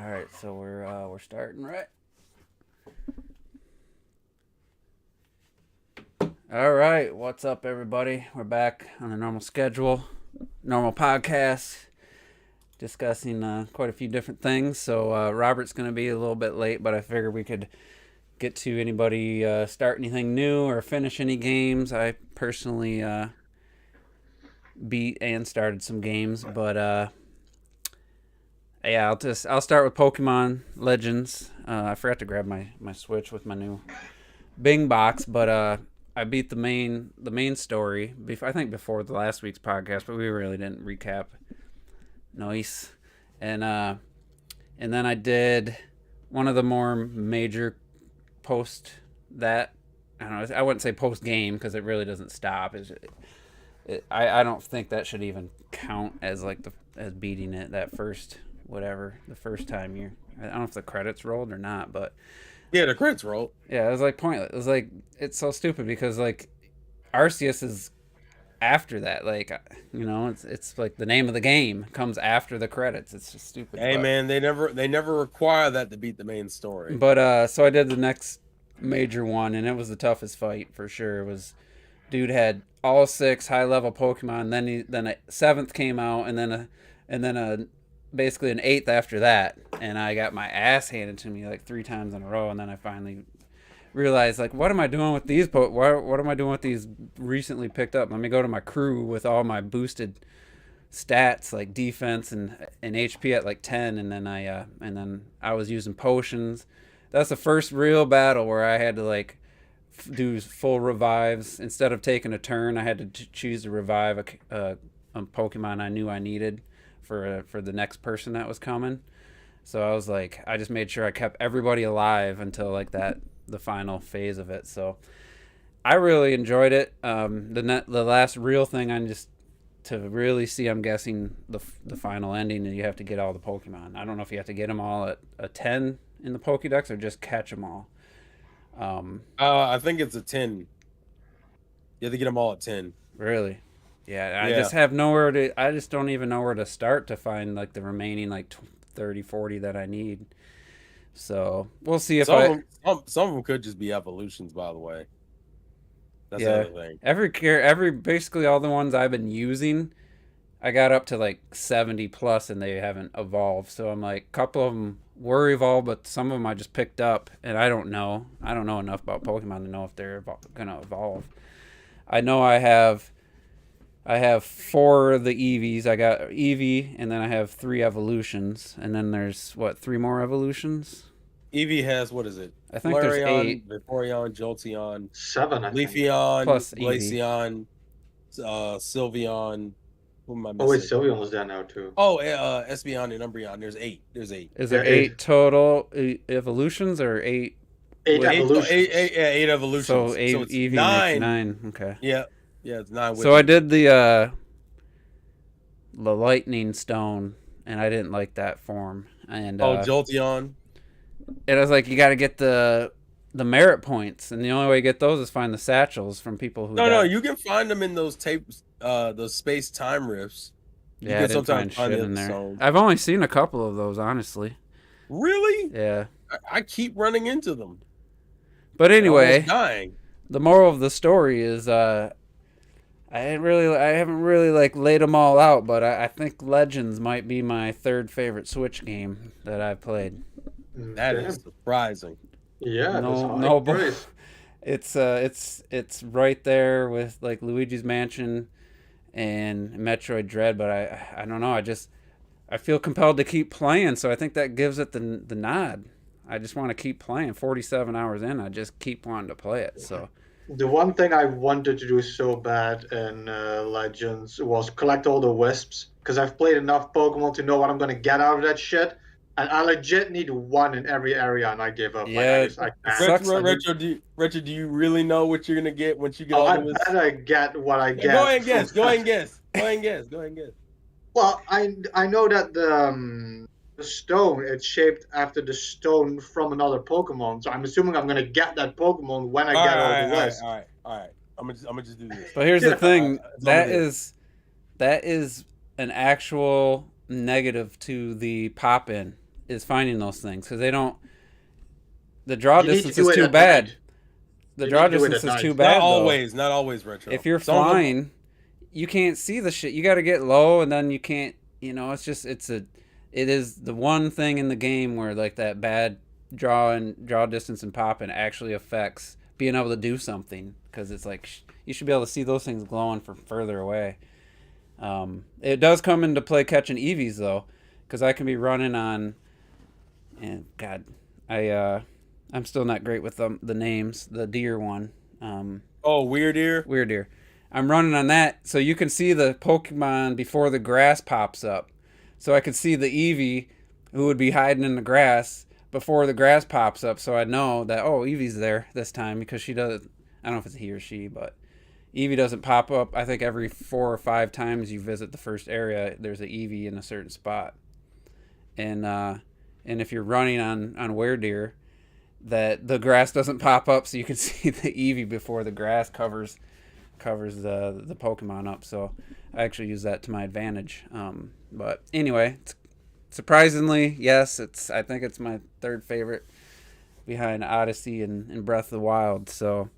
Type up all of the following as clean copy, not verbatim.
All right, so we're starting right. All right, what's up, everybody? We're back on the normal schedule, normal podcast, discussing quite a few different things. So Robert's going to be a little bit late, but I figured we could get to anybody start anything new or finish any games. I personally beat and started some games, but yeah, I'll start with Pokemon Legends. I forgot to grab my Switch with my new Bing box, but I beat the main story. I think before the last week's podcast, but we really didn't recap. Nice, and then I did one of the more major post that I don't know. I wouldn't say post game because it really doesn't stop. I don't think that should even count as like as beating it that first the first time you. I don't know if the credits rolled or not, but yeah, the credits rolled. Yeah, it was like pointless. It was like it's so stupid because like Arceus is after that. Like it's like the name of the game comes after the credits. It's just stupid. Hey man, they never require that to beat the main story. But so I did the next major one, and it was the toughest fight for sure. It was dude had all 6 high level Pokemon. Then a 7th came out, and then a basically an 8th after that, and I got my ass handed to me like 3 times in a row, and then I finally realized like what am I doing with these what am I doing with these recently picked up? Let me go to my crew with all my boosted stats like defense and HP at like 10, and then I was using potions. That's the first real battle where I had to like do full revives instead of taking a turn. I had to choose to revive a Pokemon I knew I needed for the next person that was coming. So I was like, I just made sure I kept everybody alive until like the final phase of it. So I really enjoyed it. The last real thing I just to really see, I'm guessing the final ending, and you have to get all the Pokemon. I don't know if you have to get them all at a 10 in the Pokédex or just catch them all. I think it's a 10. You have to get them all at 10. Really? Yeah, I just have nowhere to. I just don't even know where to start to find like the remaining like 30, 40 that I need. So we'll see if some of them could just be evolutions. By the way, that's the other thing. Every basically all the ones I've been using, I got up to like 70 plus, and they haven't evolved. So I'm like, a couple of them were evolved, but some of them I just picked up, and I don't know enough about Pokemon to know if they're gonna evolve. I know I have 4 of the Eevees. I got Eevee, and then I have 3 evolutions, and then there's 3 more evolutions. Eevee has what is it? I think there's 8. Vaporeon, Jolteon, 7, I think. Leafeon, plus Glaceon, Sylveon. Who am I missing? Oh wait, Sylveon was there now too. Oh, Espeon and Umbreon. There's 8. Is there 8 total evolutions or 8? 8 evolutions. 8 evolutions. So Eevee 9. Okay. Yeah, it's 9. So I did the lightning stone, and I didn't like that form. And Jolteon. And I was like, you got to get the merit points, and the only way to get those is find the satchels from people who. No, you can find them in those tapes, those space time rifts. You can sometimes find shit in there. I've only seen a couple of those, honestly. Really? Yeah. I keep running into them. But anyway, dying. The moral of the story is, I haven't really like laid them all out, but I think Legends might be my 3rd favorite Switch game that I've played. That is surprising. Yeah, no, it's right there with like Luigi's Mansion and Metroid Dread, but I don't know. I feel compelled to keep playing, so I think that gives it the nod. I just want to keep playing. 47 hours in, I just keep wanting to play it. So the one thing I wanted to do so bad in Legends was collect all the wisps, because I've played enough Pokemon to know what I'm going to get out of that shit. And I legit need 1 in every area, and I give up. Yeah, Retro, do you really know what you're gonna get once you get all the wisps? I better get what I get. Go ahead and guess. Go ahead and guess. Well, I know that the stone, it's shaped after the stone from another Pokemon, so I'm assuming I'm gonna get that Pokemon when I get all the wisps. All right. I'm gonna just do this. But here's the thing: that is an actual negative to the pop-in. is finding those things because they don't. The draw You need to distance do is it too at bad. night. The You draw need to do it distance at is too night. bad. Not always retro. If you're Some of them- flying, you can't see the shit. You got to get low, and then you can't. You know, it's just it is the one thing in the game where like that bad draw distance and popping actually affects being able to do something because it's like you should be able to see those things glowing from further away. It does come into play catching EVs though, because I can be running on, and God, I'm still not great with the names. The deer one. Weird Ear. Weird Deer. I'm running on that, so you can see the Pokemon before the grass pops up. So I could see the Eevee who would be hiding in the grass before the grass pops up, so I know that, Eevee's there this time because she does. I don't know if it's he or she, but Eevee doesn't pop up. I think every 4 or 5 times you visit the first area, there's an Eevee in a certain spot. And if you're running on Weird Deer, that the grass doesn't pop up, so you can see the Eevee before the grass covers the Pokemon up. So I actually use that to my advantage. But anyway, surprisingly, yes, I think it's my third favorite behind Odyssey and Breath of the Wild. So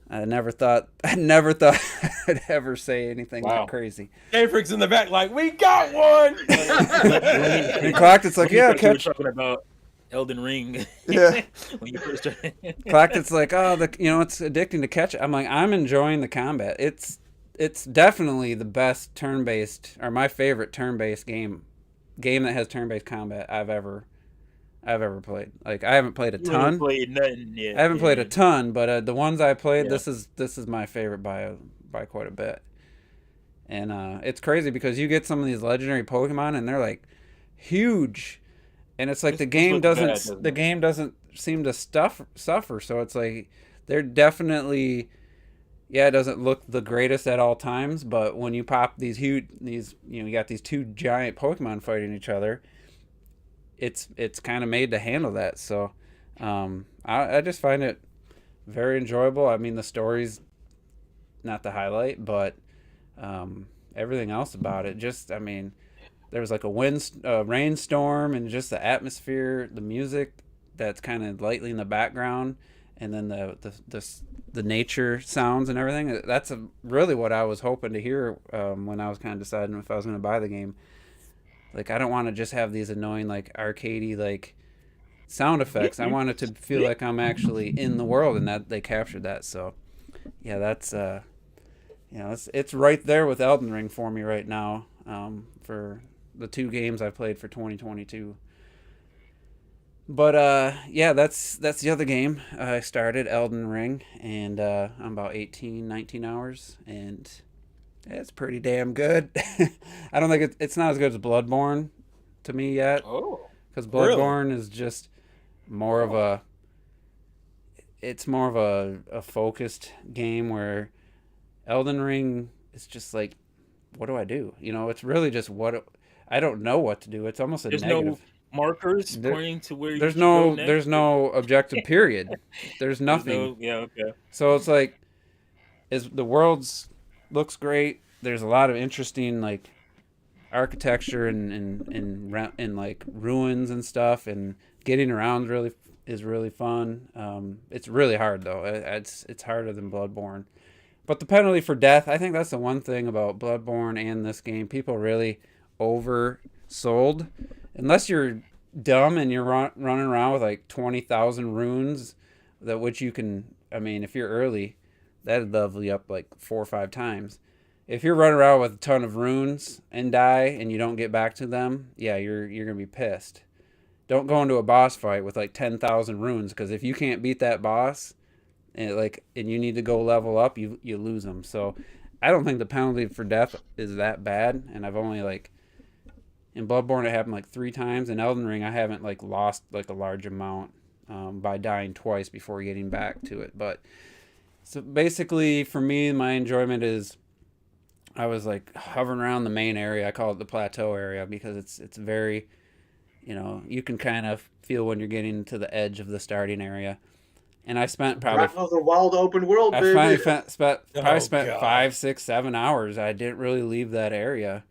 I never thought I'd ever say anything that crazy. Afric's in the back like, we got one. And Clactet's like, yeah, catch. Talking about Elden Ring. Yeah. When you first started. Clactet's like, it's addicting to catch. I'm like, I'm enjoying the combat. It's definitely the best turn-based, or my favorite turn-based game that has turn-based combat I've ever played. Like, I haven't played a ton. Played nothing yet. I haven't played a ton, but the ones I played, this is my favorite by quite a bit. And it's crazy because you get some of these legendary Pokemon and they're like huge, and it's like the game doesn't seem to suffer. So it's like they're definitely, it doesn't look the greatest at all times, but when you pop you got these 2 giant Pokemon fighting each other, it's kind of made to handle that. So I just find it very enjoyable. I mean, the story's not the highlight, but everything else about it, there was like a rainstorm, and just the atmosphere, the music that's kind of lightly in the background, and then the nature sounds and everything. That's really what I was hoping to hear when I was kind of deciding if I was going to buy the game. Like, I don't want to just have these annoying, like, arcadey, like, sound effects. I want it to feel like I'm actually in the world, and that they captured that. So, yeah, that's it's right there with Elden Ring for me right now, for the 2 games I've played for 2022. But that's the other game I started, Elden Ring, and I'm about 19 hours, and it's pretty damn good. I don't think it's not as good as Bloodborne to me yet. Oh, because Bloodborne is just more of a focused game, where Elden Ring is just like, what do I do? It's really just I don't know what to do. It's almost a negative. No markers pointing to where there's you no go next? There's no objective period. There's nothing. Okay. So it's like, the world's looks great. There's a lot of interesting, like, architecture and like ruins and stuff, and getting around is really fun. It's really hard though. It's harder than Bloodborne. But the penalty for death, I think that's the one thing about Bloodborne and this game. People really oversold. Unless you're dumb and you're running around with like 20,000 runes, which you can, if you're early, that'd level you up like 4 or 5 times. If you're running around with a ton of runes and die and you don't get back to them, you're gonna be pissed. Don't go into a boss fight with like 10,000 runes, because if you can't beat that boss, and you need to go level up, you lose them. So I don't think the penalty for death is that bad, and I've only, like, in Bloodborne it happened like 3 times. In Elden Ring I haven't like lost like a large amount by dying twice before getting back to it. But so basically for me, my enjoyment is, I was like hovering around the main area. I call it the plateau area because it's very, you can kind of feel when you're getting to the edge of the starting area. And I spent probably Breath of the Wild open world, baby. I spent 5, 6, 7 hours. I didn't really leave that area.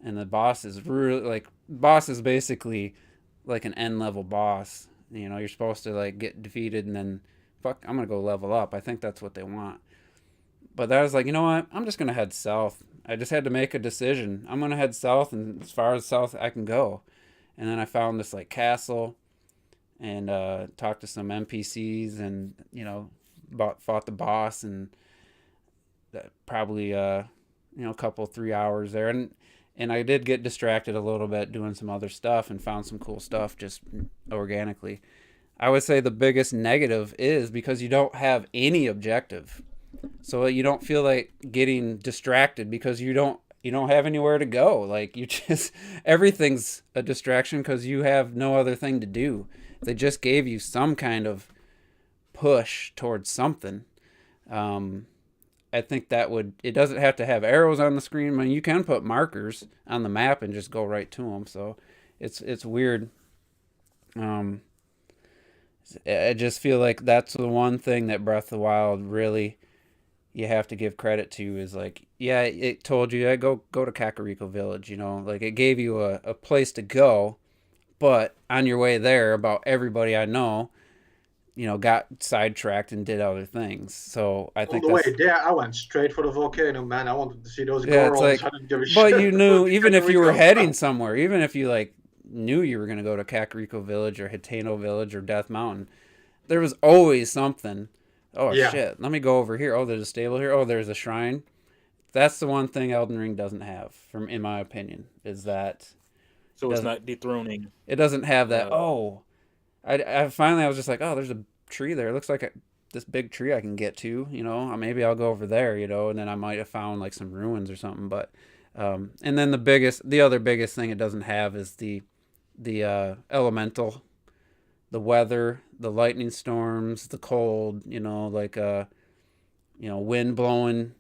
And the boss is really, like, basically like an end level boss. You know, you're supposed to like get defeated and then fuck, I'm gonna go level up. I think that's what they want. But I was like, you know what? I'm just gonna head south. I just had to make a decision. I'm gonna head south, and as far as south I can go. And then I found this like castle, and talked to some NPCs, and you know, fought the boss, and probably you know, a couple 3 hours there, and I did get distracted a little bit doing some other stuff and found some cool stuff just organically. I would say the biggest negative is because you don't have any objective. So you don't feel like getting distracted because you don't have anywhere to go. Like you just everything's a distraction because you have no other thing to do. They just gave you some kind of push towards something. I think that would, it doesn't have to have arrows on the screen. I mean, you can put markers on the map and just go right to them. So it's weird. I just feel like that's the one thing that Breath of the Wild really you have to give credit to is like, yeah, it told you, yeah, go to Kakariko Village, you know, like it gave you a place to go, but on your way there, about everybody I know, you know, got sidetracked and did other things. So I think on the way there, I went straight for the volcano, man. I wanted to see those girls. Like, I didn't give a but shit. you knew, even if you were heading somewhere, even if you like knew you were going to go to Kakariko Village or Hitano Village or Death Mountain, there was always something. Oh, yeah. Shit, let me go over here. Oh, there's a stable here. Oh, there's a shrine. That's the one thing Elden Ring doesn't have, in my opinion, is that... So it's not dethroning. It doesn't have that, I finally, I was just like, oh, there's a tree there. It looks like this big tree I can get to, you know. Maybe I'll go over there, you know, and then I might have found, like, some ruins or something. But, and then the other biggest thing it doesn't have is the elemental, the weather, the lightning storms, the cold, you know, like you know, wind blowing.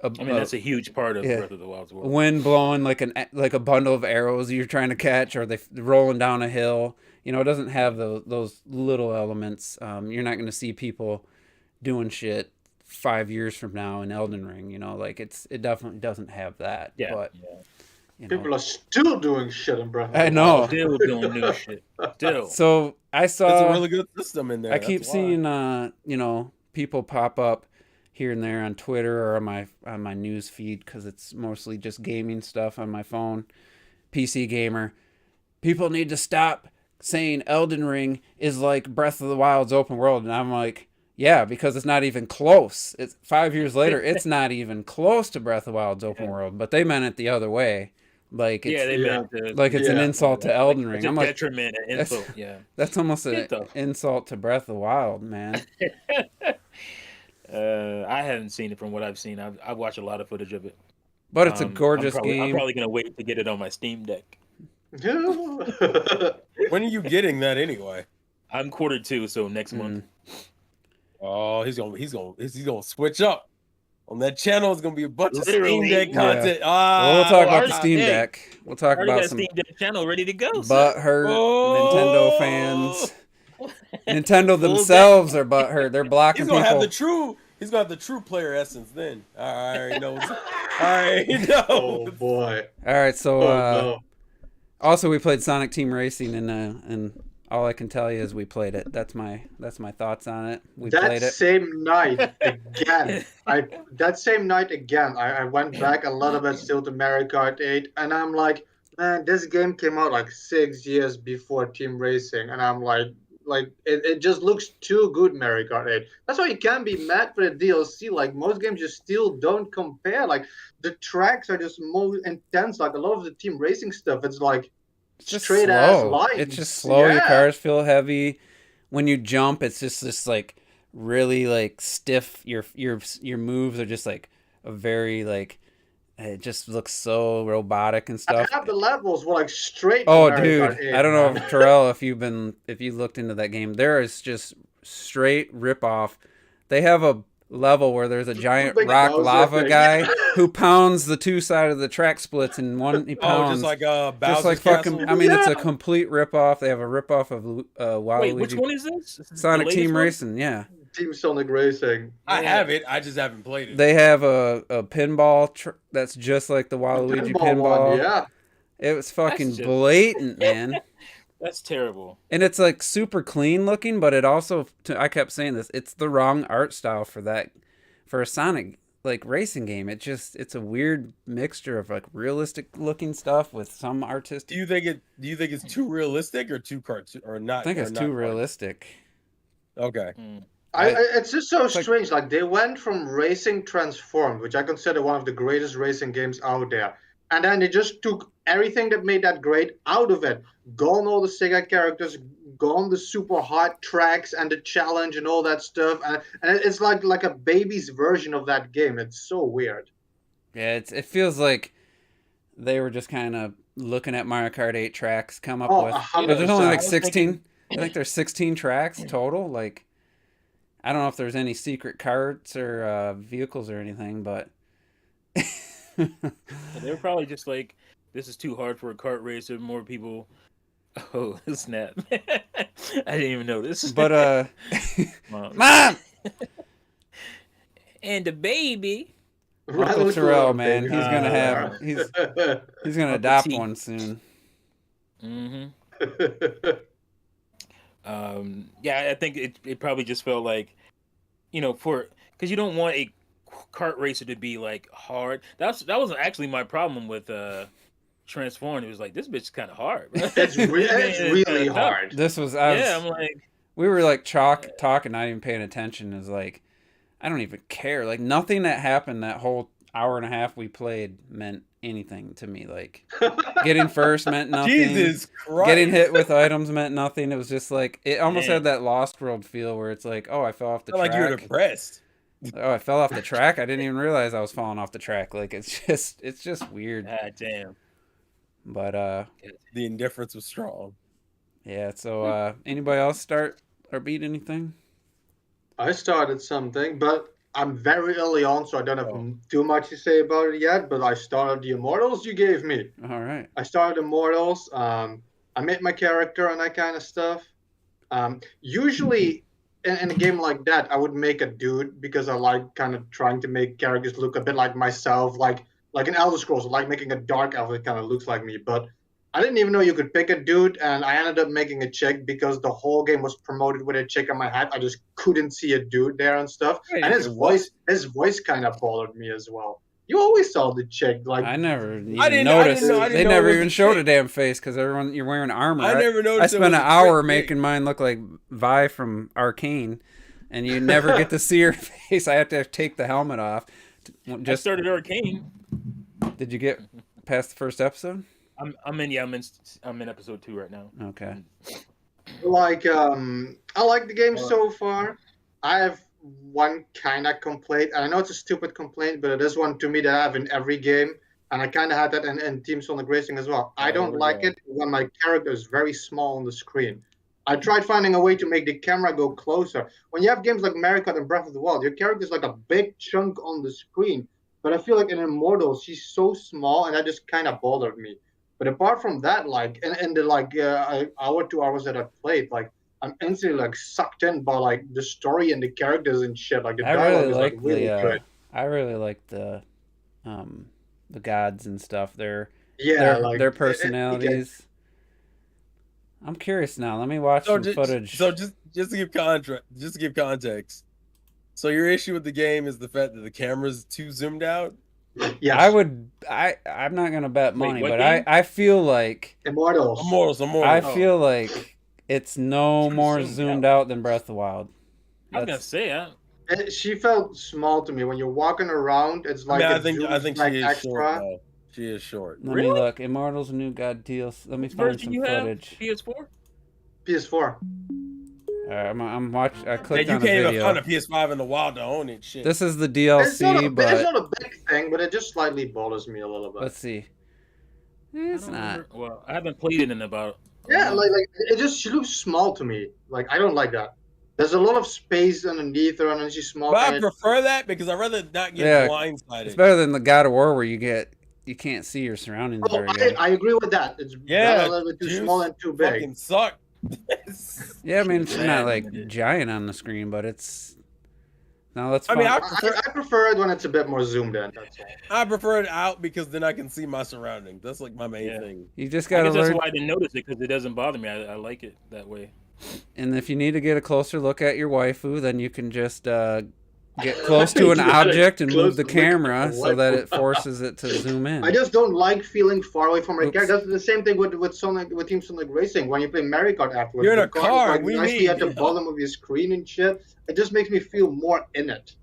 I mean, that's a huge part of Breath of the Wild's world. Wind blowing like a bundle of arrows you're trying to catch, or they rolling down a hill. You know, it doesn't have those little elements. You're not going to see people doing shit 5 years from now in Elden Ring. You know, like it definitely doesn't have that. Yeah. But, you know. People are still doing shit in Breath of the Wild. I know. Still doing new shit. Still. So I saw. It's a really good system in there. I keep seeing, you know, people pop up here and there on Twitter or on my news feed, because it's mostly just gaming stuff on my phone. PC gamer. People need to stop saying Elden Ring is like Breath of the Wild's open world, and I'm like, yeah, because it's not even close. It's 5 years later, it's not even close to Breath of the Wild's open world. But they meant it the other way. Like it's, like it's an insult to Elden Ring. I'm like, detriment, an insult. That's almost an insult to Breath of the Wild, man. I haven't seen it. From what I've seen, I've watched a lot of footage of it. But it's a gorgeous game. I'm probably gonna wait to get it on my Steam Deck. When are you getting that anyway? I'm Q2, so next month. Oh, he's gonna switch up. On that channel is gonna be a bunch of Steam Deck content. Well, we'll talk about the Steam Deck. We'll talk about some Steam Deck channel ready to go. Butthurt Nintendo fans. Nintendo themselves are butthurt. They're blocking people. He's gonna have the true player essence then. I already know. I already know. Oh boy. All right, so also we played Sonic Team Racing, and all I can tell you is we played it. That's my thoughts on it. We played it. That same night again. I went back a little bit still to Mario Kart 8, and I'm like, man, this game came out like 6 years before Team Racing, and I'm like it just looks too good, Mario Kart 8. That's why you can't be mad for the DLC. Like, most games just still don't compare. Like, the tracks are just more intense. Like, a lot of the Team Racing stuff, it's like just straight ass lines. It's just slow. Yeah. Your cars feel heavy. When you jump, it's just this like really like stiff. Your moves are just like a very like. It just looks so robotic and stuff. I have the levels were like straight. Oh, dude! I don't know, Terrell, if you looked into that game. There is just straight rip off. They have a level where there's a giant rock lava guy who pounds the two sides of the track splits in one. He pounds just like Bowser's fucking. Castle. I mean, it's a complete rip off. They have a rip off of Waluigi. Wait, which one is this? Sonic Team Racing, yeah. Team Sonic Racing. I have it. I just haven't played it. They have a pinball that's just like the Waluigi pinball. One, yeah. It was fucking blatant, man. That's terrible. And it's like super clean looking, but it also, I kept saying this, it's the wrong art style for a Sonic like racing game. It's a weird mixture of like realistic looking stuff with some artistic. Do you think it's too realistic or too cartoon or not? I think it's too realistic. Okay. It's just so strange. Like they went from Racing Transformed, which I consider one of the greatest racing games out there, and then they just took everything that made that great out of it. Gone all the Sega characters, gone the super hard tracks and the challenge and all that stuff, and it's like a baby's version of that game. It's so weird. Yeah, it feels like they were just kind of looking at Mario Kart 8 tracks, come up with. But there's only like 16. I think there's 16 tracks total. Like, I don't know if there's any secret carts or vehicles or anything, but they were probably just like, this is too hard for a kart racer. More people. Oh snap! I didn't even notice. But Mom, and the baby. Uncle Terrell, man, he's gonna have he's gonna adopt one soon. Yeah, I think it probably just felt like, because you don't want a kart racer to be like hard. That wasn't actually my problem with Transformed. It was like, this bitch is kind of hard. It's really hard. I'm like, we were like talking, not even paying attention. Is like, I don't even care. Like nothing that happened that whole hour and a half we played meant anything to me. Like getting first meant nothing. Jesus Christ. Getting hit with items meant nothing. It was just like, it almost had that Lost World feel where it's like, oh, I fell off the track. Like you were depressed. Oh, I fell off the track. I didn't even realize I was falling off the track. Like it's just weird. Ah, damn. But the indifference was strong. Yeah. So anybody else start or beat anything? I started something, but I'm very early on, so I don't have too much to say about it yet. But I started the Immortals you gave me. All right. I started Immortals. I made my character and that kind of stuff. Usually, in a game like that, I would make a dude because I like kind of trying to make characters look a bit like myself, like in Elder Scrolls. I like making a dark elf that kind of looks like me, but I didn't even know you could pick a dude, and I ended up making a chick because the whole game was promoted with a chick on my head. I just couldn't see a dude there and stuff. Wait, and his voice kind of bothered me as well. You always saw the chick. Like I never even noticed. They never even showed a damn face because you're wearing armor. I never noticed. I spent an hour making mine look like Vi from Arcane, and you never get to see her face. I have to take the helmet off. I started Arcane. Did you get past the first episode? I'm in episode 2 right now. Okay. Like I like the game so far. I have one kind of complaint, and I know it's a stupid complaint, but it is one to me that I have in every game, and I kind of had that in Team Sonic Racing as well. I don't like it when my character is very small on the screen. I tried finding a way to make the camera go closer. When you have games like Mario Kart and Breath of the Wild, your character is like a big chunk on the screen. But I feel like in Immortals, she's so small, and that just kind of bothered me. But apart from that, like in the hour, 2 hours that I played, like I'm instantly like sucked in by like the story and the characters and shit. Like the dialogue is like really good. I really like the gods and stuff. Their personalities. I'm curious now. Let me watch some footage. So just to give context. So your issue with the game is the fact that the camera's too zoomed out? Yes. I'm not gonna bet money, but I feel like Immortals. I feel like it's no more zoomed out than Breath of the Wild. I was gonna say she felt small to me when you're walking around. It's like I think like she is extra. short. Though. She is short. Let me look. Immortals New God deals. Let me find some footage. PS4. I'm watching. I clicked you on a video. You can't even find a PS5 in the wild to own it. Shit. This is the DLC, but it's not a big thing, but it just slightly bothers me a little bit. Let's see. It's not. Remember. Well, I haven't played it in about. Yeah, like she looks small to me. Like I don't like that. There's a lot of space underneath her, and then she's small. But I prefer that because I'd rather not get blindsided. It's better than the God of War where you can't see your surroundings very good. I agree with that. It's a little bit too small and too big. Fucking suck. Yeah, I mean it's not like giant on the screen, but it's Now let's. I mean, find- I prefer it when it's a bit more zoomed in. That's all. I prefer it out because then I can see my surroundings. That's like my main Yeah. thing. you just I gotta guess that's learn. why I didn't notice it, because it doesn't bother me. I like it that way. And if you need to get a closer look at your waifu, then you can just get close to an You gotta object and move close the look at camera the so that waifu. it forces it to zoom in. I just don't like feeling far away from my Oops. character. That's the same thing with Sonic, with Team Sonic Racing. When you play Mario Kart afterwards, You're in the a car car, is, like, we nicely mean, at the yeah. bottom of your screen and shit. It just makes me feel more in it.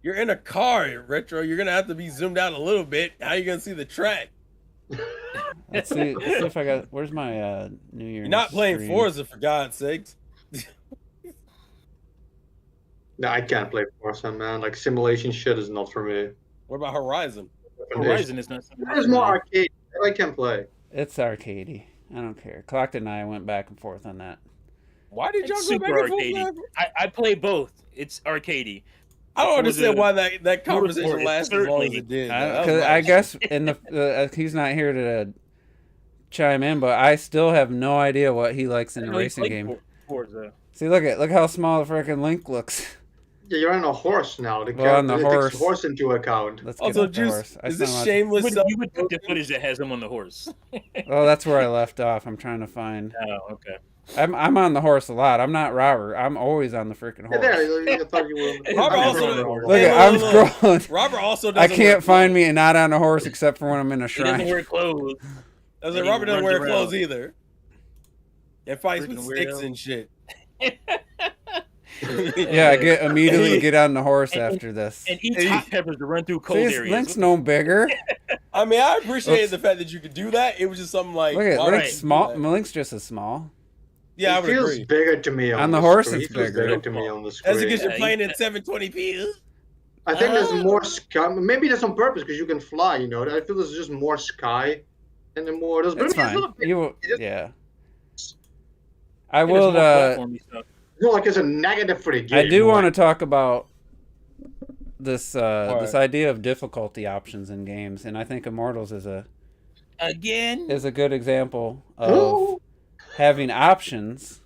You're in a car, Retro. You're gonna have to be zoomed out a little bit. How you gonna see the track? Let's see if I got. Where's my New Year's? You're not playing stream? Forza, for God's sakes. No, I can't play Forza, man. Like simulation shit is not for me. What about Horizon? Horizon is not something. That is more arcade. I can play. It's arcadey. I don't care. Clocked and I went back and forth on that. Why did y'all It's go back super and forth? arcadey. I play both. It's arcadey. I don't understand Forza- why that conversation Motorsport is lasted as long as certainly- it did. I guess in the he's not here to chime in, but I still have no idea what he likes in a I only racing play game. Forza. See, look how small the freaking Link looks. Yeah, you're on a horse now. The Well, on the character takes horse. horse into account. Let's get Also, off the Juice, horse. I is still this not- shameless? You would take the footage that has him on the horse. Oh, that's where I left off. I'm trying to find. Oh, okay. I'm on the horse a lot. I'm not Robert. I'm always on the freaking Yeah, horse. there, I thought you were. Robert I also- remember all Look that. at I'm scrolling. Robert also I doesn't. can't find me not on a horse except for when I'm in a He doesn't shrine. wear clothes. I was like, and he Robert doesn't wear runs clothes around. either. And fights with Freaking sticks weirdo. and shit. Yeah, I immediately get on the horse And- after this. And eats Hey. hot peppers to run through cold See, areas. Link's no bigger. I mean, I appreciated Oops. the fact that you could do that. It was just something like, Look at why would Link's you do small. that? Link's just as small. Yeah, I It would feels agree. bigger to me On the horse, screen. it's It feels bigger. to me on the screen. That's because you're Yeah, playing you- in 720p. I think there's Ah. more sky. Maybe that's on purpose because you can fly. You know, I feel there's just more sky, and then more. But That's I mean, it's fine. not a big- You, it just- yeah. I It is will. more platformy stuff. it's not like it's a negative for the game. I do more. want to talk about this this Alright. idea of difficulty options in games, and I think Immortals is a Again? good example of Ooh. having options.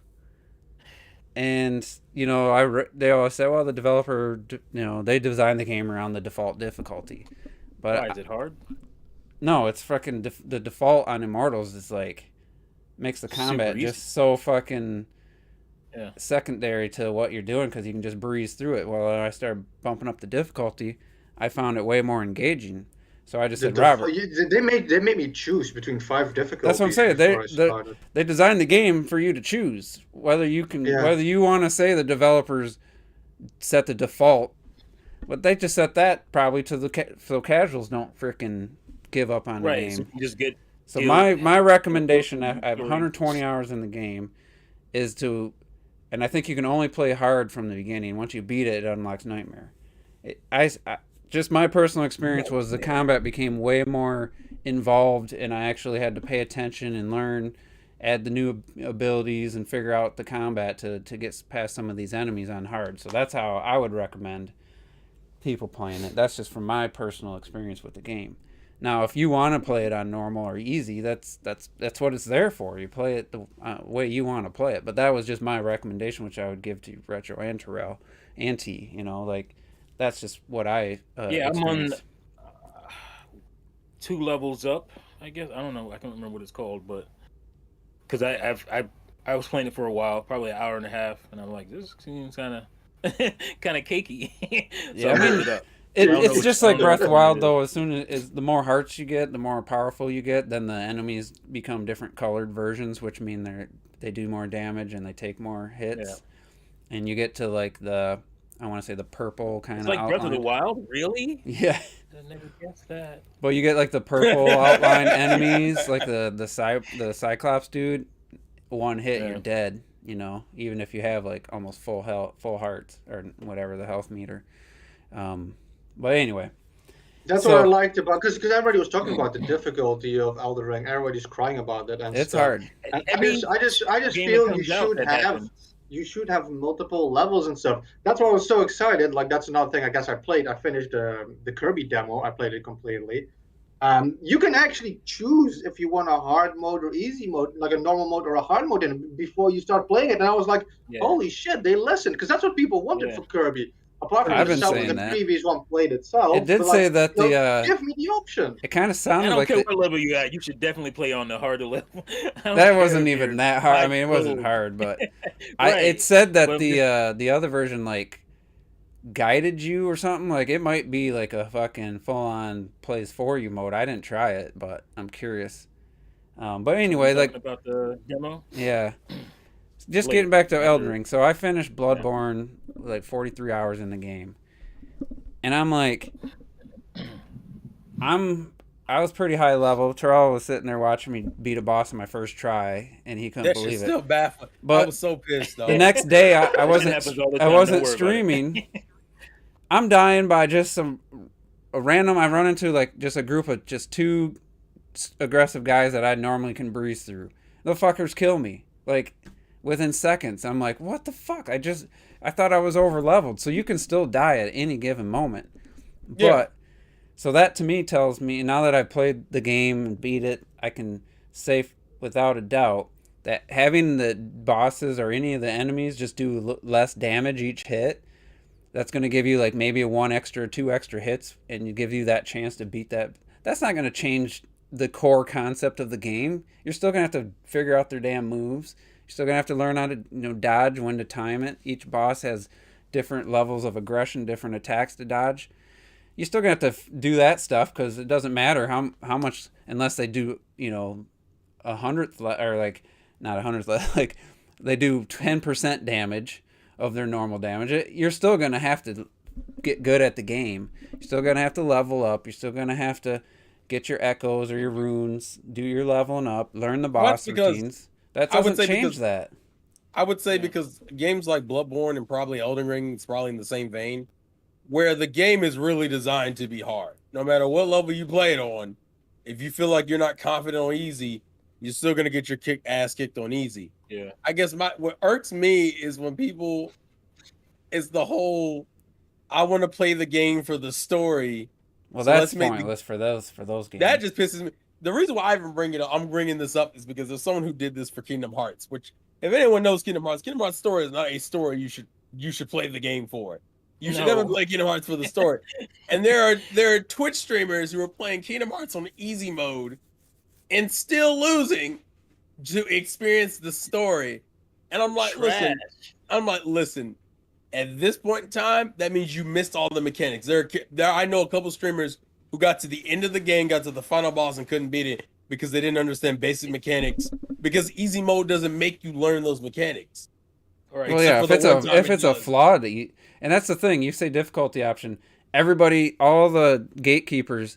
And they always say, well, the developer, they designed the game around the default difficulty, but Why is it hard? no, it's fucking the default on Immortals is like makes the combat Super easy. just so fucking Yeah. secondary to what you're doing because you can just breeze through it. Well, when I started bumping up the difficulty, I found it way more engaging. So I just said, Robert, They made me choose between 5 difficulties. That's what I'm saying. before I started. they designed the game for you to choose whether you want to say the developers set the default, but they just set that probably to so casuals don't freaking give up on the Right. So game. you just get. So Ew. my recommendation, I have Story. 120 hours in the game, is to, and I think you can only play hard from the beginning. Once you beat it, it unlocks Nightmare. Just my personal experience was the combat became way more involved, and I actually had to pay attention and learn, add the new abilities, and figure out the combat to get past some of these enemies on hard. So that's how I would recommend people playing it. That's just from my personal experience with the game. Now, if you want to play it on normal or easy, that's what it's there for. You play it the way you want to play it. But that was just my recommendation, which I would give to Retro and Terrell and T. That's just what I Yeah, I'm on experienced. 2 levels up. I guess I don't know. I can't remember what it's called, but because I was playing it for a while, probably an hour and a half, and I'm like, this seems kind of cakey. So Yeah, I I mean, moved it up. It, I don't know it's which- just I like don't know Breath which of the one it Wild, is. though. As soon as the more hearts you get, the more powerful you get. Then the enemies become different colored versions, which mean they do more damage and they take more hits. Yeah. And you get to like the purple kind It's of like outline. Breath of the Wild, really? Yeah, I never guessed that. but you get like the purple outline enemies, like the Cyclops dude. One hit, Yeah. you're dead. Even if you have like almost full hearts or whatever the health meter. But anyway. That's So- what I liked about because everybody was talking about the difficulty of Elden Ring. Everybody's crying about it, and It's stuff. hard. And Every I just game that feel you comes out, should that have happens. multiple levels and stuff. That's why I was so excited. Like that's another thing. I guess I finished the Kirby demo. I played it completely. You can actually choose if you want a hard mode or easy mode, like a normal mode or a hard mode, before you start playing it. And I was like, Yeah. holy shit, they listened, because that's what people wanted Yeah. for Kirby. Apart from I've the been self saying the that. previous one played itself. It did but, say like, that you know, the give me the option. it kind of I sounded don't like care the, what level you're at. You should definitely play on the harder level. I don't that care wasn't if even you're that hard. I high mean, it wasn't gold. hard, but it Right. said that But just, the other version like guided you or something. Like it might be like a fucking full on plays for you mode. I didn't try it, but I'm curious. But are you anyway, talking like about the demo? yeah, just getting Later. back to Elden After, Ring. So I finished yeah. Bloodborne like 43 hours in the game, and I'm like, I was pretty high level. Terrell was sitting there watching me beat a boss in my first try, and he couldn't That shit's believe it. still baffling. I But was so pissed though. the next day, I That shit wasn't happens all the I time. Don't wasn't worry about it. streaming. I'm dying by just a random. I run into like just a group of just two aggressive guys that I normally can breeze through. The fuckers kill me like within seconds. I'm like, what the fuck? I thought I was over leveled. So you can still die at any given moment. But Yeah. so that to me tells me now that I've played the game and beat it, I can say without a doubt that having the bosses or any of the enemies just do less damage each hit, that's going to give you like maybe a one extra, two extra hits, and you give you that chance to beat that. That's not going to change the core concept of the game. You're still going to have to figure out their damn moves. You're still going to have to learn how to dodge, when to time it. Each boss has different levels of aggression, different attacks to dodge. You're still going to have to do that stuff because it doesn't matter how much, unless they do, a hundredth, or like, not a hundredth, like they do 10% damage of their normal damage. You're still going to have to get good at the game. You're still going to have to level up. You're still going to have to get your echoes or your runes, do your leveling up, learn the boss routines. That doesn't change that. I would say because games like Bloodborne and probably Elden Ring is probably in the same vein, where the game is really designed to be hard. No matter what level you play it on, if you feel like you're not confident on easy, you're still gonna get your ass kicked on easy. Yeah. I guess what irks me is when people is the whole I want to play the game for the story. Well, so that's pointless for those games. That just pisses me. The reason why I even I'm bringing this up is because there's someone who did this for Kingdom Hearts, which if anyone knows Kingdom Hearts story is not a story you should play the game for. You should never play Kingdom Hearts for the story. And there are Twitch streamers who are playing Kingdom Hearts on easy mode and still losing to experience the story. And I'm like, listen. At this point in time, that means you missed all the mechanics. I know a couple streamers who got to the end of the game, got to the final boss, and couldn't beat it because they didn't understand basic mechanics. Because easy mode doesn't make you learn those mechanics. Right. Well, yeah, if it's a flaw that you, and that's the thing. You say difficulty option. Everybody, all the gatekeepers,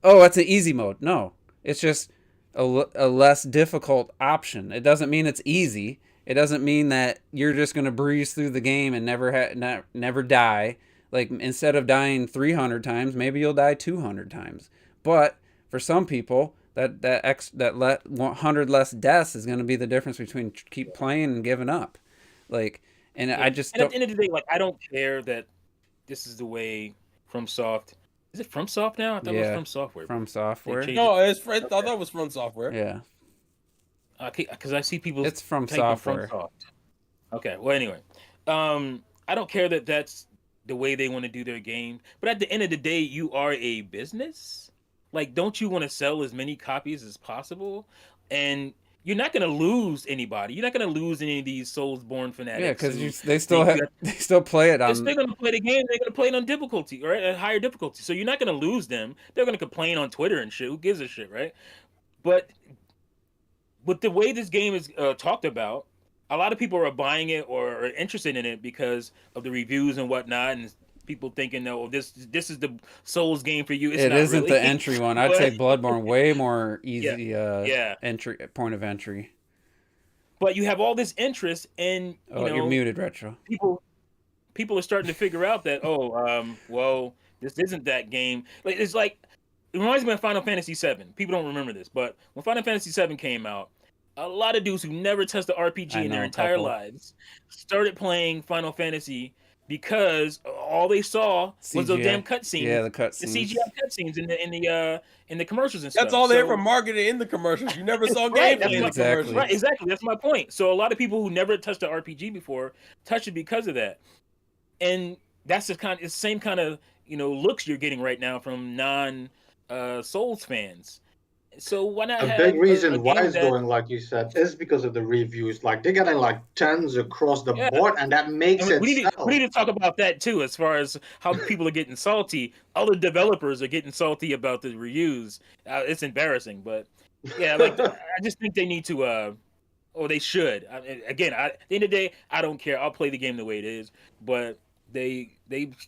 oh, it's an easy mode. No, it's just a less difficult option. It doesn't mean it's easy. It doesn't mean that you're just going to breeze through the game and never die. Like, instead of dying 300 times, maybe you'll die 200 times. But for some people, that 100 less deaths is going to be the difference between keep playing and giving up. Like, and I just at the end of the day, like, I don't care that this is the way FromSoft. Is it FromSoft now? I thought it was From Software. From Software. No, I thought that was From Software. Yeah. Because I see people. It's From Software. Okay. Well, anyway, I don't care that that's the way they want to do their game. But at the end of the day, you are a business. Like, don't you want to sell as many copies as possible? And you're not going to lose anybody. You're not going to lose any of these Soulsborne fanatics. Yeah, because they still play it on. They're going to play the game. They're going to play it on difficulty, right? At higher difficulty. So you're not going to lose them. They're going to complain on Twitter and shit. Who gives a shit, right? But with the way this game is talked about, a lot of people are buying it or are interested in it because of the reviews and whatnot, and people thinking, "No, this is the Souls game for you." It isn't really the entry one. I'd say Bloodborne way more easy. Entry point of entry. But you have all this interest, and you're muted, Retro. People are starting to figure out that well, this isn't that game. Like, it's like it reminds me of Final Fantasy VII. People don't remember this, but when Final Fantasy VII came out, a lot of dudes who never touched the RPG in their entire lives started playing Final Fantasy because all they saw was those damn cutscenes. Yeah, the cutscenes. The CGI cutscenes in the commercials and stuff. That's all they ever marketed in the commercials. You never saw gameplay in the commercials. Right, exactly. That's my point. So a lot of people who never touched the RPG before touched it because of that. And that's the same kind of looks you're getting right now from non Souls fans. So why not A big have a reason why game it's that going like you said is because of the reviews. Like they're getting like tens across the yeah. board, and that I makes mean, it we sell. need to talk about that too, as far as how people are getting salty. Other developers are getting salty about the reviews. It's embarrassing, but yeah, like I just think they need to, or they should. Again, at the end of the day, I don't care. I'll play the game the way it is, but they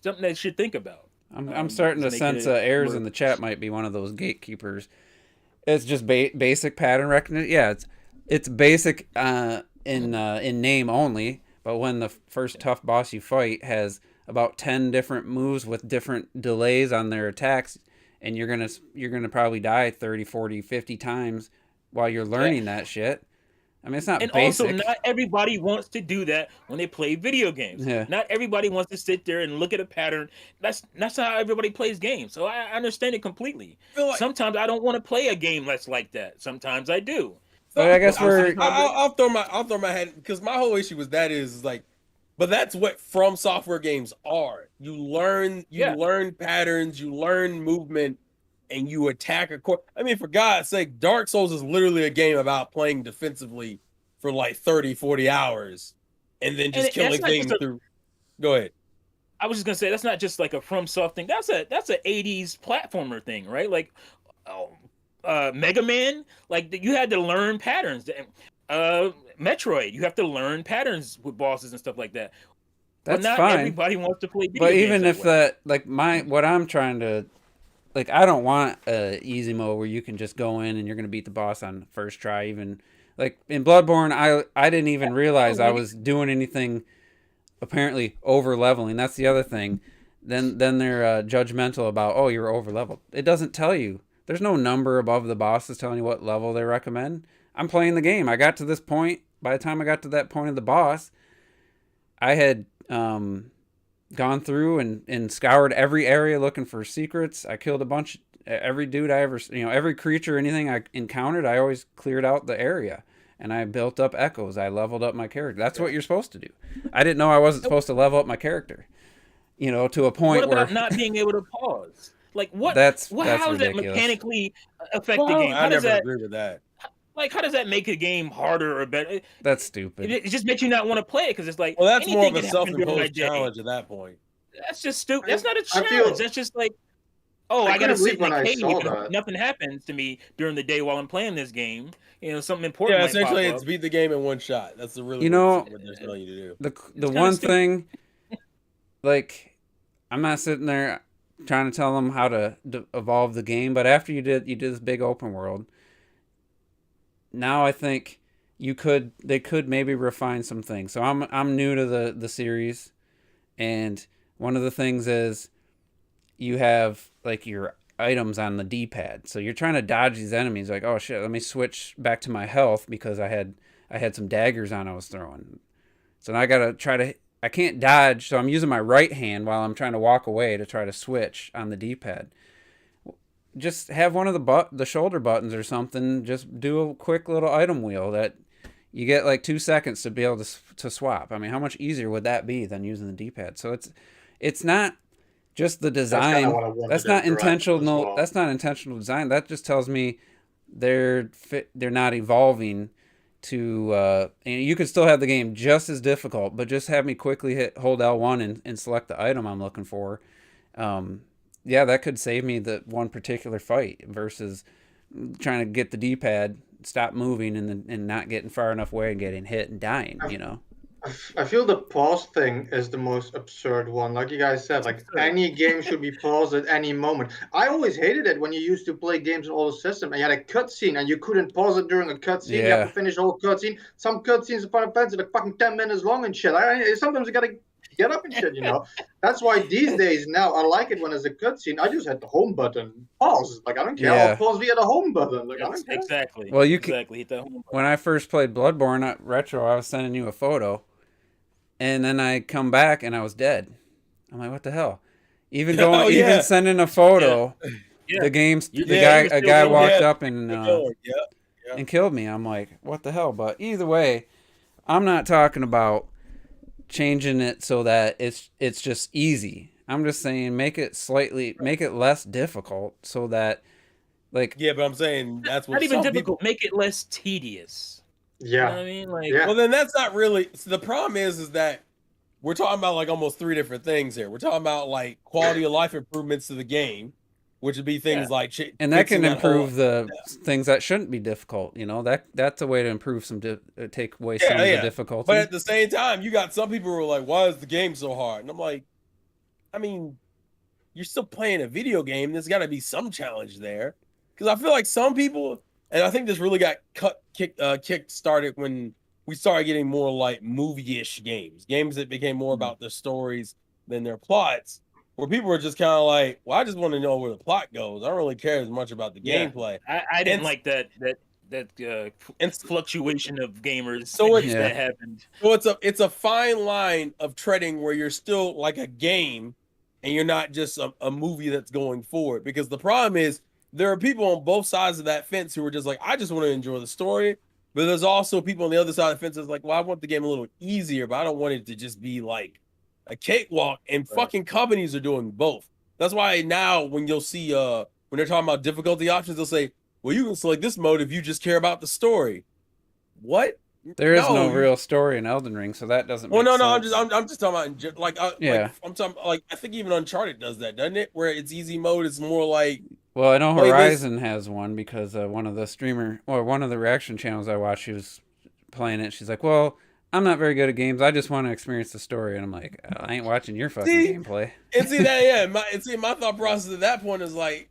something they should think about. I'm starting Is to making sense it errors where in the chat might be one of those gatekeepers. It's just basic pattern recognition. Yeah, it's basic in name only. But when the first tough boss you fight has about 10 different moves with different delays on their attacks, and you're gonna probably die 30, 40, 50 times while you're learning that shit. I mean, it's not and also, basic. not everybody wants to do that when they play video games. Yeah. Not everybody wants to sit there and look at a pattern. That's not how everybody plays games. So I understand it completely. feel like Sometimes I don't want to play a game that's like that. Sometimes I do. But I guess we're I'll throw my head because my whole issue with that is like, but that's what From Software games are. You learn patterns, you learn movement, and you attack I mean, for God's sake, Dark Souls is literally a game about playing defensively for like 30, 40 hours and then just killing things through. Go ahead. I was just gonna say that's not just like a FromSoft thing. That's a '80s platformer thing, right? Like Mega Man, like you had to learn patterns. Metroid, you have to learn patterns with bosses and stuff like that. that's but not fine. everybody wants to play video But games even that if way. what I'm trying to like, I don't want a easy mode where you can just go in and you're gonna beat the boss on first try. Even like in Bloodborne, I didn't even realize I was doing anything apparently over leveling. That's the other thing. Then they're judgmental about, oh, you're over leveled. It doesn't tell you. There's no number above the bosses telling you what level they recommend. I'm playing the game. I got to this point. By the time I got to that point of the boss, I had gone through and scoured every area looking for secrets. I killed a bunch. Every dude I ever, every creature, anything I encountered, I always cleared out the area. And I built up echoes. I leveled up my character. That's what you're supposed to do. I didn't know I wasn't supposed to level up my character. To a point what about where not being able to pause? Like what? that's How does that ridiculous. mechanically affect the game? I How does never that agree with that. like? How does that make a game harder or better? That's stupid. It just makes you not want to play it because it's like Well, that's more of anything a can happen during my self-imposed day. challenge at that point. That's just stupid. That's not a I challenge. feel- That's just like, oh, I I gotta couldn't sit in believe a when I cave saw and that. nothing happens to me during the day while I'm playing this game. Something important Yeah, might pop essentially, up. it's beat the game in one shot. That's the really what they're telling you to do. The kinda one stupid. thing, like, I'm not sitting there trying to tell them how to evolve the game, but after you did this big open world, now I think they could maybe refine some things. So I'm new to the series, and one of the things is you have like your items on the D-pad. So you're trying to dodge these enemies. Like, oh shit, let me switch back to my health because I had some daggers on I was throwing. So now I gotta I can't dodge, so I'm using my right hand while I'm trying to walk away to try to switch on the D-pad. Just have one of the shoulder buttons or something. Just do a quick little item wheel that you get like 2 seconds to be able to swap. I mean, how much easier would that be than using the D-pad? So it's not just the design. That's not intentional. Well. That's not intentional design. That just tells me they're not evolving to and you could still have the game just as difficult, but just have me quickly hold L1 and select the item I'm looking for. Yeah, that could save me the one particular fight versus trying to get the D-pad, stop moving, and not getting far enough away and getting hit and dying. I feel the pause thing is the most absurd one. Like you guys said, like any game should be paused at any moment. I always hated it when you used to play games on all the system and you had a cutscene and you couldn't pause it during a cutscene. You have to finish the whole cutscene. Some cutscenes in Final Fantasy are like fucking 10 minutes long and shit. Sometimes you gotta get up and shit, That's why these days now I like it when there's a cutscene. I just hit the home button, pause. Like I don't care. I'll pause via the home button. Like I don't care. Exactly. Well, exactly. Hit the home button. When I first played Bloodborne Retro, I was sending you a photo. And then I come back and I was dead. I'm like, what the hell? Even sending a photo, a guy walked up and killed me. I'm like, what the hell? But either way, I'm not talking about changing it so that it's just easy. I'm just saying make it less difficult so that like Yeah, but I'm saying that's what Not even some difficult. people. Make it less tedious. You know what Yeah. I mean? Like, Yeah. Well, then that's not really. So the problem is that we're talking about like almost three different things here. We're talking about like quality of life improvements to the game, which would be things like and that can fixing improve whole, the things that shouldn't be difficult. You know, that's a way to improve take away some of the difficulty. But at the same time, you got some people who are like, "Why is the game so hard?" And I'm like, I mean, you're still playing a video game. There's got to be some challenge there, because I feel like some people, and I think this really got kick started when we started getting more like movie-ish games that became more about their stories than their plots, where people were just kind of like, "Well, I just want to know where the plot goes. I don't really care as much about the gameplay." I didn't like that fluctuation of gamers that happened. So it's a fine line of treading where you're still like a game and you're not just a movie that's going forward. Because the problem is there are people on both sides of that fence who are just like, I just want to enjoy the story. But there's also people on the other side of the fence that's like, well, I want the game a little easier, but I don't want it to just be like a cakewalk. And fucking companies are doing both. That's why now when you'll see when they're talking about difficulty options, they'll say, well, you can select this mode if you just care about the story. What? There is no real story in Elden Ring, so that doesn't. Well, make no, sense. I'm just talking about like I'm talking like I think even Uncharted does that, doesn't it? Where it's easy mode is more like. Well, I know Horizon has one because one of the reaction channels I watch, she was playing it. She's like, "Well, I'm not very good at games. I just want to experience the story." And I'm like, "I ain't watching your fucking gameplay." And see that, my thought process at that point is like,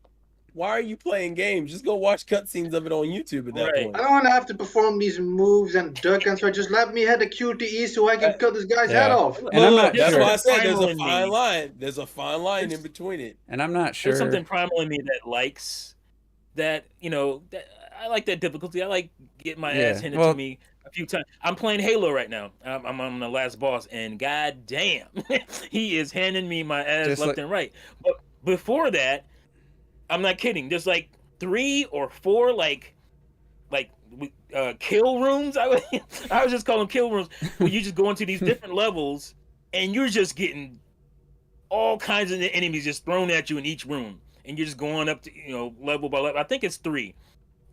why are you playing games? Just go watch cutscenes of it on YouTube at that point. I don't want to have to perform these moves and duck and so just let me hit the QTE so I can cut this guy's head off. And I'm not that's sure. why I said there's a fine line. There's a fine line in between it. And I'm not sure. There's something primal in me that likes that, I like that difficulty. I like getting my ass handed to me a few times. I'm playing Halo right now. I'm on the last boss, and god damn, he is handing me my ass just left and right. But before that, I'm not kidding. There's like 3 or 4 kill rooms. I was just calling them kill rooms. Where you just go into these different levels, and you're just getting all kinds of enemies just thrown at you in each room, and you're just going up to level by level. I think it's 3,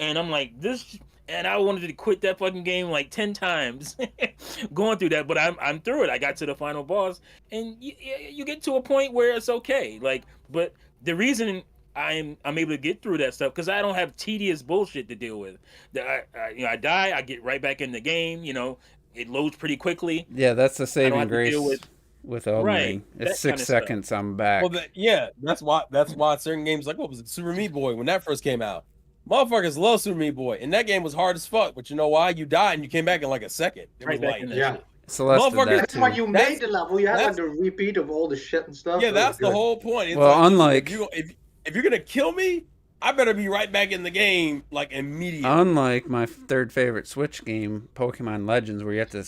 and I'm like this, and I wanted to quit that fucking game like 10 times, going through that. But I'm through it. I got to the final boss, and you get to a point where it's okay. But the reason I'm able to get through that stuff because I don't have tedious bullshit to deal with. I die, I get right back in the game. It loads pretty quickly. Yeah, that's the saving grace with Elden Ring. It's 6 seconds. I'm back. Well, that's why certain games like what was it, Super Meat Boy when that first came out. Motherfuckers love Super Meat Boy, and that game was hard as fuck. But you know why? You died and you came back in like a second. It was like Celeste did that that's why you made the level. You had like the repeat of all the shit and stuff. Yeah, that's the whole point. It's well, unlike if you're gonna kill me, I better be right back in the game like immediately. Unlike my third favorite Switch game, Pokemon Legends, where you have to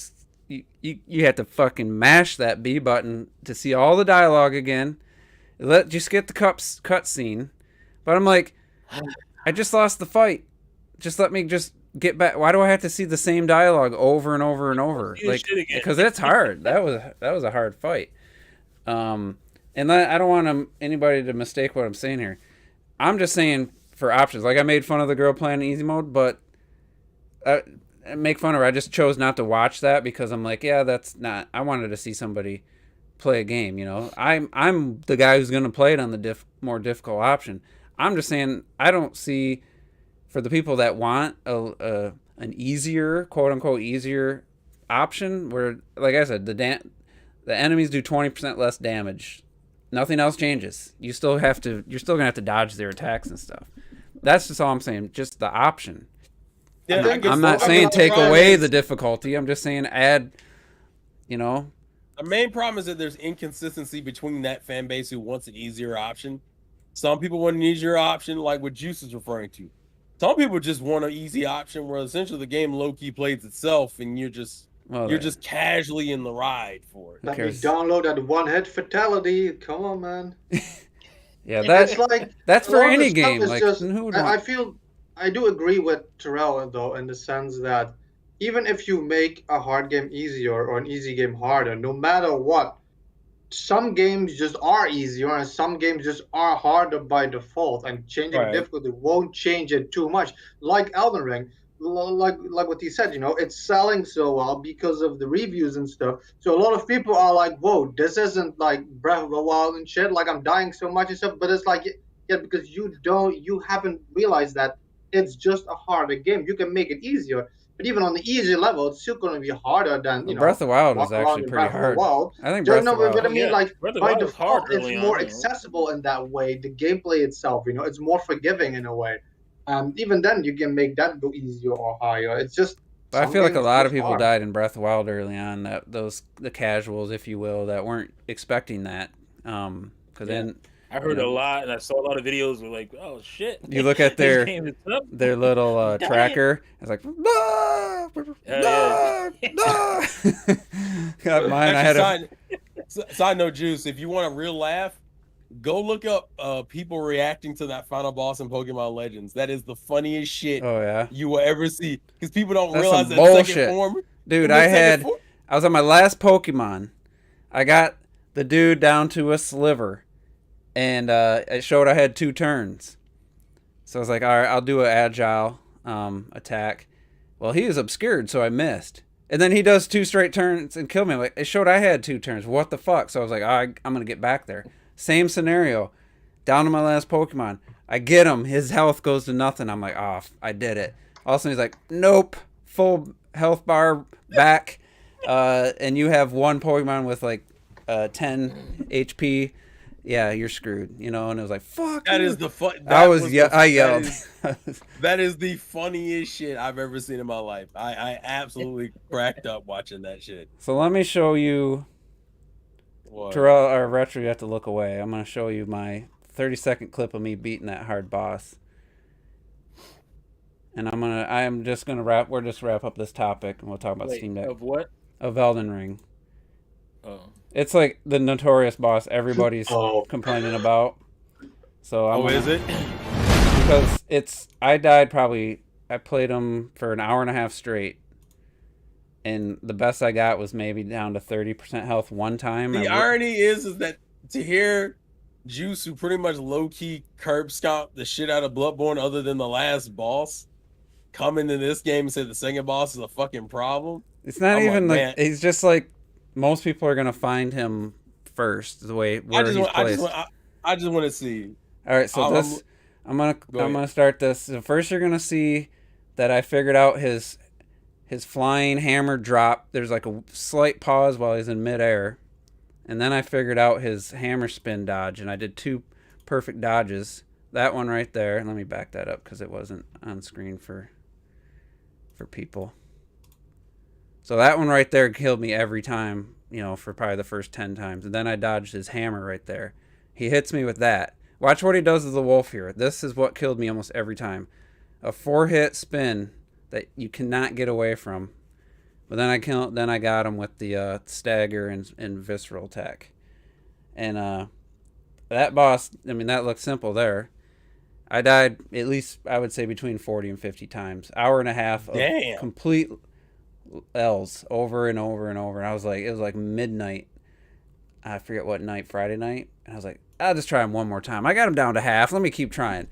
you have to fucking mash that B button to see all the dialogue again. Just get the cutscene. But I'm like, I just lost the fight. Just let me just get back. Why do I have to see the same dialogue over and over and over? Because it's hard. That was a hard fight. And I don't want anybody to mistake what I'm saying here. I'm just saying for options. Like I made fun of the girl playing easy mode, but I make fun of her. I just chose not to watch that because I'm like, yeah, that's not. I wanted to see somebody play a game. I'm the guy who's gonna play it on the more difficult option. I'm just saying I don't see for the people that want an easier, quote unquote, easier option where, like I said, the enemies do 20% less damage. Nothing else changes. You're still gonna have to dodge their attacks and stuff. That's just all I'm saying. Just the option. Yeah, I'm not saying take away the difficulty. I'm just saying add. The main problem is that there's inconsistency between that fan base who wants an easier option. Some people want an easier option, like what Juice is referring to. Some people just want an easy option where essentially the game low key plays itself, and you're just casually in the ride for it. Let me download that one-hit fatality. Come on, man. Yeah, that's for any game. Like, I do agree with Terrell though in the sense that even if you make a hard game easier or an easy game harder, no matter what, some games just are easier and some games just are harder by default, and changing Right. difficulty won't change it too much. Like Elden Ring, like what he said, it's selling so well because of the reviews and stuff. So a lot of people are like, "Whoa, this isn't like Breath of the Wild and shit. Like I'm dying so much and stuff." But it's like, yeah, because you haven't realized that it's just a harder game. You can make it easier, but even on the easy level, it's still going to be harder than Breath of the Wild was walk around actually in pretty Breath of the hard. Wild. I think Just Breath of know the Wild. what I Oh, mean. yeah. Like Breath of the by Wild was hard default, it's early more on. accessible in that way. The gameplay itself, it's more forgiving in a way. Even then, you can make that go easier or higher. It's just But I some feel like a games lot of just people are. died in Breath of the Wild early on. The casuals, if you will, that weren't expecting that. Because then I heard a lot, and I saw a lot of videos were like, "Oh shit!" you look at This their game is tough. little Dying. tracker. It's like no, Yeah. no. Got mine. I had Actually, side note, Juice. If you want a real laugh, go look up people reacting to that final boss in Pokemon Legends. That is the funniest shit Oh yeah, you will ever see, because people don't That's realize some that second bullshit. form. dude. I I was on my last Pokemon. I got the dude down to a sliver, and it showed I had 2 turns. So I was like, all right, I'll do an agile attack. Well, he was obscured, so I missed. And then he does 2 straight turns and killed me. Like, it showed I had 2 turns. What the fuck? So I was like, I'm going to get back there. Same scenario. Down to my last Pokemon. I get him. His health goes to nothing. I'm like, I did it. All of a sudden, he's like, nope. Full health bar back. And you have 1 Pokemon with like 10 HP. Yeah, you're screwed, and it was like, fuck. That is the fun. I yelled. That is the funniest shit I've ever seen in my life. I absolutely cracked up watching that shit. So let me show you. What? Terrell or Retro, you have to look away. I'm going to show you my 30-second clip of me beating that hard boss. And we'll just wrap up this topic and we'll talk about Steam Deck. Of what? Of Elden Ring. Oh. It's like the notorious boss everybody's complaining about. So is it? Because I played him for an hour and a half straight. And the best I got was maybe down to 30% health one time. The irony is that to hear Juice, who pretty much low-key curb stomped the shit out of Bloodborne other than the last boss, come into this game and say the second boss is a fucking problem. It's not even like he's just like, most people are gonna find him first the way he's placed. I just want to see. All right, so I'm gonna start this. So first, you're gonna see that I figured out his flying hammer drop. There's like a slight pause while he's in midair, and then I figured out his hammer spin dodge, and I did 2 perfect dodges. That one right there. Let me back that up because it wasn't on screen for people. So that one right there killed me every time, for probably the first 10 times. And then I dodged his hammer right there. He hits me with that. Watch what he does to the wolf here. This is what killed me almost every time. A 4-hit spin that you cannot get away from. But then I got him with the stagger and visceral attack. And that boss, that looked simple there. I died at least, I would say, between 40 and 50 times. Hour and a half of complete L's over and over and over. And it was like midnight. I forget what night, Friday night. And I was like, I'll just try him one more time. I got him down to half. Let me keep trying.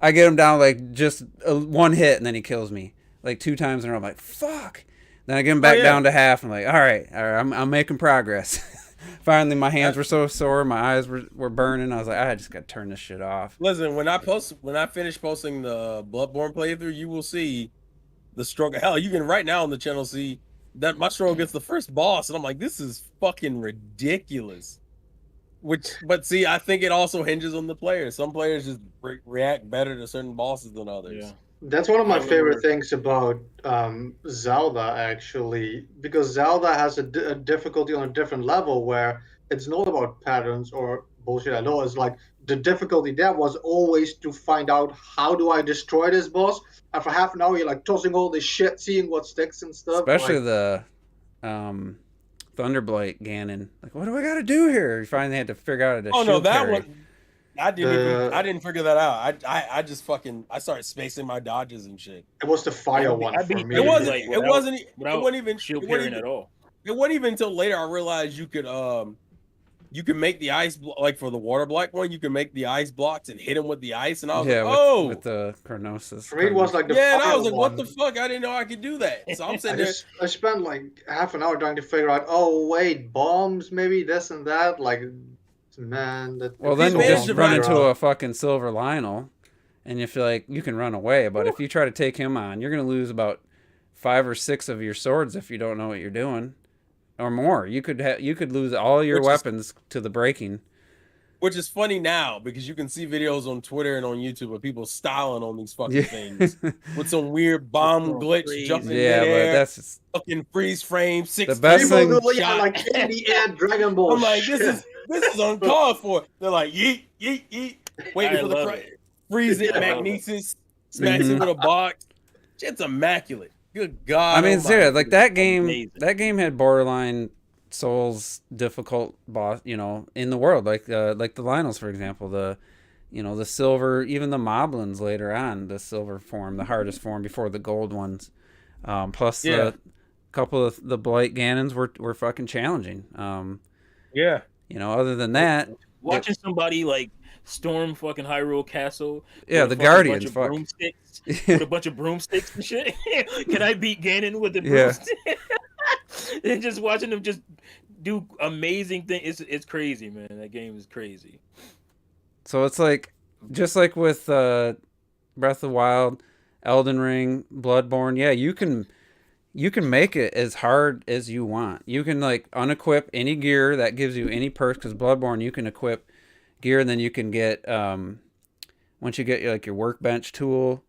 I get him down like just 1 hit, and then he kills me like 2 times in a row. I'm like, fuck. Then I get him back down to half. I'm like, all right, I'm making progress. Finally, my hands were so sore, my eyes were burning. I was like, I just got to turn this shit off. Listen, when I finish posting the Bloodborne playthrough, you will see the struggle. Hell, you can right now on the channel see that my struggle against the first boss, and I'm like, this is fucking ridiculous. But see, I think it also hinges on the players. Some players just react better to certain bosses than others. Yeah. That's one of my favorite things about Zelda, actually, because Zelda has a difficulty on a different level where it's not about patterns or bullshit at all. It's like the difficulty there was always to find out, how do I destroy this boss? And for half an hour, you're like tossing all this shit, seeing what sticks and stuff. Especially the Thunderblight Ganon. Like, what do I got to do here? You finally had to figure out how to shoot that one. I didn't figure that out. I just fucking I started spacing my dodges and shit. It was the fire one I for beat me. It wasn't. like, It wasn't. It without wasn't even. shield It wasn't parrying even, at all. it wasn't even until later I realized you can make the ice like for the water block one. You can make the ice blocks and hit them with the ice, and I was Yeah, like, oh, with the Chronosis. For me, it was like the yeah. And I fire was like, one. what the fuck? I didn't know I could do that. So I'm sitting there. I spent like half an hour trying to figure out. Oh wait, bombs, maybe this and that. Like, man, that. Well, then These just managed run to into figure out. a fucking silver Lionel, and you feel like you can run away. But if you try to take him on, you're gonna lose about 5 or 6 of your swords if you don't know what you're doing, or more. You could lose all your weapons to the breaking. Which is funny now because you can see videos on Twitter and on YouTube of people styling on these fucking things with some weird bomb glitch crazy. jumping Yeah, in but air, that's just, fucking freeze frame, 6 The best thing- People do shot. like in the air Dragon Ball. I'm like, shit. this is uncalled for. They're like, yeet, yeet, yeet, waiting I for the love it. freeze it, Yeah. magnesis, smacks it Mhm. with a box. Shit's immaculate. Good God. I mean, almighty. seriously, like that game. Amazing. That game had borderline Souls difficult boss, in the world, like the Lionels, for example. The silver, even the Moblins later on, the silver form, the hardest form before the gold ones. Plus Yeah. the couple of the Blight Ganons were fucking challenging. Yeah. Other than that, Watching somebody like storm fucking Hyrule Castle. yeah, with the a fucking Guardians, bunch of fuck. broomsticks, with a bunch of broomsticks and shit. Can I beat Ganon with the Yeah. broomstick? And just watching them just do amazing things. It's crazy, man. That game is crazy. So it's like, just like with Breath of the Wild, Elden Ring, Bloodborne. Yeah, you can make it as hard as you want. You can like unequip any gear that gives you any perks. Because Bloodborne, you can equip gear, and then you can get once you get like your workbench tool,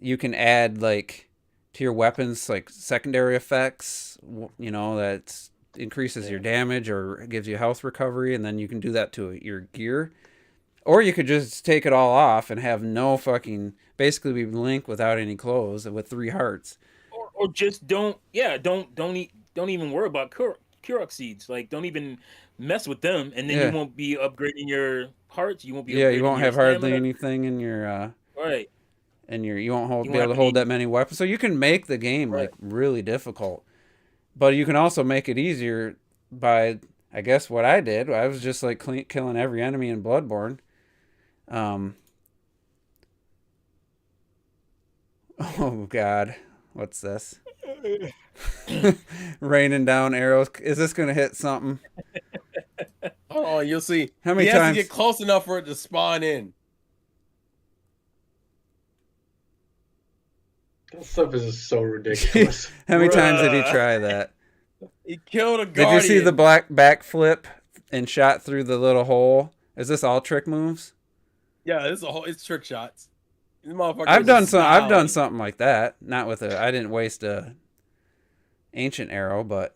you can add like to your weapons like secondary effects. That increases your damage or gives you health recovery, and then you can do that to your gear. Or you could just take it all off and have no fucking, basically be Link without any clothes with 3 hearts. Or just don't even worry about Kurok seeds. Like, don't even mess with them, and then Yeah. you won't be upgrading your hearts. You won't be. Yeah, you upgrading won't your have hardly stamina. anything in your Right. and you won't You be won't able to have hold any- that many weapons. So you can make the game Right. like really difficult, but you can also make it easier by, I guess, what I did. I was just like killing every enemy in Bloodborne. Oh God, what's this? Raining down arrows. Is this gonna hit something? Hold on, you'll see. How many he has times- to get close enough for it to spawn in. That stuff is so ridiculous. How many times did he Bruh. try that? He killed a Did guardian. you see the black backflip and shot through the little hole? Is this all trick moves? Yeah, this is a whole. It's trick shots. This motherfucker I've is done styling. something like that. Not with I didn't waste a ancient arrow, but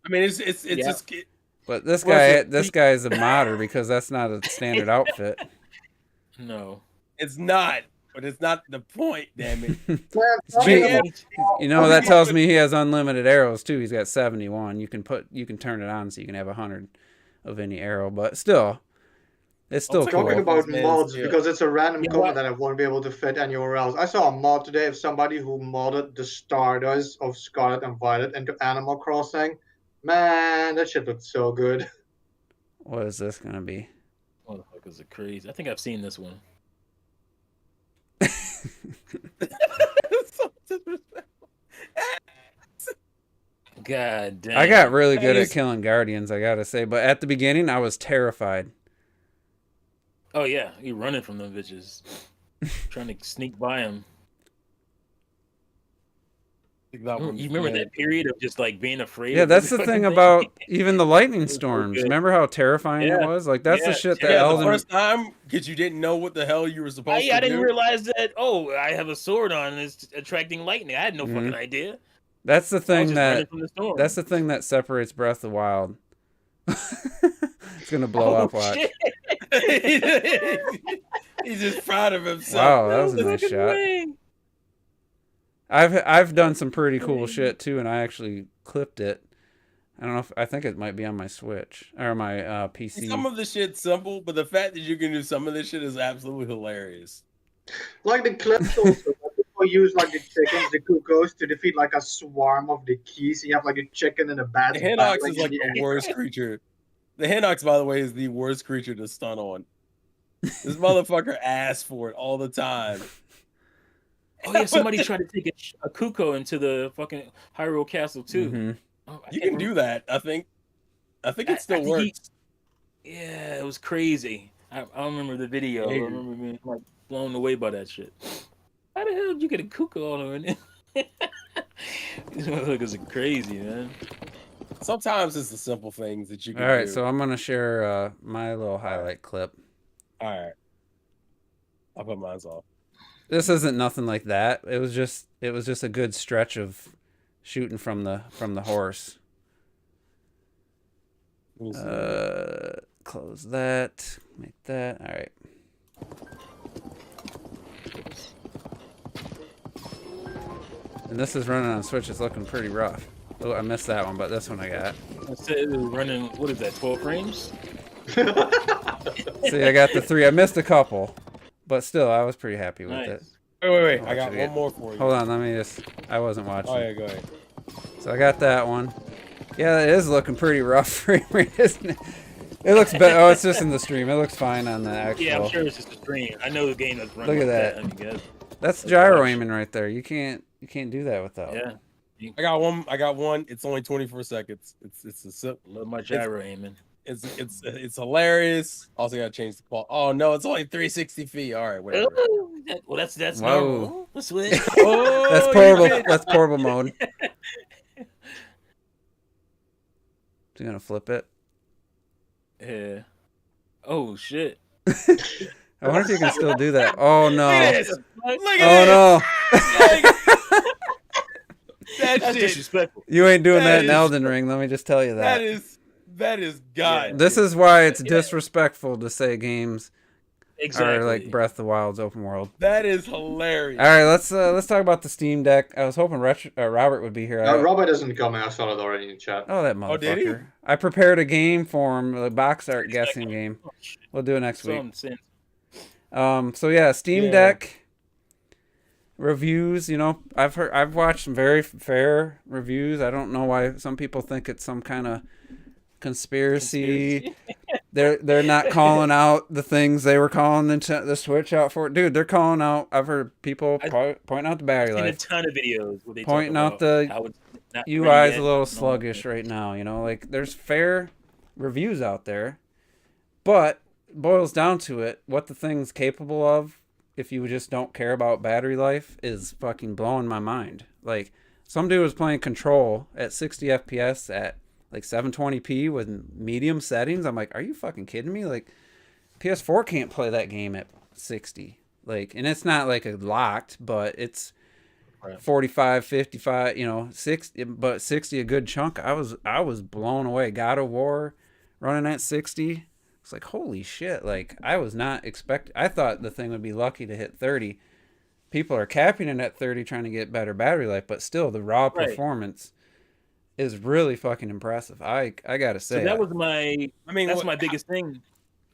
I mean, it's Yeah. just. this Well, guy is a modder because that's not a standard outfit. No. It's not, but it's not the point. Damn it. It's cheating. That tells me he has unlimited arrows too. He's got 71. You can turn it on so you can have 100 of any arrow, but still, it's still Talking cool. Talking about Man, mods, yeah. because it's a random Yeah, comment what- that I won't be able to fit anywhere else. I saw a mod today of somebody who modded the starters of Scarlet and Violet into Animal Crossing. Man, that shit looked so good. What is this gonna be? Motherfuckers are crazy. I think I've seen this one. So disrespectful. God damn. I got really good That at is- killing guardians, I gotta say, but at the beginning I was terrified. Oh yeah, you running from them bitches, trying to sneak by them. That one's You remember mad. that period of just like being afraid? Yeah, of that's the every thing fucking about even the lightning was so storms. good. Remember how terrifying it Yeah. was? Like that's the Yeah. shit that Yeah, the Elden. first time because you didn't know what the hell you were supposed to I didn't do. realize that. Oh, I have a sword on and it's attracting lightning. I had no Mhm. fucking idea. That's the I was thing just running that from the storm. that's the thing that separates Breath of the Wild. It's gonna blow up. Watch. Shit. He's just proud of himself. Wow, that was a nice Fucking shot. ring. I've done some pretty cool shit too, and I actually clipped it. I don't know if I think it might be on my Switch or my PC. Some of the shit's simple, but the fact that you can do some of this shit is absolutely hilarious. Like the clips also, when people use like the chickens, the cuckoos, to defeat like a swarm of the keys. You have like a chicken and a bat. The Hinox is like the worst creature. The Hinox, by the way, is the worst creature to stun on. This motherfucker asks for it all the time. Oh yeah, somebody tried to take a Kuko into the fucking Hyrule Castle too. Mm-hmm. Oh, You can do that. I think it still works. Yeah, it was crazy. I remember the video. I remember being like blown away by that shit. How the hell did you get a Kuko on him? These motherfuckers are crazy, man. Sometimes it's the simple things that you can do. All right, so I'm gonna share my little highlight clip. All right, I'll put mine off. This isn't nothing like that. It was just a good stretch of shooting from the horse. Close that. Make that. All right. And this is running on Switch. It's looking pretty rough. Oh, I missed that one, but this one I got. It was running. What is that? 12 frames? See, I got the 3. I missed a couple, but still, I was pretty happy with it. Wait. I got one more for you. Hold on, let me just. I wasn't watching. Oh yeah, go ahead. So I got that one. Yeah, it is looking pretty rough frame rate, isn't it? It looks better. Oh, it's just in the stream. It looks fine on the actual. Yeah, I'm sure it's just a stream. I know the game that's running. Look at like that. That's gyro aiming right there. You can't do that without. Yeah. I got one. It's only 24 seconds. It's a simple. Love my gyro aiming. It's hilarious. Also gotta change the quality. Oh no, it's only 360 feet. All right, whatever. Well, that's Whoa. normal. That's weird. Oh, That's portable. That's portable mode. So you gonna flip it? Yeah. Oh shit. I wonder if you can still do that. Oh no. Look at this. Look Oh at no. That's That's disrespectful. You ain't doing that That in is- Elden Ring. Let me just tell you that. That is God. This is why it's disrespectful to say games Exactly. are like Breath of the Wild's open world. That is hilarious. All right, let's talk about the Steam Deck. I was hoping Robert would be here. Robert isn't coming. I saw it already in chat. Oh, that Oh, motherfucker! did he? I prepared a game for him, a box art guessing game. We'll do it next week. So yeah, Steam Deck reviews. You know, I've watched some very fair reviews. I don't know why some people think it's some kind of conspiracy. They're not calling out the things they were calling the Switch out for. Dude, they're calling out. I've heard people pointing out the battery life. A ton of videos where they Pointing talk out about the how it's not UI ready is a yet. little sluggish right now. You know, like there's fair reviews out there, but it boils down to it, what the thing's capable of, if you just don't care about battery life, is fucking blowing my mind. Like some dude was playing Control at 60 FPS at like 720p with medium settings. I'm like, are you fucking kidding me? Like PS4 can't play that game at 60. Like, and it's not like a locked, but it's 45, 55, you know, 60, but 60 a good chunk. I was blown away. God of War running at 60. It's like, holy shit. Like, I was not I thought the thing would be lucky to hit 30. People are capping it at 30 trying to get better battery life, but still the raw performance is really fucking impressive. I gotta say. So that was my. That's my biggest thing.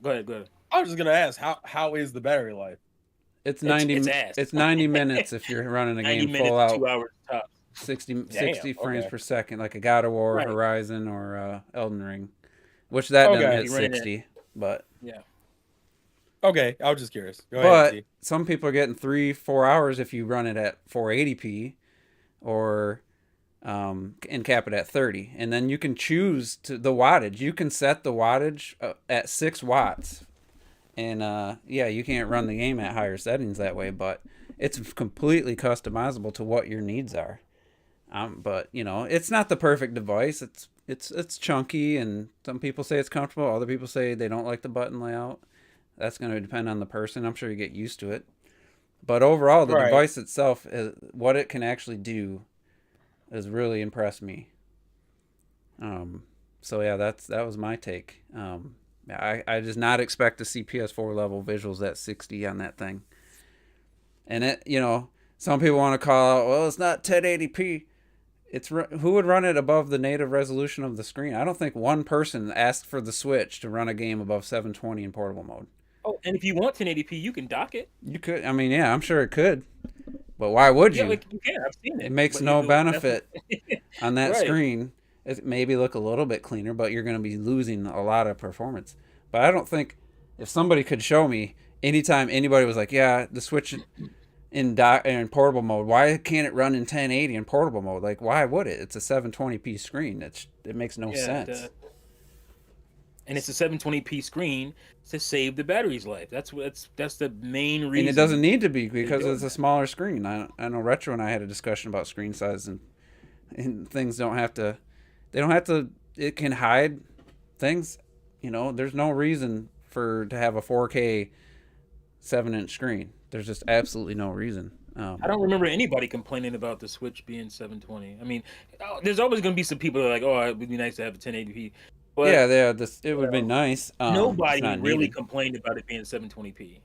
Go ahead. I was just gonna ask how is the battery life? It's 90. It's 90 minutes if you're running a game full out. 2 hours top. 60 frames per second, like a God of War, Horizon, or Elden Ring, which that doesn't hit 60. But yeah. Okay, I was just curious. Go ahead. But some people are getting 3-4 hours if you run it at 480p, or and cap it at 30, and then you can choose the wattage. You can set the wattage at 6 watts, and you can't run the game at higher settings that way, but it's completely customizable to what your needs are. But you know, it's not the perfect device. It's chunky, and some people say it's comfortable. Other people say they don't like the button layout. That's going to depend on the person. I'm sure you get used to it, but overall, the device itself, what it can actually do, has really impressed me. So yeah, that was my take. I did not expect to see PS4 level visuals at 60 on that thing. And it, you know, some people want to call out, well, it's not 1080p. who would run it above the native resolution of the screen? I don't think one person asked for the Switch to run a game above 720 in portable mode. Oh, and if you want 1080p, you can dock it. You could. I mean, yeah, I'm sure it could. But why would you? Yeah, like, you can. I've seen it. It makes But no you- benefit on that Right. screen. It maybe look a little bit cleaner, but you're going to be losing a lot of performance. But I don't think if somebody could show me anytime anybody was like, yeah, the Switch in portable mode, why can't it run in 1080 in portable mode? Like, why would it? It's a 720p screen. It makes no sense. And it's a 720p screen to save the battery's life. That's the main reason. And it doesn't need to be because doing it's a smaller screen. I know Retro and I had a discussion about screen size and things don't have to. They don't have to. It can hide things. You know, there's no reason to have a 4K 7-inch screen. There's just absolutely no reason. I don't remember anybody complaining about the Switch being 720. I mean, there's always going to be some people that are like, "Oh, it would be nice to have a 1080p." But yeah, it would be nice. nobody it's not really needed. complained about it being 720p.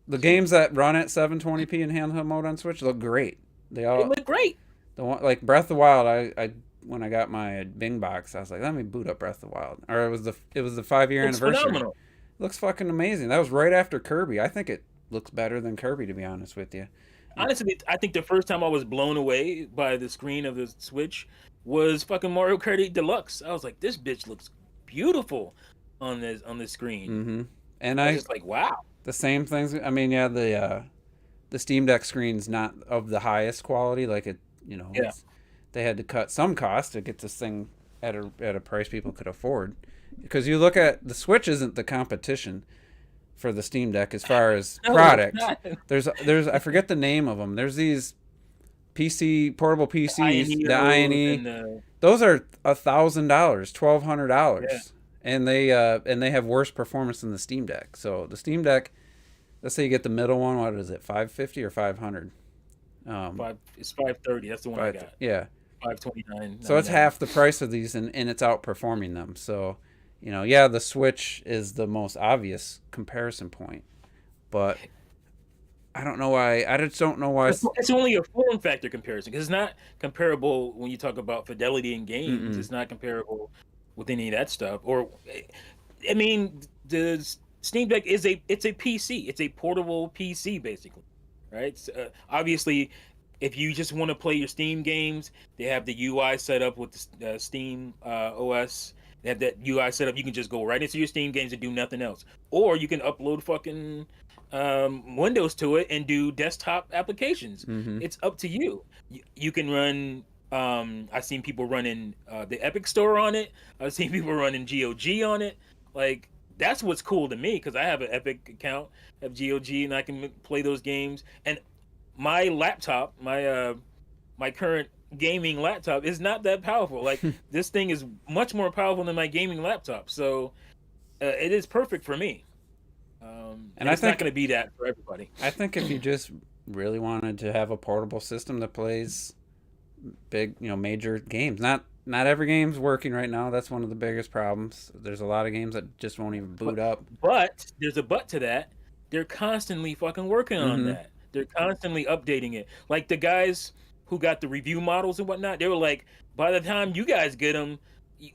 The games that run at 720p in handheld mode on Switch look great. They look great. The one like Breath of the Wild. I when I got my Bing box, I was like, let me boot up Breath of the Wild. Or it was the 5-year anniversary. Phenomenal. It looks fucking amazing. That was right after Kirby. I think it looks better than Kirby, to be honest with you. Honestly, I think the first time I was blown away by the screen of the Switch was fucking Mario Kart 8 Deluxe. I was like, this bitch looks beautiful on the screen. Mm-hmm. And I was just like, wow. The same things. I mean, yeah, the Steam Deck screen's not of the highest quality. Like it, you know, they had to cut some cost to get this thing at a price people could afford. Because you look at the Switch isn't the competition for the Steam Deck as far as product. There's I forget the name of them. There's these portable PCs, the INE. Those are $1,000, $1,200, and they have worse performance than the Steam Deck. So the Steam Deck, let's say you get the middle one. What is it, 550 or 500? It's 530. That's the one I got. Yeah, 529. So it's half the price of these, and it's outperforming them. So, you know, yeah, the Switch is the most obvious comparison point, but I don't know why. I just don't know why. It's only a form factor comparison because it's not comparable when you talk about fidelity in games. It's not comparable with any of that stuff. Or, I mean, the Steam Deck it's a PC. It's a portable PC basically, right? So, obviously, if you just want to play your Steam games, they have the UI set up with the Steam OS. They have that UI set up. You can just go right into your Steam games and do nothing else, or you can upload fucking Windows to it and do desktop applications. It's up to you. You can run. I've seen people running the Epic Store on it. I've seen people running GOG on it. Like that's what's cool to me because I have an Epic account, have GOG, and I can play those games. And my laptop, my current gaming laptop is not that powerful. Like this thing is much more powerful than my gaming laptop. So it is perfect for me. And it's not going to be that for everybody. I think if you just really wanted to have a portable system that plays big, major games, not every game's working right now. That's one of the biggest problems. There's a lot of games that just won't even boot up. But there's a but to that. They're constantly fucking working on that. They're constantly updating it. Like the guys who got the review models and whatnot, they were like, by the time you guys get them,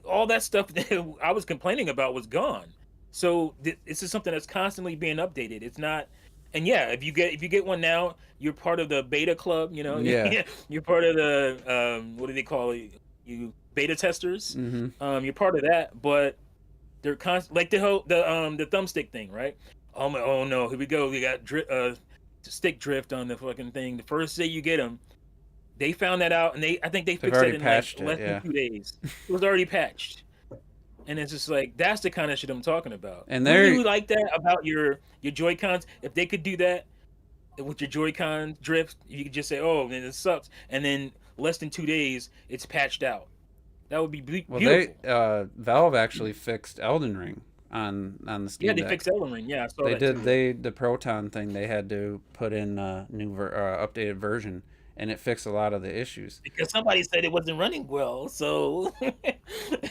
all that stuff that I was complaining about was gone. So this is something that's constantly being updated. It's not, and yeah, if you get one now, you're part of the beta club. Yeah. You're part of the what do they call it? You beta testers. You're part of that, but they're like the thumbstick thing, right? Oh no, here we go. We got stick drift on the fucking thing. The first day you get them, they found that out, and I think they fixed it in like less than 2 days. It was already patched. And it's just like that's the kind of shit I'm talking about. And you like that about your Joy-Cons? If they could do that with your Joy-Con drift, you could just say, "Oh, then it sucks," and then less than 2 days, it's patched out. That would be beautiful. Well, Valve actually fixed Elden Ring on the Steam Deck. Yeah, they fixed Elden Ring. Yeah, I saw they that did. The Proton thing, they had to put in a new updated version. And it fixed a lot of the issues. Because somebody said it wasn't running well, so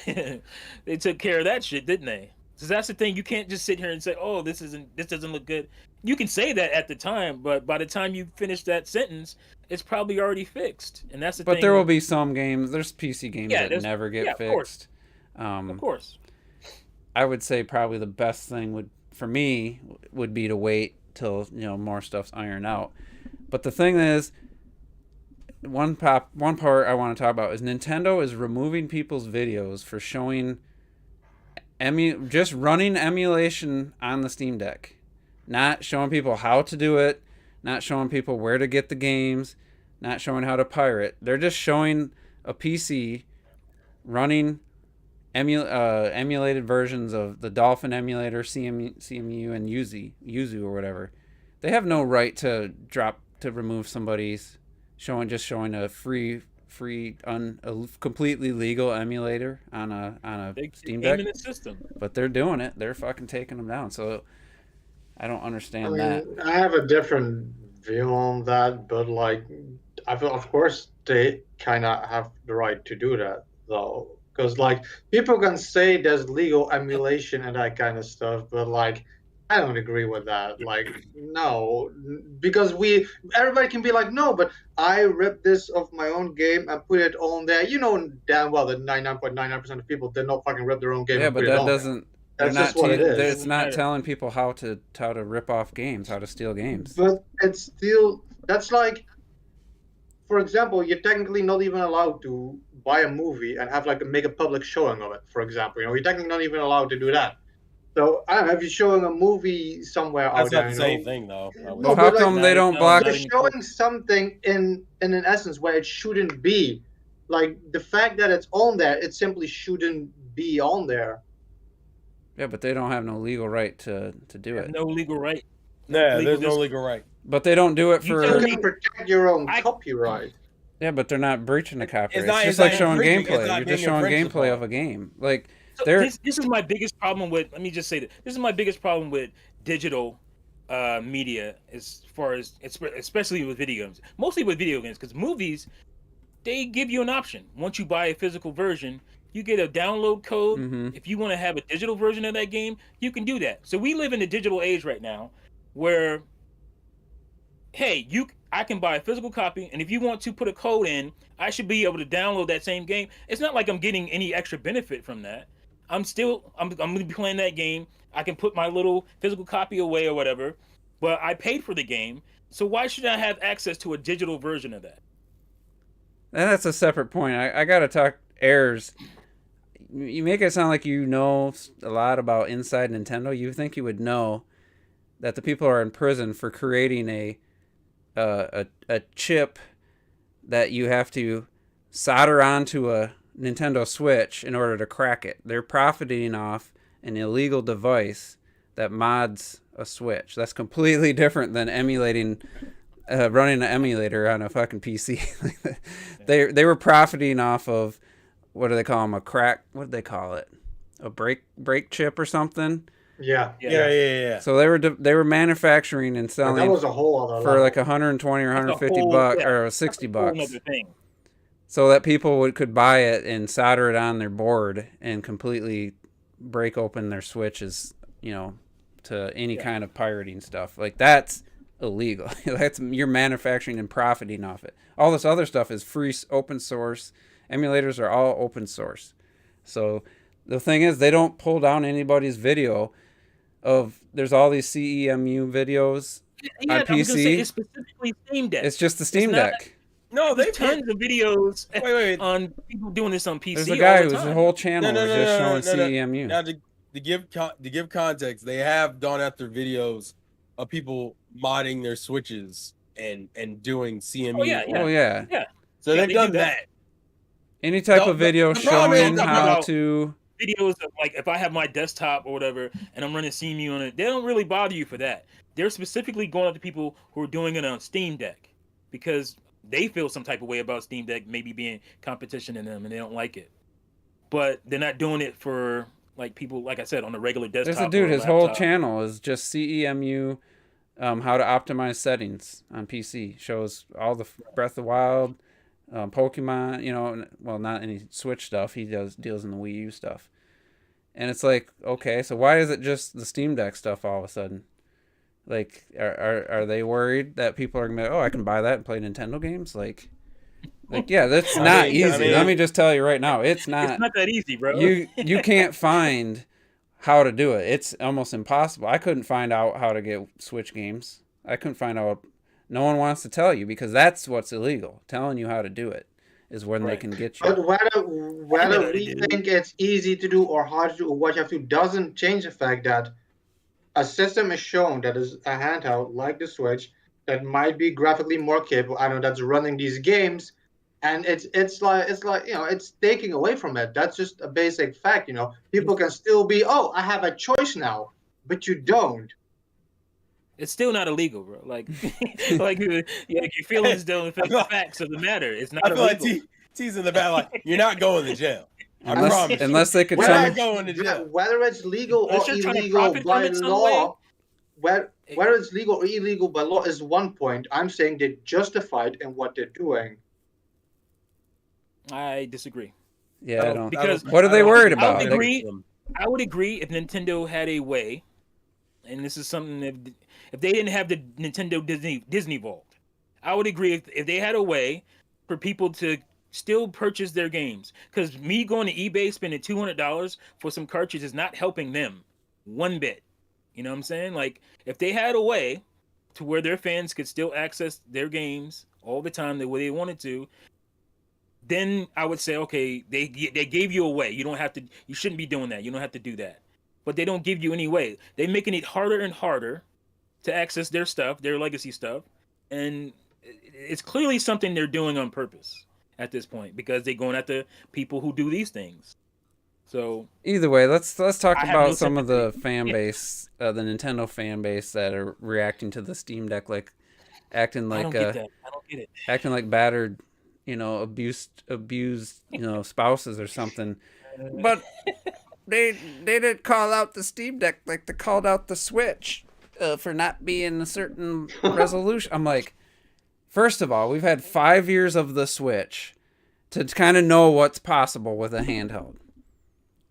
they took care of that shit, didn't they? So that's the thing. You can't just sit here and say, "Oh, this doesn't look good," You can say that at the time, but by the time you finish that sentence, it's probably already fixed, and that's the thing. But there will be some games. There's PC games Yeah, that never get of course. fixed. Of course. I would say probably the best thing for me would be to wait till more stuff's ironed out. But the thing is, one part I want to talk about is Nintendo is removing people's videos for showing just running emulation on the Steam Deck, not showing people how to do it, not showing people where to get the games, not showing how to pirate. They're just showing a PC running emulated versions of the Dolphin emulator, CMU, and Yuzu or whatever. They have no right to remove somebody's showing a a completely legal emulator on a Steam Deck. System. But they're doing it. They're fucking taking them down. So I don't understand that. I have a different view on that, but like, I feel, of course, they kind of have the right to do that, though. Because, like, people can say there's legal emulation and that kind of stuff, but, like, I don't agree with that. Like, no. Because everybody can be like, no, but I ripped this off my own game and put it on there. You know damn well that 99.99% of people did not fucking rip their own game. Yeah, and but put it that on doesn't. That's just what it is. It's not telling people how to rip off games, how to steal games. But it's still, that's like, for example, you're technically not even allowed to buy a movie and have make a public showing of it. For example, you're technically not even allowed to do that. So I don't know, if you're showing a movie somewhere That's out there, not the same thing, though. Well, how come they don't block? You're showing something in an essence where it shouldn't be. Like, the fact that it's on there, it simply shouldn't be on there. Yeah, but they don't have no legal right to do it. No legal right. Yeah, there's no legal right. But they don't do it for. You can protect your own copyright. Yeah, but they're not breaching the copyright. It's just like showing gameplay. You're just showing gameplay of a game. Like, so this is my biggest problem with. Let me just say that this is my biggest problem with digital media, as far as especially with video games. Mostly with video games, because movies, they give you an option. Once you buy a physical version, you get a download code. Mm-hmm. If you want to have a digital version of that game, you can do that. So we live in the digital age right now, where, hey, I can buy a physical copy, and if you want to put a code in, I should be able to download that same game. It's not like I'm getting any extra benefit from that. I'm going to be playing that game. I can put my little physical copy away or whatever, but I paid for the game, so why should I have access to a digital version of that? And that's a separate point. I got to talk errors. You make it sound like you know a lot about inside Nintendo. You think you would know that the people are in prison for creating a chip that you have to solder onto a Nintendo Switch in order to crack it. They're profiting off an illegal device that mods a Switch. That's completely different than emulating, running an emulator on a fucking PC. They were profiting off of, what do they call them? A crack? What did they call it? A brake chip or something? Yeah. So they were manufacturing and selling. That was a whole other for level. like 120 or 150 bucks or $60. Another thing. So that people could buy it and solder it on their board and completely break open their Switches, to any kind of pirating stuff. Like, that's illegal. You're manufacturing and profiting off it. All this other stuff is free, open source. Emulators are all open source. So the thing is, they don't pull down anybody's video of, there's all these CEMU videos on PC. Say, it's specifically Steam Deck. It's just the Steam Deck. No, There's tons of videos wait. on people doing this on PC. There's a guy who's a whole channel just showing CEMU. Now, to give context, they have gone after videos of people modding their Switches and doing CMU. Oh yeah. So they've done that. Any type of video showing how to. Videos of, like, if I have my desktop or whatever and I'm running CMU on it, they don't really bother you for that. They're specifically going after people who are doing it on Steam Deck because they feel some type of way about Steam Deck maybe being competition in them and they don't like it. But they're not doing it for, like, people, like I said, on a regular desktop. There's a dude, his whole channel is just CEMU, how to optimize settings on PC. Shows all the Breath of the Wild, Pokemon, well, not any Switch stuff. He deals in the Wii U stuff. And it's like, okay, so why is it just the Steam Deck stuff all of a sudden? Like, are they worried that people are gonna be like, oh, I can buy that and play Nintendo games? Like yeah, that's not easy. Let me just tell you right now, it's not. It's not that easy, bro. You can't find how to do it. It's almost impossible. I couldn't find out how to get Switch games. I couldn't find out. No one wants to tell you because that's what's illegal. Telling you how to do it is when they can get you. But whether we think it's easy to do or hard to do or what you have to doesn't change the fact that a system is shown that is a handheld like the Switch that might be graphically more capable. I know that's running these games, and it's like it's taking away from it. That's just a basic fact. People can still be, oh, I have a choice now, but you don't. It's still not illegal, bro. Like your feelings don't affect the facts of the matter. It's not illegal. I feel like T's in the back, like, you're not going to jail. I promise. Unless they could tell whether it's legal or illegal by law, whether it's legal or illegal by law is one point. I'm saying they're justified in what they're doing. I disagree. Yeah, I don't. Because what are they worried about? I would agree if Nintendo had a way, and this is something that if they didn't have the Nintendo Disney Vault, I would agree if they had a way for people to still purchase their games. Because me going to eBay spending $200 for some cartridge is not helping them one bit. You know what I'm saying? Like, if they had a way to where their fans could still access their games all the time the way they wanted to, then I would say, okay, they gave you a way. You shouldn't be doing that. You don't have to do that. But they don't give you any way. They're making it harder and harder to access their stuff, their legacy stuff. And it's clearly something they're doing on purpose at this point because they're going after people who do these things. So either way, let's talk about some of the fan base, the Nintendo fan base that are reacting to the Steam Deck, like acting like I don't get it. Acting like battered, abused, spouses or something. But they didn't call out the Steam Deck like they called out the Switch for not being a certain resolution. I'm like, first of all, we've had 5 years of the Switch to kind of know what's possible with a handheld.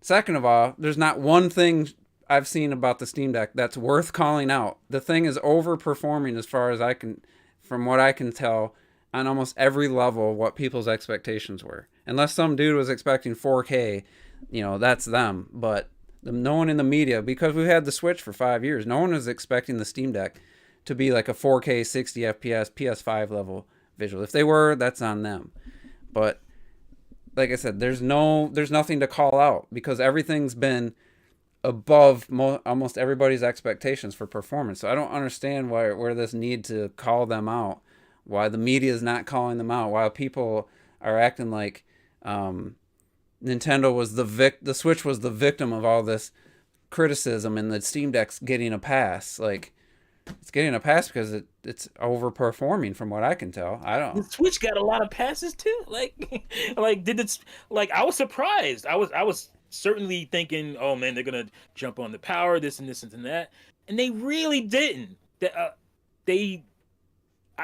Second of all, there's not one thing I've seen about the Steam Deck that's worth calling out. The thing is overperforming as far as from what I can tell, on almost every level what people's expectations were. Unless some dude was expecting 4K, that's them. But no one in the media, because we've had the Switch for 5 years, no one was expecting the Steam Deck to be like a 4K 60 FPS PS5 level visual. If they were, that's on them. But like I said, there's nothing to call out because everything's been above almost everybody's expectations for performance. So I don't understand where this need to call them out, why the media is not calling them out, why people are acting like Nintendo was the Switch was the victim of all this criticism and the Steam Deck's getting a pass. Like, it's getting a pass because it's overperforming from what I can tell. I don't. The Switch got a lot of passes too. Like I was surprised. I was certainly thinking, oh man, they're gonna jump on the power, this and this and that, and they really didn't. I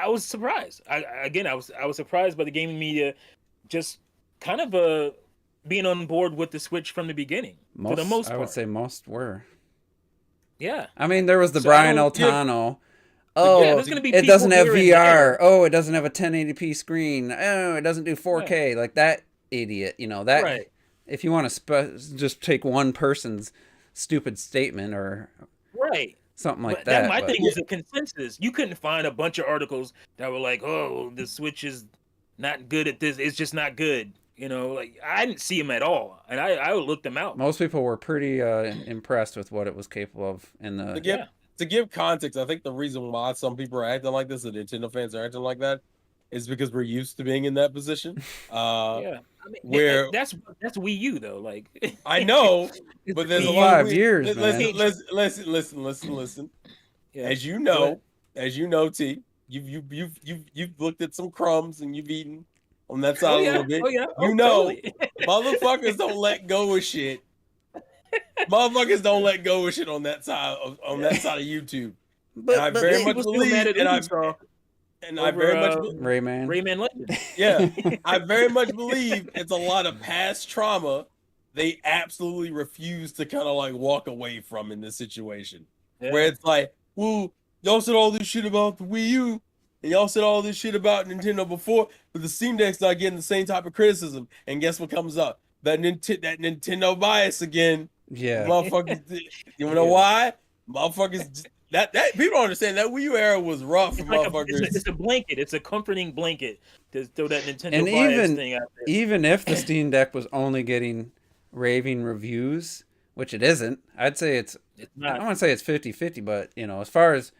was surprised. I was surprised by the gaming media, just kind of being on board with the Switch from the beginning. For the most part, I would say most were. Yeah. I mean, there was the Brian Altano. It doesn't have VR. Oh, it doesn't have a 1080p screen. Oh, it doesn't do 4K. Right. Like that idiot, that. Right. If you want to just take one person's stupid statement or something like that. My thing was a consensus. You couldn't find a bunch of articles that were like, oh, the Switch is not good at this. It's just not good. I didn't see them at all, and I looked them out. Most people were pretty impressed with what it was capable of. To give context, I think the reason why some people are acting like this, the Nintendo fans are acting like that, is because we're used to being in that position. Where that's Wii U though. Like I know, but there's a lot of 5 years. Listen. Yeah. As you know, T, you've looked at some crumbs and you've eaten on that side a little bit. Totally. Motherfuckers don't let go of shit. Motherfuckers don't let go of shit on that side of YouTube. But I very much believe, Rayman Legend. Yeah, I very much believe it's a lot of past trauma they absolutely refuse to kind of like walk away from in this situation. Yeah. Where it's like, well, y'all said all this shit about the Wii U, and y'all said all this shit about Nintendo before, but the Steam Deck's not getting the same type of criticism. And guess what comes up? That Nintendo bias again. Yeah. Motherfuckers, you know why? Motherfuckers, that people don't understand that Wii U era was rough for motherfuckers. It's a blanket. It's a comforting blanket to throw that Nintendo And bias thing out there. even if the Steam Deck was only getting raving reviews, which it isn't, I'd say it's not. I don't want to say it's 50-50, but as far as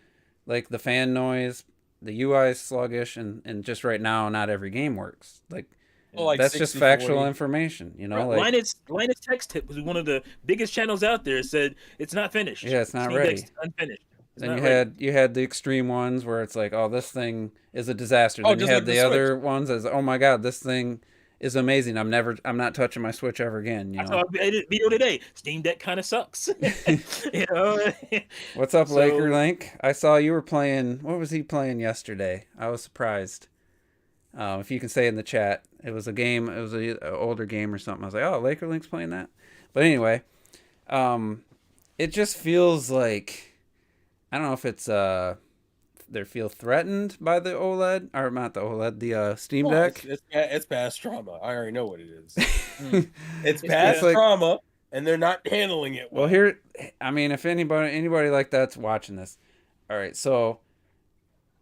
like the fan noise, the UI is sluggish, and just right now not every game works. Like that's 60, just factual 40. information, Linus Tech Tip was one of the biggest channels out there. Said it's not finished. Yeah, it's not Steam ready. Deck's unfinished. Then you had the extreme ones where it's like, oh, this thing is a disaster. Then you had the other ones as, oh my god, this thing is amazing. I'm not touching my Switch ever again. I saw a video today. Steam Deck kind of sucks. What's up, Laker Link? I saw you were playing. What was he playing yesterday? I was surprised. If you can say in the chat, it was a game. It was an older game or something. I was like, oh, Laker Link's playing that. But anyway, it just feels like, I don't know if it's they feel threatened by the OLED, or not the OLED, the Steam Deck. It's past trauma. I already know what it is. It's past trauma, and they're not handling it well. Well, here, I mean, if anybody like that's watching this, all right. So,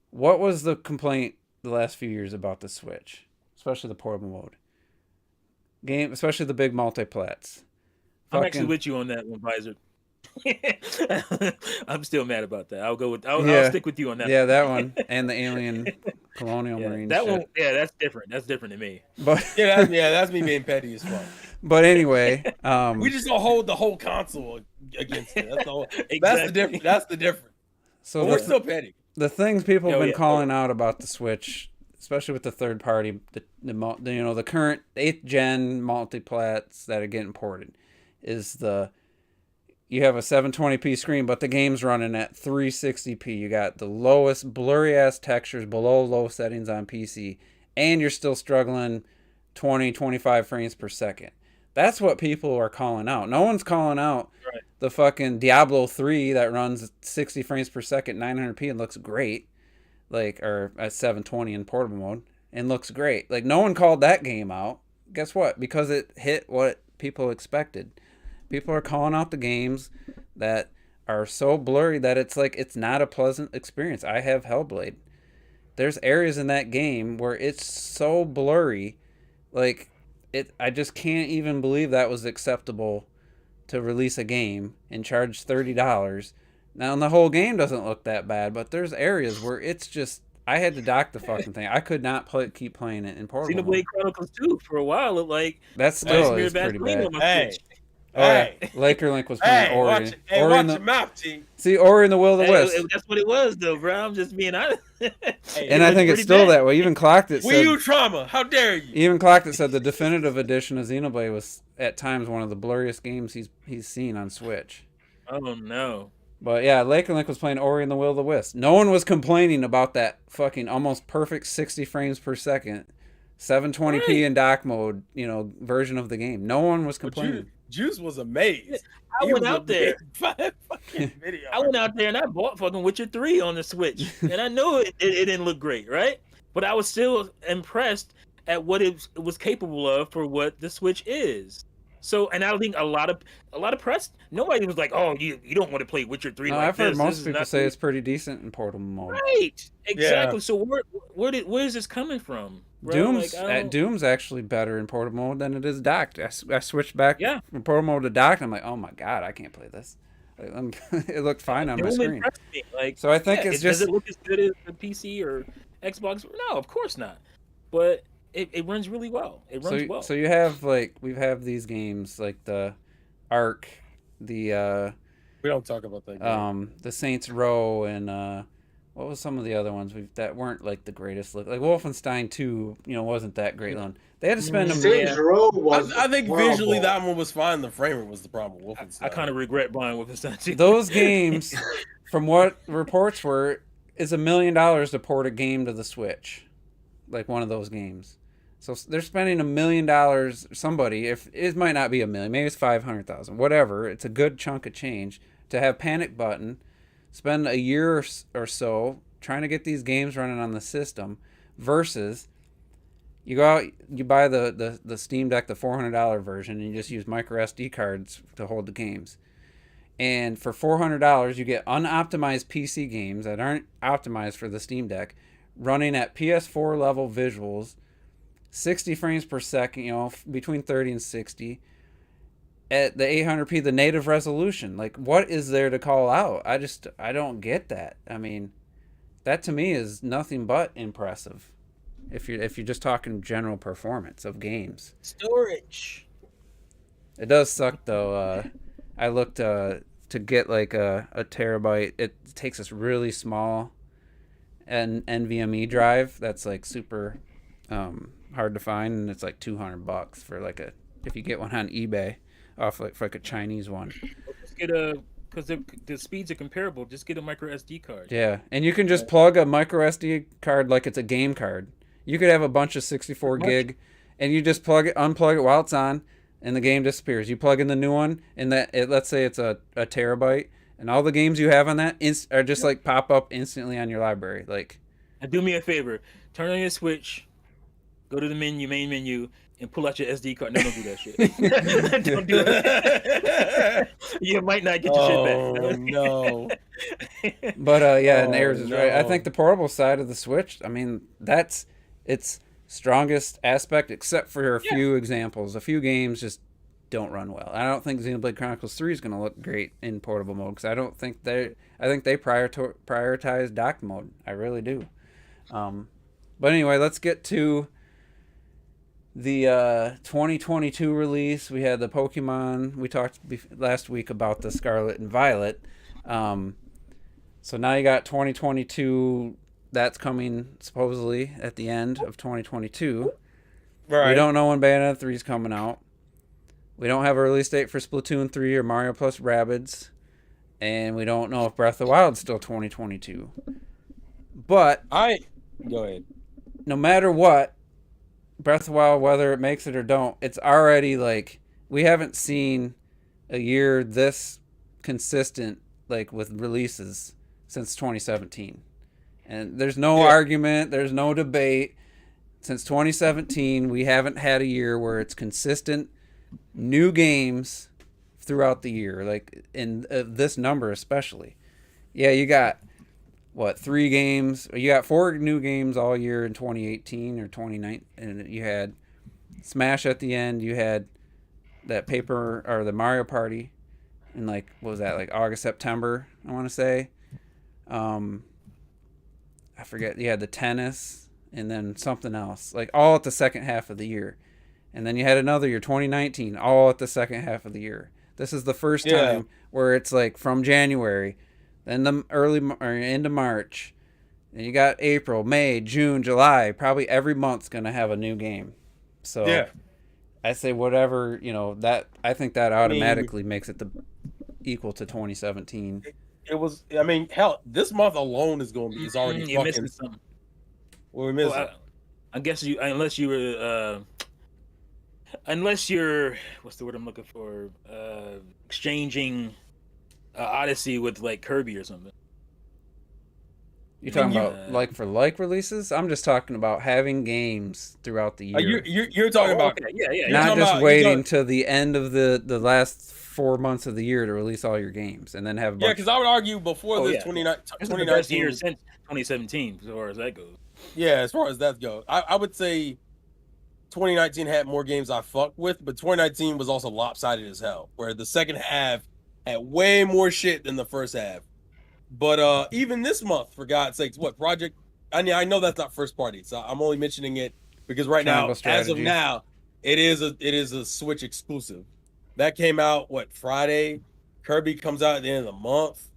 what was the complaint the last few years about the Switch, especially the portable mode game, especially the big multiplats? I'm actually with you on that one, Visor. I'm still mad about that. I'll stick with you on that. Yeah, that one and the alien colonial marine. That shit. one, that's different. That's different to me. But that's me being petty as fuck. But anyway, we just don't hold the whole console against it. That's all. Exactly. That's the difference. So we're still petty. The things people have been calling out about the Switch, especially with the third party, the current 8th gen multiplats that are getting ported, is you have a 720p screen, but the game's running at 360p. You got the lowest blurry ass textures below low settings on PC, and you're still struggling 25 frames per second. That's what people are calling out. No one's calling out the fucking Diablo 3 that runs 60 frames per second, 900p, and looks great, or at 720 in portable mode, and looks great. Like, no one called that game out. Guess what? Because it hit what people expected. People are calling out the games that are so blurry that it's not a pleasant experience. I have Hellblade. There's areas in that game where it's so blurry, I just can't even believe that was acceptable to release a game and charge $30. Now, the whole game doesn't look that bad, but there's areas where it's just, I had to dock the fucking thing. I could not keep playing it in portable mode. Xenoblade Chronicles 2 for a while looked like that still is pretty bad. Hey, Laker Link was playing Ori. Watch your mouth, T. See, Ori and the Will of the Wisp. That's what it was, though, bro. I'm just being honest. And I think it's still that way. Even Clocked It said... Wii U trauma. How dare you? Even Clocked It said the definitive edition of Xenoblade was, at times, one of the blurriest games he's seen on Switch. Oh, no. But yeah, Laker Link was playing Ori and the Will of the Wisp. No one was complaining about that fucking almost perfect 60 frames per second, 720p in dock mode, version of the game. No one was complaining. Juice was amazed. I went out there and I bought fucking Witcher 3 on the Switch. And I knew it didn't look great, right? But I was still impressed at what it was capable of for what the Switch is. So, and I think a lot of press, nobody was like, "Oh, you don't want to play Witcher 3." No, I've heard most people say it's pretty decent in portable mode. Right, exactly. Yeah. So where is this coming from? Bro? Doom's actually better in portable mode than it is docked. I switched back from portable mode to docked. And I'm like, oh my god, I can't play this. It looked fine on my screen. So I think it's just. Does it look as good as the PC or Xbox? No, of course not. But it runs really well. It runs well. So you have we have these games like the Ark, the we don't talk about that game. The Saints Row, and what was some of the other ones that weren't like the greatest look? Like Wolfenstein 2, wasn't that great one. They had to spend Saints Row was. I think visually that one was fine. The framer was the problem with Wolfenstein. I kind of regret buying Wolfenstein 2. Those games, from what reports were, is $1 million to port a game to the Switch, like one of those games. So they're spending $1 million. Somebody, if it might not be $1 million, maybe it's 500,000, whatever. It's a good chunk of change to have panic button, spend a year or so trying to get these games running on the system versus you go out, you buy the Steam Deck, the $400 version, and you just use micro SD cards to hold the games. And for $400, you get unoptimized PC games that aren't optimized for the Steam Deck, running at PS4 level visuals, 60 frames per second, between 30 and 60, at the 800p, the native resolution. Like, what is there to call out? I don't get that. I mean, that to me is nothing but impressive. If you're just talking general performance of games. Storage. It does suck though. I looked to get like a terabyte. It takes this really small NVMe drive that's like super hard to find, and it's like $200 for like if you get one on eBay off for like a Chinese one. Just get because the speeds are comparable. Just get a micro SD card. Yeah, and you can just plug a micro SD card like it's a game card. You could have a bunch of 64 gig, and you just unplug it while it's on, and the game disappears. You plug in the new one, and let's say it's a terabyte, and all the games you have on that are just like pop up instantly on your library. Like, and do me a favor, turn on your Switch, go to the main menu, and pull out your SD card. No, don't do that shit. Don't do it. You might not get your shit back. Oh no. But yeah, and Ayers is right. I think the portable side of the Switch, I mean, that's its strongest aspect, except for a few examples. A few games just don't run well. I don't think Xenoblade Chronicles 3 is going to look great in portable mode, because I think they prioritize dock mode. I really do. But anyway, let's get to the 2022 release. We had the Pokemon. We talked last week about the Scarlet and Violet. So now you got 2022. That's coming supposedly at the end of 2022. Right. We don't know when Bayonetta 3 is coming out. We don't have a release date for Splatoon 3 or Mario plus Rabbids. And we don't know if Breath of the Wild is still 2022. But go ahead. No matter what, Breath of the Wild, whether it makes it or don't, it's already like, we haven't seen a year this consistent like with releases since 2017. And there's no argument, there's no debate. Since 2017, we haven't had a year where it's consistent new games throughout the year, like in this number especially. Yeah, you got, 3 games? You got 4 new games all year in 2018 or 2019, and you had Smash at the end, you had that the Mario Party in like, what was that, like August, September, I want to say. I forget. You had the tennis and then something else, like all at the second half of the year. And then you had another year, 2019, all at the second half of the year. This is the first time where it's like from January, then the early or into March, and you got April, May, June, July. Probably every month's gonna have a new game. So I say whatever, that I think that automatically makes it equal to 2017. It was. I mean, hell, this month alone is already you're missing something. What we missing? Well, I guess unless you're what's the word I'm looking for? Exchanging Odyssey with like Kirby or something. You're talking about like for like releases? I'm just talking about having games throughout the year. You're talking about not just waiting to the end of the last 4 months of the year to release all your games and then have because I would argue before this 2019 year since 2017 as far as that goes. Yeah, as far as that goes, I would say 2019 had more games I fucked with, but 2019 was also lopsided as hell, where the second half had way more shit than the first half. But even this month, for God's sakes, Project? I know that's not first party, so I'm only mentioning it because right now, as of now, it is a Switch exclusive. That came out Friday. Kirby comes out at the end of the month.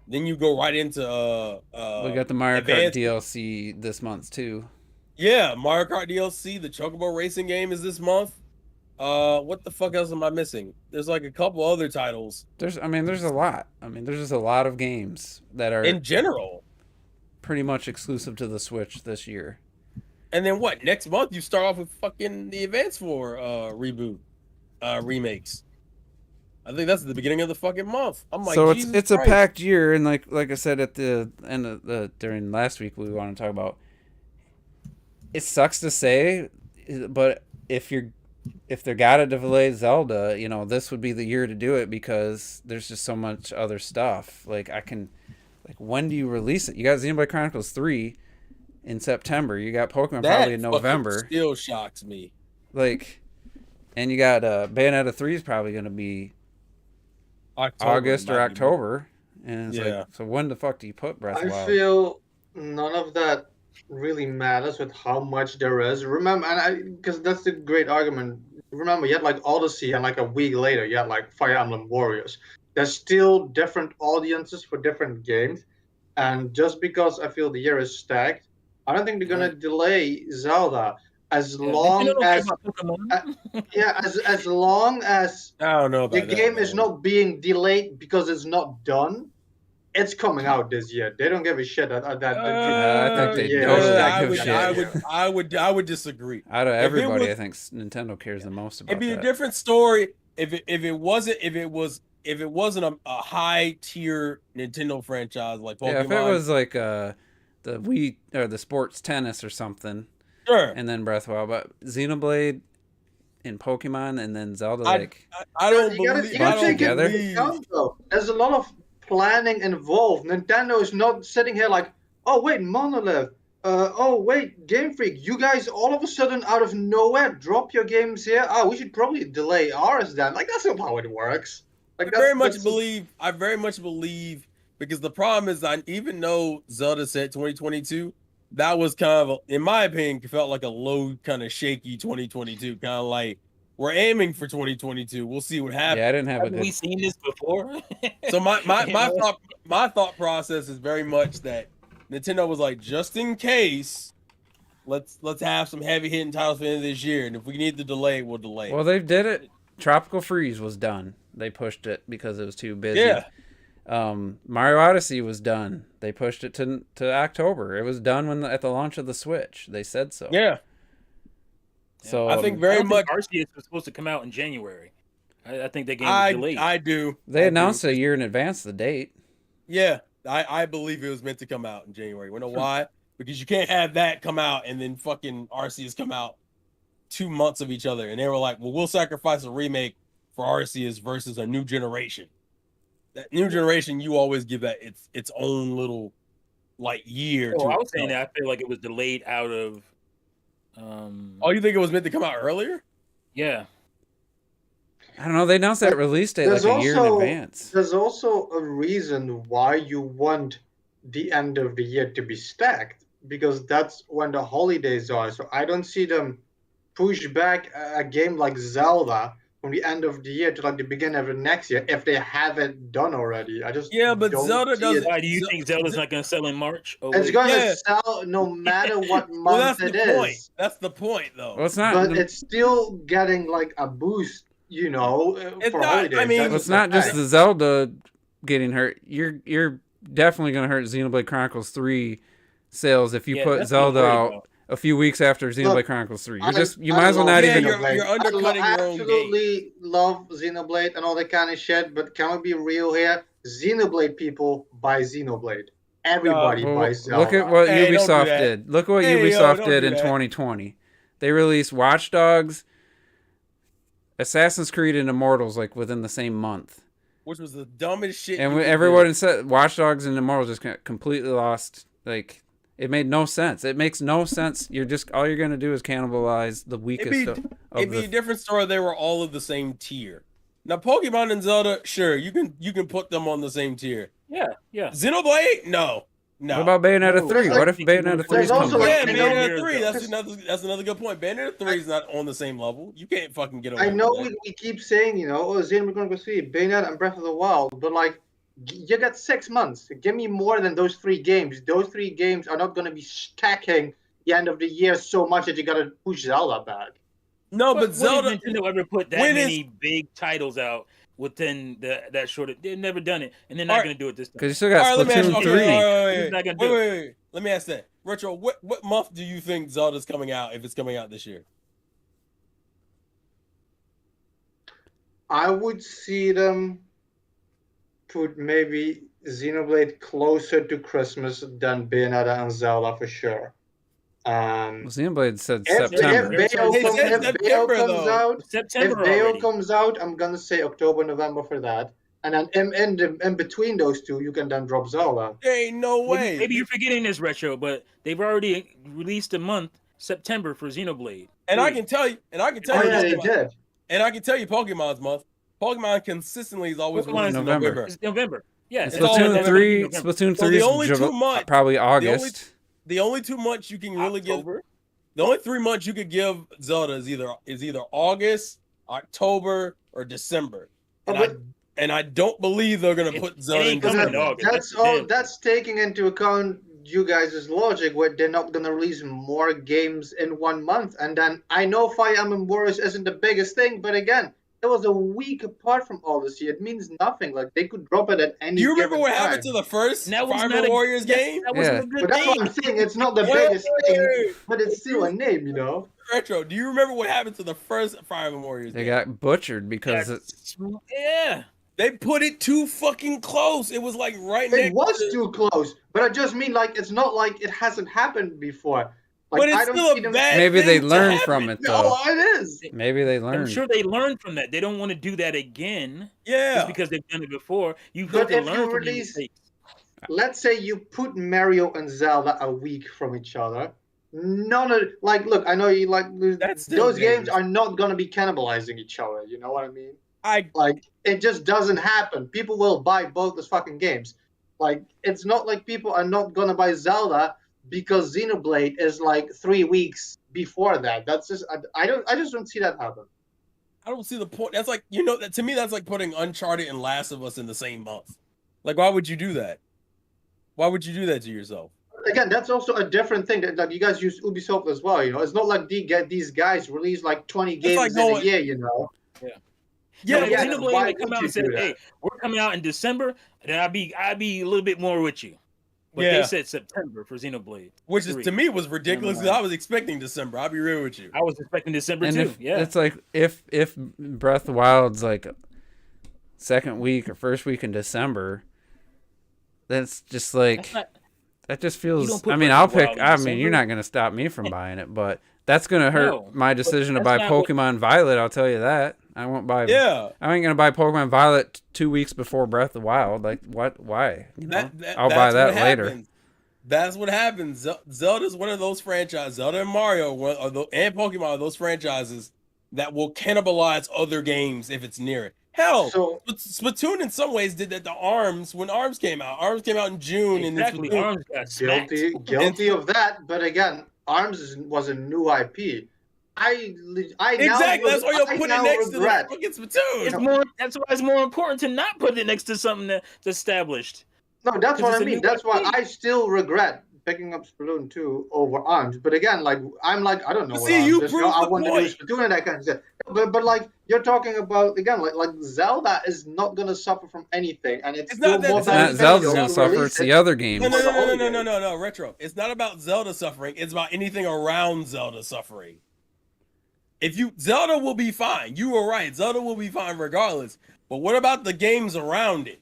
Then you go right into we got the Mario Kart DLC this month too. Yeah, Mario Kart DLC. The Chocobo racing game is this month. What the fuck else am I missing? There's like a couple other titles. There's a lot. There's just a lot of games that are in general pretty much exclusive to the Switch this year. And then next month you start off with fucking the Advance 4 reboot remakes. I think that's the beginning of the fucking month. I'm like, So Jesus it's a Christ. packed year, and like I said at the end of during last week, we want to talk about. It sucks to say, but if they're gotta delay Zelda, this would be the year to do it because there's just so much other stuff. Like when do you release it? You got Xenoblade Chronicles 3 in September. You got Pokemon That probably in fucking November. still shocks me. And you got Bayonetta 3 is probably gonna be August or October. And it's so when the fuck do you put Breath of the Wild? I feel none of that really matters with how much there is. Remember, because that's the great argument. Remember, you had like Odyssey, and like a week later, you had like Fire Emblem Warriors. There's still different audiences for different games, and just because I feel the year is stacked, I don't think they're gonna delay Zelda as long as as long as I don't know about the game is not being delayed because it's not done. It's coming out this year. They don't give a shit. I think they totally give a shit. I would disagree. Out of everybody, I think Nintendo cares the most about. It'd be a different story if it wasn't a high tier Nintendo franchise like Pokemon. Yeah, if it was like the Wii or the sports tennis or something. Sure. And then Breath of the Wild, but Xenoblade and Pokemon and then Zelda, I don't believe. You gotta take it into account, though. There's a lot of planning involved. Nintendo is not sitting here like, oh wait, Monolith, oh wait, Game Freak, you guys all of a sudden out of nowhere drop your games here. Oh, we should probably delay ours then. Like that's not how it works. Like I very much believe because the problem is that even though Zelda said 2022, that was kind of, in my opinion, felt like a low, kind of shaky 2022, kind of like we're aiming for 2022. We'll see what happens. Yeah, I didn't have Haven't we seen this before? So my thought process is very much that Nintendo was like, just in case, let's have some heavy hitting titles for the end of this year, and if we need to delay, we'll delay. Well, they did it. Tropical Freeze was done. They pushed it because it was too busy. Yeah. Mario Odyssey was done. They pushed it to October. It was done at the launch of the Switch. They said so. Yeah. So I think very much Arceus was supposed to come out in January. I think that game was delayed. I do. They announced a year in advance the date. Yeah, I believe it was meant to come out in January. You know why? Because you can't have that come out and then fucking Arceus come out 2 months of each other. And they were like, well, we'll sacrifice a remake for Arceus versus a new generation. That new generation, you always give that its own little like year. I was saying that I feel like it was delayed out of. Oh, you think it was meant to come out earlier? Yeah. I don't know. They announced that release date like a year in advance. There's also a reason why you want the end of the year to be stacked, because that's when the holidays are. So I don't see them push back a game like Zelda from the end of the year to like the beginning of the next year if they have it done already. I just but Zelda doesn't. Why do you think Zelda's not going to sell in March? It's going to sell no matter what month it is. That's the point, though. Well, it's not. But it's still getting like a boost, for holidays. I mean, it's not just the Zelda getting hurt. You're definitely going to hurt Xenoblade Chronicles 3 sales if you put Zelda out a few weeks after Xenoblade Chronicles 3. You might as well not even. You're undercutting your own game. I absolutely love Xenoblade and all that kind of shit, but can we be real here? Xenoblade people buy Xenoblade. Everybody buys Zelda. Look at what Ubisoft did. Look at what Ubisoft did in 2020. They released Watch Dogs, Assassin's Creed, and Immortals like within the same month. Which was the dumbest shit. And everyone said Watch Dogs and Immortals just completely lost. Like, it made no sense. It makes no sense. All you're gonna do is cannibalize the weakest. It'd be a different story. They were all of the same tier. Now, Pokemon and Zelda, sure, you can put them on the same tier. Yeah. Xenoblade, no. What about Bayonetta 3? What if Bayonetta 3 comes out? Yeah, Bayonetta 3. That's another good point. Bayonetta 3 is not on the same level. You can't fucking get away. I know we keep saying, Xenoblade Chronicles 3, Bayonetta, and Breath of the Wild, but like, you got 6 months. Give me more than those 3 games. Those 3 games are not going to be stacking the end of the year so much that you got to push Zelda back. No, but Zelda. When did Nintendo ever put that many big titles out within that short? They've never done it, and they're not going to do it this time. Because you still got Splatoon 3. Wait. Let me ask that. Retro, what month do you think Zelda's coming out, if it's coming out this year? I would see them put maybe Xenoblade closer to Christmas than Bayonetta and Zelda for sure. Xenoblade said If September. Bayo comes though. out, September if Bayo already. comes out, I'm gonna say October, November for that. And then in between those two, you can then drop Zelda. There ain't no way. Maybe you're forgetting this, Retro, but they've already released a month, September, for Xenoblade. And I can tell you, Oh yeah, they did. And I can tell you Pokemon's month. Pokemon consistently is always Pokemon is released in November. November. It's November. Yeah, It's Splatoon all 3, November. Splatoon So 3 the only is 2 months, probably August. the only 2 months you can really October. give. The only 3 months you could give Zelda is either August, October, or December. And I don't believe they're gonna put Zelda in ain't coming in December. August. That's the all. damn That's taking into account you guys' logic, where they're not gonna release more games in 1 month. And then I know Fire Emblem Warriors isn't the biggest thing, but again, it was a week apart from Odyssey. It means nothing. Like they could drop it at any. Do you remember given what time. happened to the first And that was Fire not Emblem a- Warriors game? That wasn't Yeah. a good But that's what thing. I'm saying. It's not the biggest thing, but it's still a name, you know. Retro, do you remember what happened to the first Fire Emblem Warriors They game? got butchered because Yeah. They put it too fucking close. It was like right next It was to too close, but I just mean like it's not like it hasn't happened before. Like but it's I don't still see a them. bad maybe thing they to learned happen. from it though. Oh, it is. Maybe they I'm learned. sure they learned from that. They don't want to do that again. Yeah. Just because they've done it before. You But have to if learn you from your release- mistakes. Let's say you put Mario and Zelda a week from each other. None of look, I know you like That's still those games dangerous. are not gonna be cannibalizing each other. You know what I mean? I Like it just doesn't happen. People will buy both those fucking games. Like it's not like people are not gonna buy Zelda because Xenoblade is like 3 weeks before that. That's just I just don't see that happen. don't see the point. That's like that to me that's like putting Uncharted and Last of Us in the same month. Like why would you do that? Why would you do that to yourself? Again, that's also a different thing. That like you guys use Ubisoft as well. You know, it's not like these guys release like 20 games like in going- a year. You know. Yeah, No, yeah, Xenoblade why would come would out you and say, do that? "Hey, we're coming out in December," then I'd be a little bit more with you. But Yeah. they said September for Xenoblade. which is 3. to me was ridiculous because Never mind. I was expecting December. I'll be real with you. I was expecting December And too. if Yeah. it's like if Breath of the Wild's like second week or first week in December, that's just like That's not- that just don't feels. put I mean, Breath I'll of the Wild pick. in I mean, you're December. not gonna stop me from buying it, but that's gonna hurt No, my decision to that's buy not what- Pokemon Violet. I'll tell you that. I won't buy. Yeah. I ain't gonna buy Pokemon Violet 2 weeks before Breath of the Wild. Like what? Why? You know? I'll buy that's that what later. happens. That's what happens. Zelda's one of those franchises. Zelda and Mario and Pokemon are those franchises that will cannibalize other games if it's near it. Hell, So Splatoon in some ways did that to ARMS when ARMS came out. ARMS came out in June, Exactly. and then Splatoon, Arms got smacked. guilty of that. But again, was a new IP. I now exactly. That's why you'll I put it now next regret. to the fucking Splatoon. It's more. That's why it's more important to not put it next to something that's established. No, that's 'Cause what it's I a mean. new That's why IP. I still regret picking up Splatoon 2 over ARMS. But again, like I'm like I don't know But what see, ARMS you is. proved I the want to do point. Splatoon and that kind of stuff. But like you're talking about again, like Zelda is not gonna suffer from anything, and it's It's still not that- more It's not beneficial Zelda's gonna to suffer. release It's the it. other games. No, Retro. It's not about Zelda suffering. It's about anything around Zelda suffering. Zelda will be fine. You were right. Zelda will be fine regardless. But what about the games around it?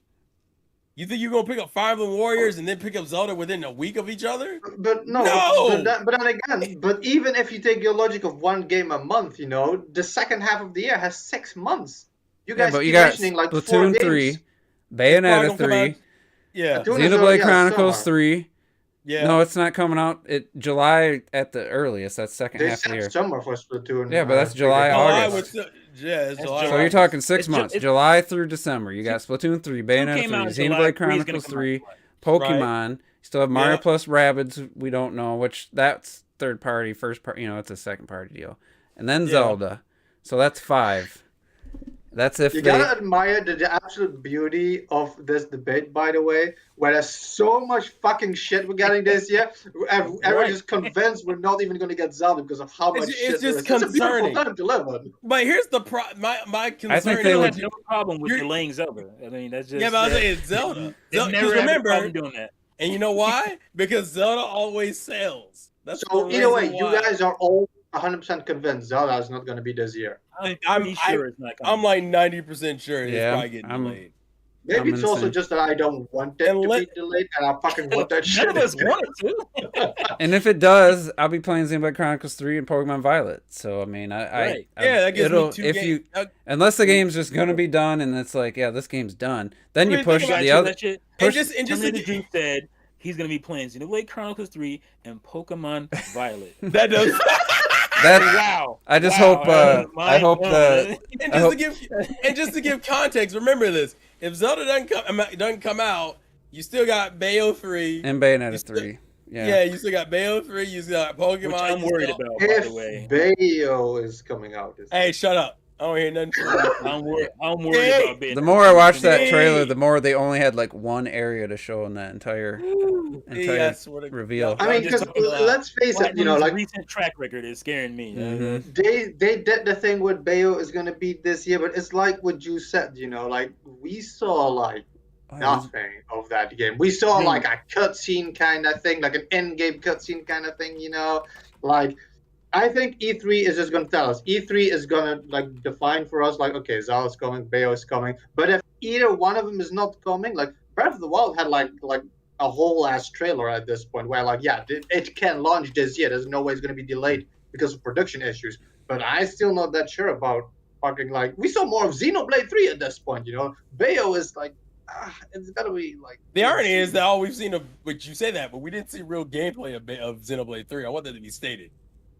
You think you're gonna pick up Fire Emblem Warriors and then pick up Zelda within a week of each other? But no, No! but then again, but even if you take your logic of one game a month, you know, the second half of the year has 6 months. You Yeah, guys but keep you got mentioning like 4 Splatoon games. 3, It's Bayonetta probably gonna come 3, out- Yeah, Splatoon is Xenoblade yeah, Chronicles summer. 3. yeah. No, it's not coming out. July at the earliest. That's second They half of the said year. summer for Splatoon. Yeah, but that's July, July August. would still- yeah, it's That's July. So you're August. talking 6 It's ju- months, it's- July through December. You got Splatoon 3, Bayonetta came out 3, in July, Xenoblade 3 is gonna Chronicles come out 3, in July. Pokemon. You still have Mario Yeah. plus Rabbids. We don't know which. That's third party, first part. It's a second party deal, and then Yeah. Zelda. So that's 5. That's if You they. gotta admire the absolute beauty of this debate, by the way, where there's so much fucking shit we're getting this year. Everyone's Right. just convinced we're not even going to get Zelda because of how It's- much it's shit there just is. It's a concerning. beautiful time to live in. But here's the my concern. I think They they don't would- have no problem with You're- delaying Zelda. I mean, that's just yeah, but I was saying it's Zelda. They've Because never had a remember, problem doing that. and you know why? Because Zelda always sells. That's So the either way, reason you why. guys are all 100% convinced Zelda is not going to be this year. I'm pretty sure it's not coming. I'm like 90% sure it's Yeah, probably getting delayed. Maybe I'm it's in the also same. just that I don't want it And to let- be delayed, and I fucking want that shit. None of us want it to. And if it does, I'll be playing Xenoblade Chronicles 3 and Pokemon Violet. So I mean, Right. Yeah, that gives me it'll 2 if games. you unless the game's just gonna be done and it's like, yeah, this game's done. Then I you mean, push think about the other. That shit. and push- just to Terminator get, Dream said he's gonna be playing Xenoblade Chronicles 3 and Pokemon Violet. that does. That Wow. I just Wow. hope. That was I hope mind-blowing. the. And I hope- just to give context, remember this: if Zelda doesn't come out, you still got Bayo 3. and Bayonetta You still- 3. Yeah. Yeah. you still got Bayo 3. You still got Pokemon. Which I'm you worried still- about, by the way. If Bayo is coming out, Hey, shut up! I don't hear nothing. I'm worried Hey, about being. The more I watched that Hey. trailer, the more they only had like one area to show in that entire Yeah, I swear to reveal. God. I mean, just because talking about- let's face it, you know, like recent track record is scaring me. Mhm. they did the thing with Bayo is gonna be this year, but it's like what you said, you know, like we saw like nothing of that game. We saw like a cutscene kind of thing, like an in-game cutscene kind of thing, you know. Like, I think E3 is just gonna tell us. E3 is gonna like define for us, like, okay, Zelda's coming, Bayo is coming. But if either one of them is not coming, like Breath of the Wild had like a whole ass trailer at this point, where like, yeah, it can launch this year. There's no way it's gonna be delayed because of production issues. But I still not that sure about fucking like we saw more of Xenoblade 3 at this point, you know. Bayo is like. It's gotta be like The irony is that all we've seen of, which you say that, but we didn't see real gameplay of Xenoblade 3. I want that to be stated.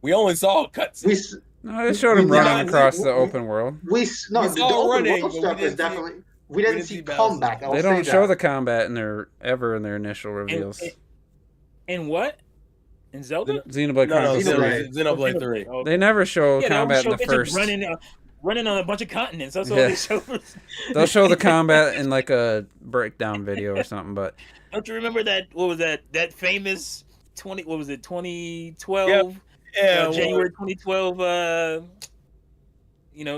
We only saw cuts. we No, they showed him we- running we- across the we- open world. no We the saw open running, world but we stuff is didn't see- definitely we didn't see Bowser. combat. I'll They say don't show that. the combat in their initial reveals. And what? In Zelda? Xenoblade No, Chronicles Xenoblade. 3. Xenoblade 3. Oh, They never show yeah, combat in they the always show first. bitches running on a bunch of continents. That's all Yeah. they show us. They'll show the combat in like a breakdown video or something, but Don't you remember that? What was that? That famous 2012? Yeah, January 2012.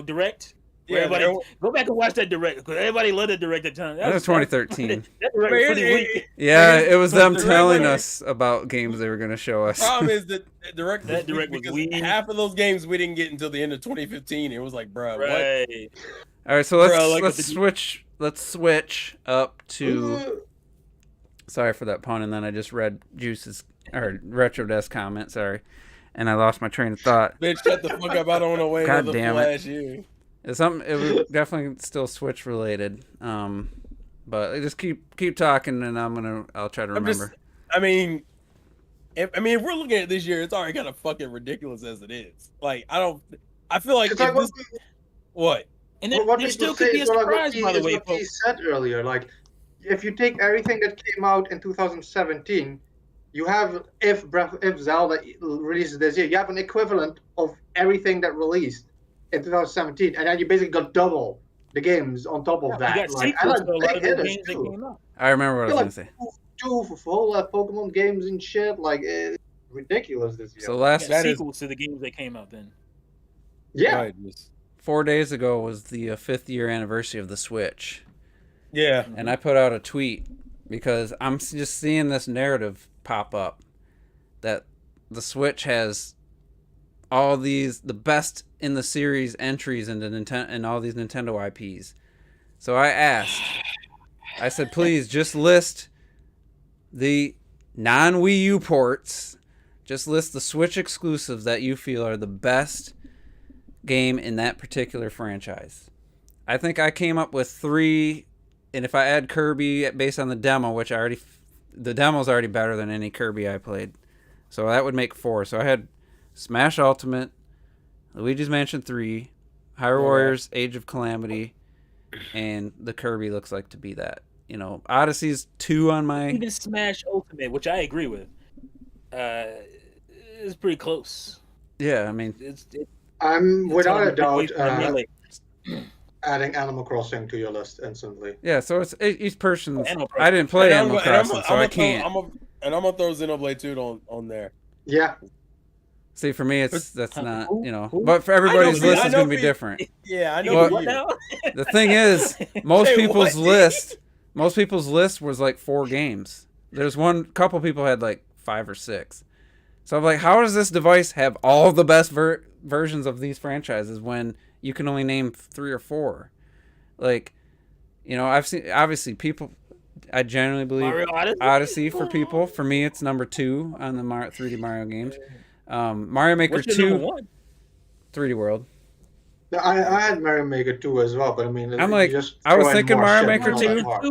Direct. Where everybody go back and watch that direct because everybody loved that direct at the time. that was 2013. That direct was pretty weak. Yeah, it was them the telling direct- us about games they were going to show us. problem is that direct That direct was because weak. half of those games we didn't get until the end of 2015. It was like, bro, what? Right. All right, so let's Bro, like let's the- switch. Let's switch up to. Sorry for that pun, and then I just read Juice's or Retrodesk comment. Sorry, and I lost my train of thought. Bitch, shut the fuck up! I don't want to wait God another damn it. flash year. It's something. It was definitely still Switch related. But just keep talking, and I'll try to remember. I mean, if we're looking at this year, it's already kind of fucking ridiculous as it is. Like, I feel like, It's like if this, what? And what there people still say could be a is what surprise, he- by the is way, what he folks. said earlier, like if you take everything that came out in 2017, you have if Zelda releases this year, you have an equivalent of everything that released in 2017, and then you basically got double the games on top of that. You got Like, sequels I to a like lot of big the hitters games that too. came out. I remember what I was Yeah, going to say. Two full Pokemon games and shit. Like it's ridiculous this year. So You last got That is- sequels to the games that came out then. yeah, Right, just- 4 days ago was the 5th year anniversary of the Switch. yeah. And I put out a tweet because I'm just seeing this narrative pop up that the Switch has all the best in the series entries into Nintendo and all these Nintendo IPs. So I said, please just list the non-Wii U ports. Just list the Switch exclusives that you feel are the best game in that particular franchise. I think I came up with 3. And if I add Kirby based on the demo, which the demo's already better than any Kirby I played, so that would make 4. So I had Smash Ultimate, Luigi's Mansion 3, Hyrule Warriors, Age of Calamity, and the Kirby looks like to be that. You know, Odyssey's 2 on my. Even Smash Ultimate, which I agree with, is pretty close. Yeah, I mean, It's I'm without a doubt Melee. adding Animal Crossing to your list instantly. yeah. So it's each person's. Animal I didn't play And Animal Crossing, so I can't. I'm gonna throw Xenoblade 2 on there. Yeah, See, for me, that's not, who? But for everybody's I know list is for- going to be different. Yeah, I know. Well, for What you. now? The thing is, most Wait, people's what? list was like 4 games. There's couple people had like 5 or 6. So I'm like, how does this device have all the best versions of these franchises when you can only name 3 or 4. Like, I've seen, obviously, people, I generally believe Mario Odyssey for people. For me, it's number 2 on the 3D Mario games. Mario Maker What's your 2, number 1? 3D World. I had Mario Maker 2 as well, but I mean, I'm you like, just I was throw in thinking more Mario shit, Maker not that 2. hard.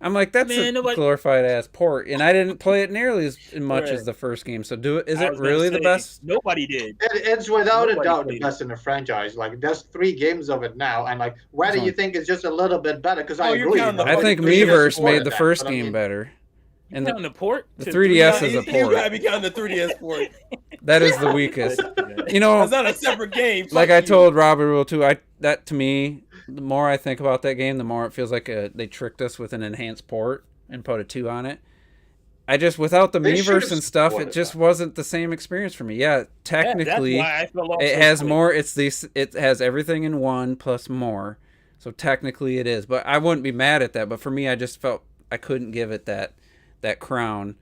I'm like, that's Man, a nobody- glorified ass port, and I didn't play it nearly as much Right. as the first game. So is I it was gonna really the say, best? Nobody did. It's without a Nobody doubt the played best in the franchise. Like, there's 3 games of it now, and like whether There's you think it's just a little bit better, because I Oh, you're agree. counting the I think fucking 3DS Miiverse port made of the that, first but I game mean- better. And On the port. the to 3DS 3D? is a You port. gotta be counting the 3DS port. That is the weakest. That's not a separate game. Like Fuck I you. told Robert Rule too, that to me, the more I think about that game, the more it feels like they tricked us with an enhanced port and put a 2 on it. I just, without the They should've Miiverse and stuff, it supported just that. wasn't the same experience for me. Yeah, technically, that's why I fell off it so has quick. more. It has everything in one plus more. So technically, it is. But I wouldn't be mad at that. But for me, I just felt I couldn't give it that crown.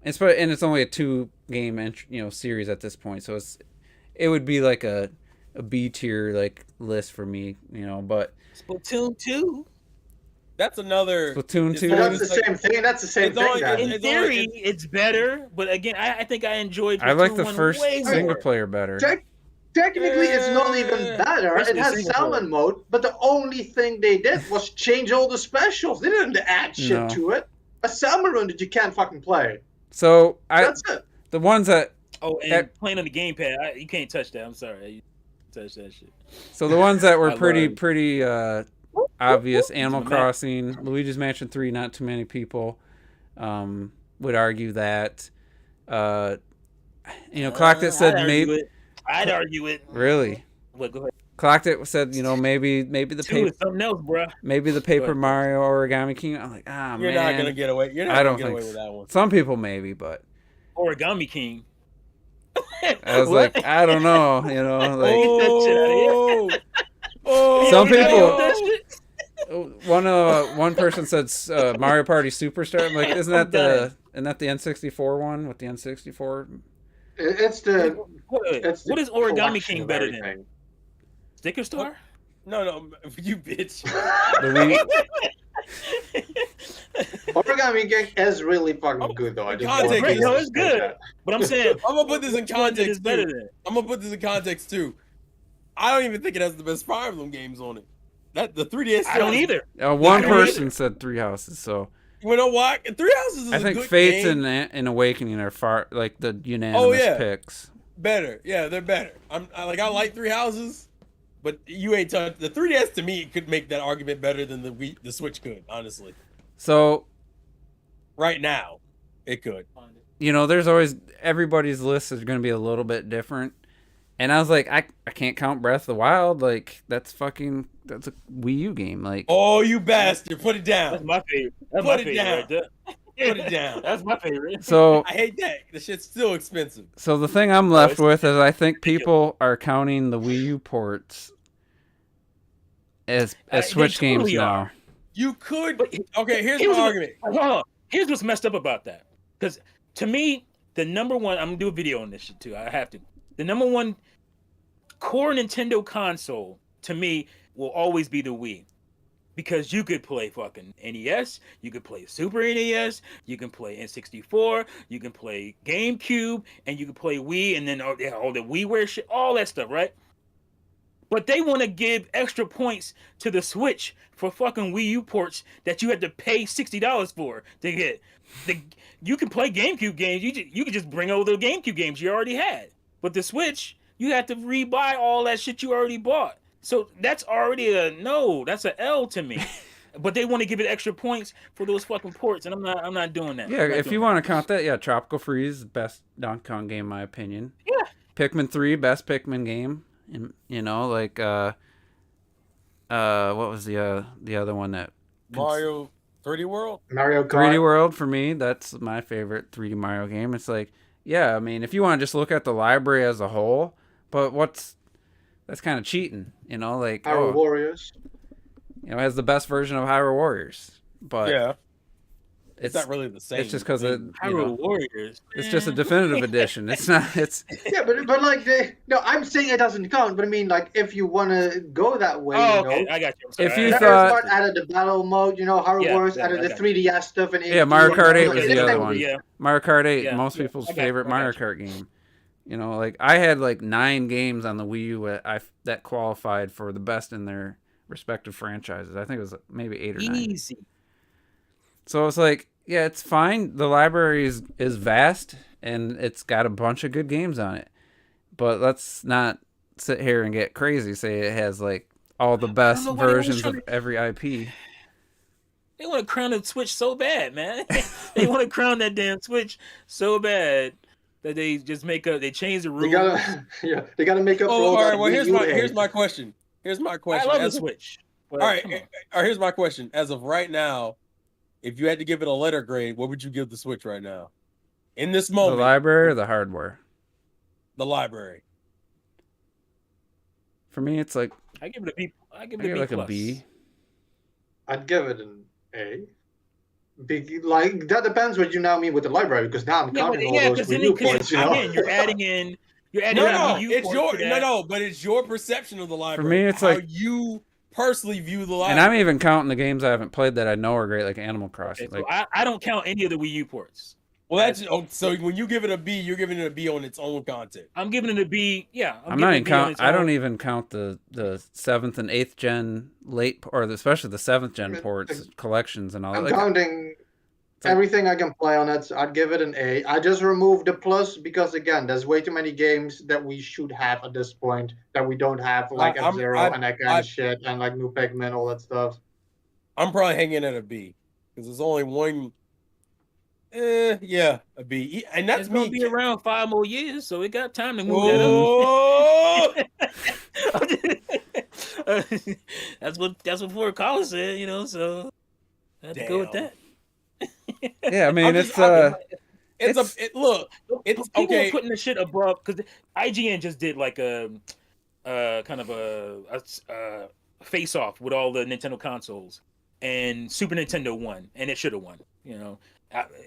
And it's only a 2 game series at this point. So it would be like a B tier like list for me. But Splatoon 2. That's another. Splatoon 2. But that's It's the like- same thing. That's the same it's all- thing. Then. In It's theory, only- it's better, but again, I think I enjoyed. I like the Splatoon 1 first way single more. player better. Technically, it's not even better. Especially It has single salmon player. mode, but the only thing they did was change all the specials. They didn't add shit No. to it. A salmon run that you can't fucking play. So That's it. the ones that Oh, and That- playing on the gamepad, you can't touch that. I'm sorry, you touch that shit. So the ones that were I pretty love- pretty obvious, Animal my man. Crossing, Luigi's Mansion 3, not too many people would argue that. Clocked It said maybe. I'd argue it. Really? What? Go ahead. Clocked It said maybe the 2 paper is something else, bruh. Paper ahead. Mario Origami King. I'm like, You're man. not gonna get away. You're not I gonna don't get think away so. with that one. Some people maybe, but Origami King. I was What? like, I don't know, like. Get that shit outta here. Oh, Some You know people- that shit? One person said Mario Party Superstar. I'm like, isn't that I'm the N64 one with the N64? It's the. It's What the is Origami collection King of better than? everything. Sticker Star? no, you bitch. The Wii. Origami King is really fucking good, though. I just Context want to is- No, it's state good. that. But I'm saying, I'm gonna put this in which one is context better too. than? I'm gonna put this in context too. I don't even think it has the best Fire Emblem games on it. That the 3DS. I don't either. One I don't person either. said Three Houses, so You know what? Three Houses is I a think good Fates game. and Awakening are far like the unanimous yeah. picks. Better. Yeah, they're better. I like Three Houses, but you ain't touched the 3DS. To me, could make that argument better than the Switch could. Honestly, So right now, it could. there's always everybody's list is going to be a little bit different. And I was like, I can't count Breath of the Wild. Like that's a Wii U game. Like Oh, you bastard! Put it That's down. my favorite. That's Put my it favorite down. right there. Put it down. That's my favorite. so. I hate that. The shit's still expensive. So the thing I'm left it's with is I think people are counting the Wii U ports as They Switch games totally now. are. You could. But- Okay, here's Here's my what- argument. Hold on. Here's what's messed up about that. Because to me, the number one, I'm gonna do a video on this shit too. I have to. The number one core Nintendo console to me will always be the Wii. Because you could play fucking NES, you could play Super NES, you can play N64, you can play GameCube, and you can play Wii, and then all the WiiWare shit, all that stuff, right? But they want to give extra points to the Switch for fucking Wii U ports that you had to pay $60 for to get. You can play GameCube games. You could just bring over the GameCube games you already had. But the Switch, you have to rebuy all that shit you already bought. So that's already that's an L to me. But they want to give it extra points for those fucking ports, and I'm not doing that. Yeah, I'm not if doing you that. want to count that, yeah, Tropical Freeze, best Donkey Kong game in my opinion. Yeah. Pikmin 3, best Pikmin game. And like what was the other one that Mario 3D World. Mario 3D Kart. World for me, that's my favorite 3D Mario game. It's like, yeah, I mean, if you want to just look at the library as a whole, but that's kind of cheating, like Hyrule Warriors. it has the best version of Hyrule Warriors. But Yeah. It's not really the same. It's just because Hyrule Warriors. it's just a definitive edition. It's not. It's Yeah, but like no, I'm saying it doesn't count. But I mean, like if you want to go that way, Okay, I got you. If you Mario thought- Kart added the battle mode, Hyrule Warriors added the 3DS stuff, and Mario Kart 8 like, was the other one. Yeah. Mario Kart 8, Yeah. most people's I got favorite you. Mario Kart game. Like I had like 9 games on the Wii U that qualified for the best in their respective franchises. I think it was maybe 8 or 9. Easy. So it's like, yeah, it's fine. The library is vast and it's got a bunch of good games on it. But let's not sit here and get crazy. Say it has like all the best versions of every IP. They want to crown the Switch so bad, man. They want to crown that damn Switch so bad that they just they change the rules. They gotta make up for all all right. that Well, Wii U here's my question. I love the Switch. All right. Here's my question. As of right now, if you had to give it a letter grade, what would you give the Switch right now? In this moment, The library or the hardware? The library. For me, it's like I give it a B. I give I it a give B like plus. a B. I'd give it an A. Like that depends what you now mean with the library, because now I'm counting all those Wii U points. Again, you're adding in. You're adding No, Wii U it's points to that. but it's your perception of the library. For me, it's how like you personally view the library. And I'm even counting the games I haven't played that I know are great, like Animal Crossing. Okay, so I don't count any of the Wii U ports. Well, so when you give it a B, you're giving it a B on its own content. I'm giving it a B. Yeah, I'm not even count. I don't even count the 7th and 8th gen especially the 7th gen ports collections and all. I'm counting everything I can play on it. So I'd give it an A. I just removed the plus because again, there's way too many games that we should have at this point that we don't have, like F-Zero and that kind of shit, and like New Pikmin, all that stuff. I'm probably hanging at a B because there's only one. Yeah, a B, and that's gonna be around 5 more years, so it got time to move that up. That's what Ford Collins said, so I have to go with that. Yeah, I mean it's people okay. are putting the shit above because IGN just did like a kind of a face off with all the Nintendo consoles, and Super Nintendo won, and it should have won.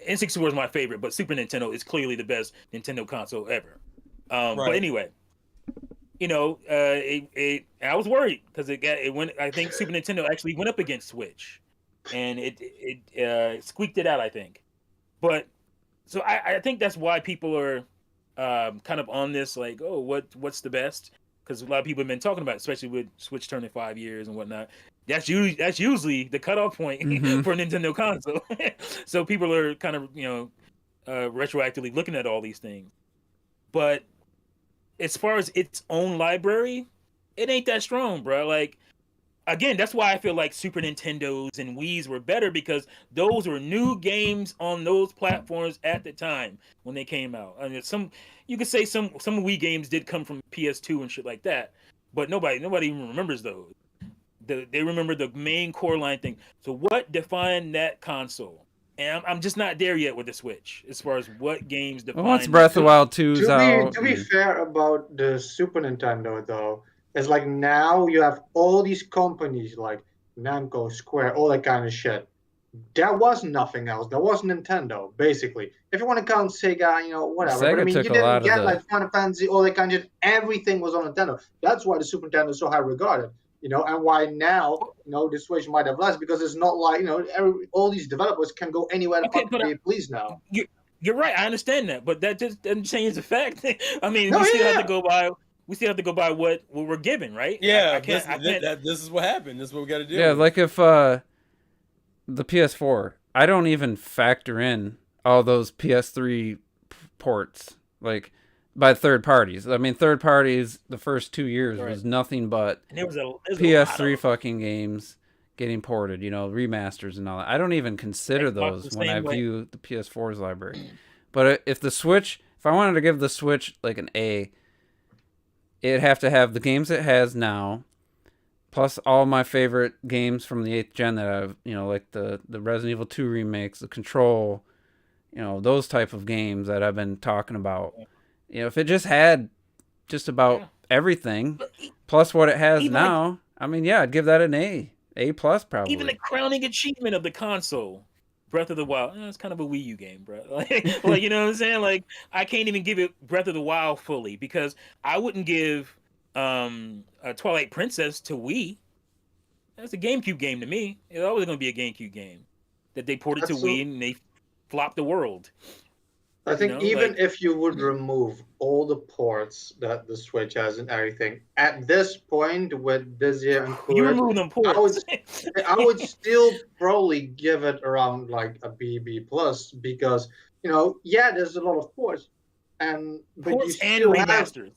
N64 was my favorite, but Super Nintendo is clearly the best Nintendo console ever. But anyway, I was worried because it went. I think Super Nintendo actually went up against Switch, and it squeaked it out. I think, but so I think that's why people are kind of on this like, oh, what's the best? Because a lot of people have been talking about it, especially with Switch turning 5 years and whatnot. That's usually the cutoff point for a Nintendo console. So people are kind of retroactively looking at all these things. But as far as its own library, it ain't that strong, bro. Like, again, that's why I feel like Super Nintendos and Wiis were better, because those were new games on those platforms at the time when they came out. I mean, you could say some Wii games did come from PS2 and shit like that, but nobody even remembers those. They remember the main core line thing. So what defined that console? And I'm just not there yet with the Switch as far as what games define. Well, once Breath of the Wild 2's out. To be fair about the Super Nintendo, though, it's like now you have all these companies like Namco, Square, all that kind of shit. There was nothing else. There was Nintendo, basically. If you want to count Sega, whatever. Sega but I mean, you took a lot didn't of get like Final Fantasy, all that kind of shit. Everything was on Nintendo. That's why the Super Nintendo is so high regarded. And why now, the Switch might have less, because it's not like, all these developers can go anywhere they please now. You're right. I understand that, but that just doesn't change the fact. I mean, we still have to go by. We still have to go by what we're given, right? Yeah, this is what happened. This is what we got to do. Yeah, like if the PS4, I don't even factor in all those PS3 ports, like, by third parties. I mean, third parties, the first 2 years was nothing but PS3 fucking games getting ported, remasters and all that. I don't even consider those when I view the PS4's library. But if I wanted to give the Switch like an A, it'd have to have the games it has now, plus all my favorite games from the 8th gen that I've, like the Resident Evil 2 remakes, the Control, those type of games that I've been talking about. If it just had just about everything, plus what it has now, I mean, I'd give that an A plus probably. Even the crowning achievement of the console, Breath of the Wild, it's kind of a Wii U game, bro. Like you know what I'm saying? Like I can't even give it Breath of the Wild fully because I wouldn't give a Twilight Princess to Wii. That's a GameCube game to me. It's always going to be a GameCube game that they ported to Wii and they flopped the world. I think even if you would remove all the ports that the Switch has and everything, at this point with this year included, you remove them ports. I would still probably give it around like a B plus because there's a lot of ports, but ports you still and remasters.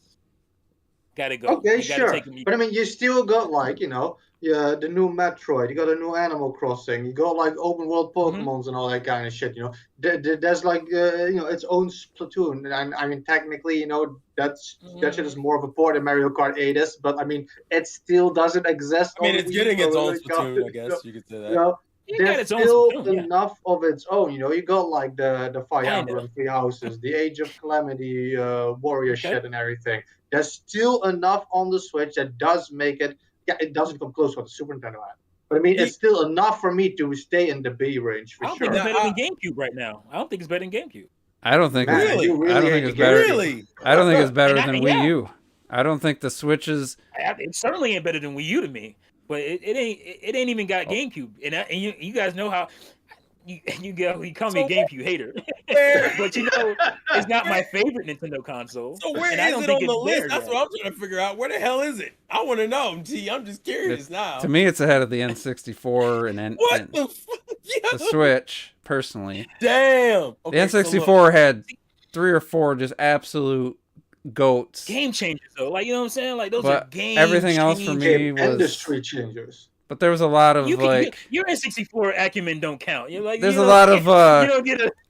Gotta go. Okay, sure. But I mean, you still got like the new Metroid, you got a new Animal Crossing, you got like open world Pokemons and all that kind of shit. There's like its own Splatoon, and I mean technically that shit is more of a port than Mario Kart 8 is, but I mean it still doesn't exist. I mean it's getting its own Splatoon, I guess you could say that. There's still enough of its own. You got like the Fire Emblem Three Houses, the Age of Calamity warrior shit and everything. There's still enough on the Switch that does make it. Yeah, it doesn't come close to what the Super Nintendo had. But I mean, it's still enough for me to stay in the B range for sure. I don't think it's better than GameCube right now. I don't think it's better than GameCube. I don't think it's better. I don't think it's better than Wii U. I don't think the Switch is. It certainly ain't better than Wii U to me. But it ain't even got GameCube. And you guys know how you call me a GameCube hater. But it's not my favorite Nintendo console. So where is it on the list? That's what I'm trying to figure out. Where the hell is it? I want to know, T. I'm just curious now. To me, it's ahead of the N64 and the fuck? The Switch, personally. Damn. Okay, the N64 had 3 or 4 just absolute goats. Game changers, though. Like, you know what I'm saying? Like, those are game everything else for me was industry changers. But there was a lot of your N64 acumen don't count. You're like, there's a lot of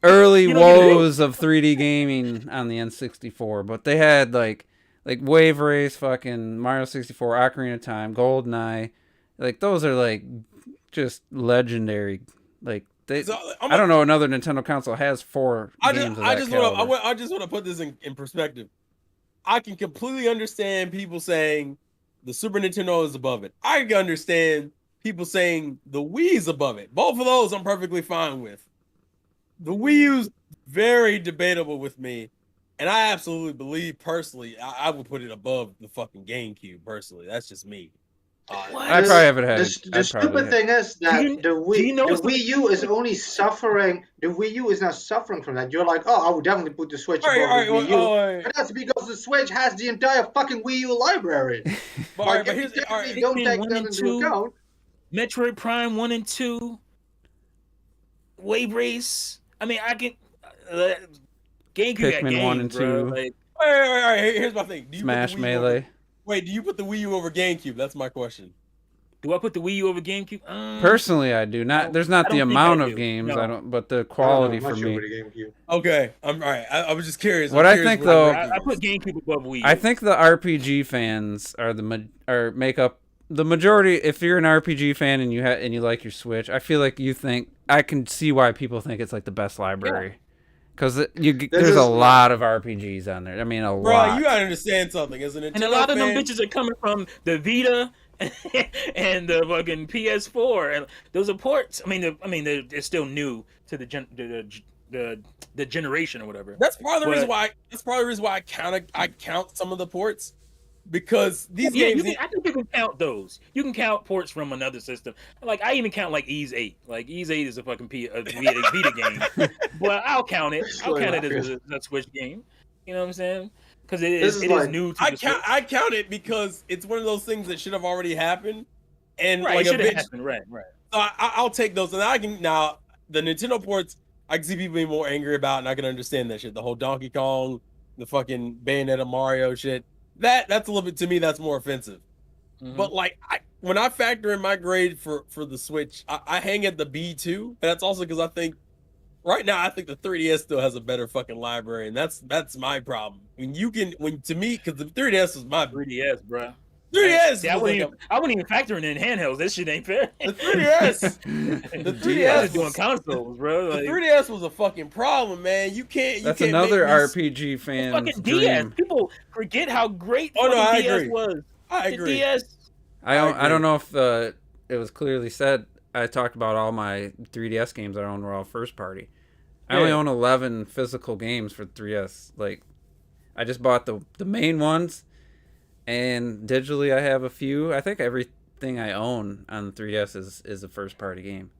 early woes of 3D gaming on the N64, but they had like Wave Race, fucking Mario 64, Ocarina of Time, GoldenEye, like those are like just legendary. Like I don't know another Nintendo console has 4 games of that caliber. I just want to put this in perspective. I can completely understand people saying the Super Nintendo is above it. I can understand people saying the Wii is above it. Both of those I'm perfectly fine with. The Wii U's very debatable with me. And I absolutely believe, personally, I would put it above the fucking GameCube, personally. That's just me. I probably have it ahead. The stupid thing is that the Wii U is only suffering. The Wii U is not suffering from that. You're like, I would definitely put the Switch above the Wii U. But that's because the Switch has the entire fucking Wii U library. But here's don't take that into account. Metroid Prime 1 and 2, Wave Race. I mean, I can. GameCube got games, 1 and 2. Like, Wait, here's my thing. Smash Melee. Wait, do you put the Wii U over GameCube? That's my question. Do I put the Wii U over GameCube? Personally, I do. There's not the amount of games. No. But the quality for me. Okay, I'm all right. I was just curious. I think though, I put GameCube above Wii U. I think the RPG fans make up the majority. If you're an RPG fan and you like your Switch, I feel like I can see why people think it's like the best library. Yeah. Because there's a lot of RPGs on there. I mean, a lot. Bro, you gotta understand something, isn't it? And a lot of them bitches are coming from the Vita and the fucking PS4, and those are ports. I mean, they're still new to the generation or whatever. That's part of the reason why. That's part of the reason why I count some of the ports. Because these games, I think you can count those. You can count ports from another system. Like I even count like Ys 8. Like Ys 8 is a fucking Vita game, but I'll count it. I'll count it as a Switch game. You know what I'm saying? Because it is new. To I count it because it's one of those things that should have already happened, and right, like it should have happened. Right. So I'll take those, and I can now the Nintendo ports. I can see people being more angry about, and I can understand that shit. The whole Donkey Kong, the fucking Bayonetta Mario shit. That's a little bit, to me, that's more offensive. Mm-hmm. But like when I factor in my grade for the Switch, I hang at the B2. And that's also because I think right now I think the 3DS still has a better fucking library, and that's my problem. To me, because the 3DS is my 3DS, bro. 3DS. See, I wouldn't even factor in handhelds. This shit ain't fair. The 3DS. The 3DS is doing consoles, bro. The 3DS was a fucking problem, man. That's another RPG fan. Fucking DS. People forget how great DS was. I agree. The DS. I don't know if it was clearly said I talked about all my 3DS games I own were all first party. I only own 11 physical games for 3DS. Like, I just bought the main ones, and digitally I have a few. I think everything I own on the 3DS is a first party game.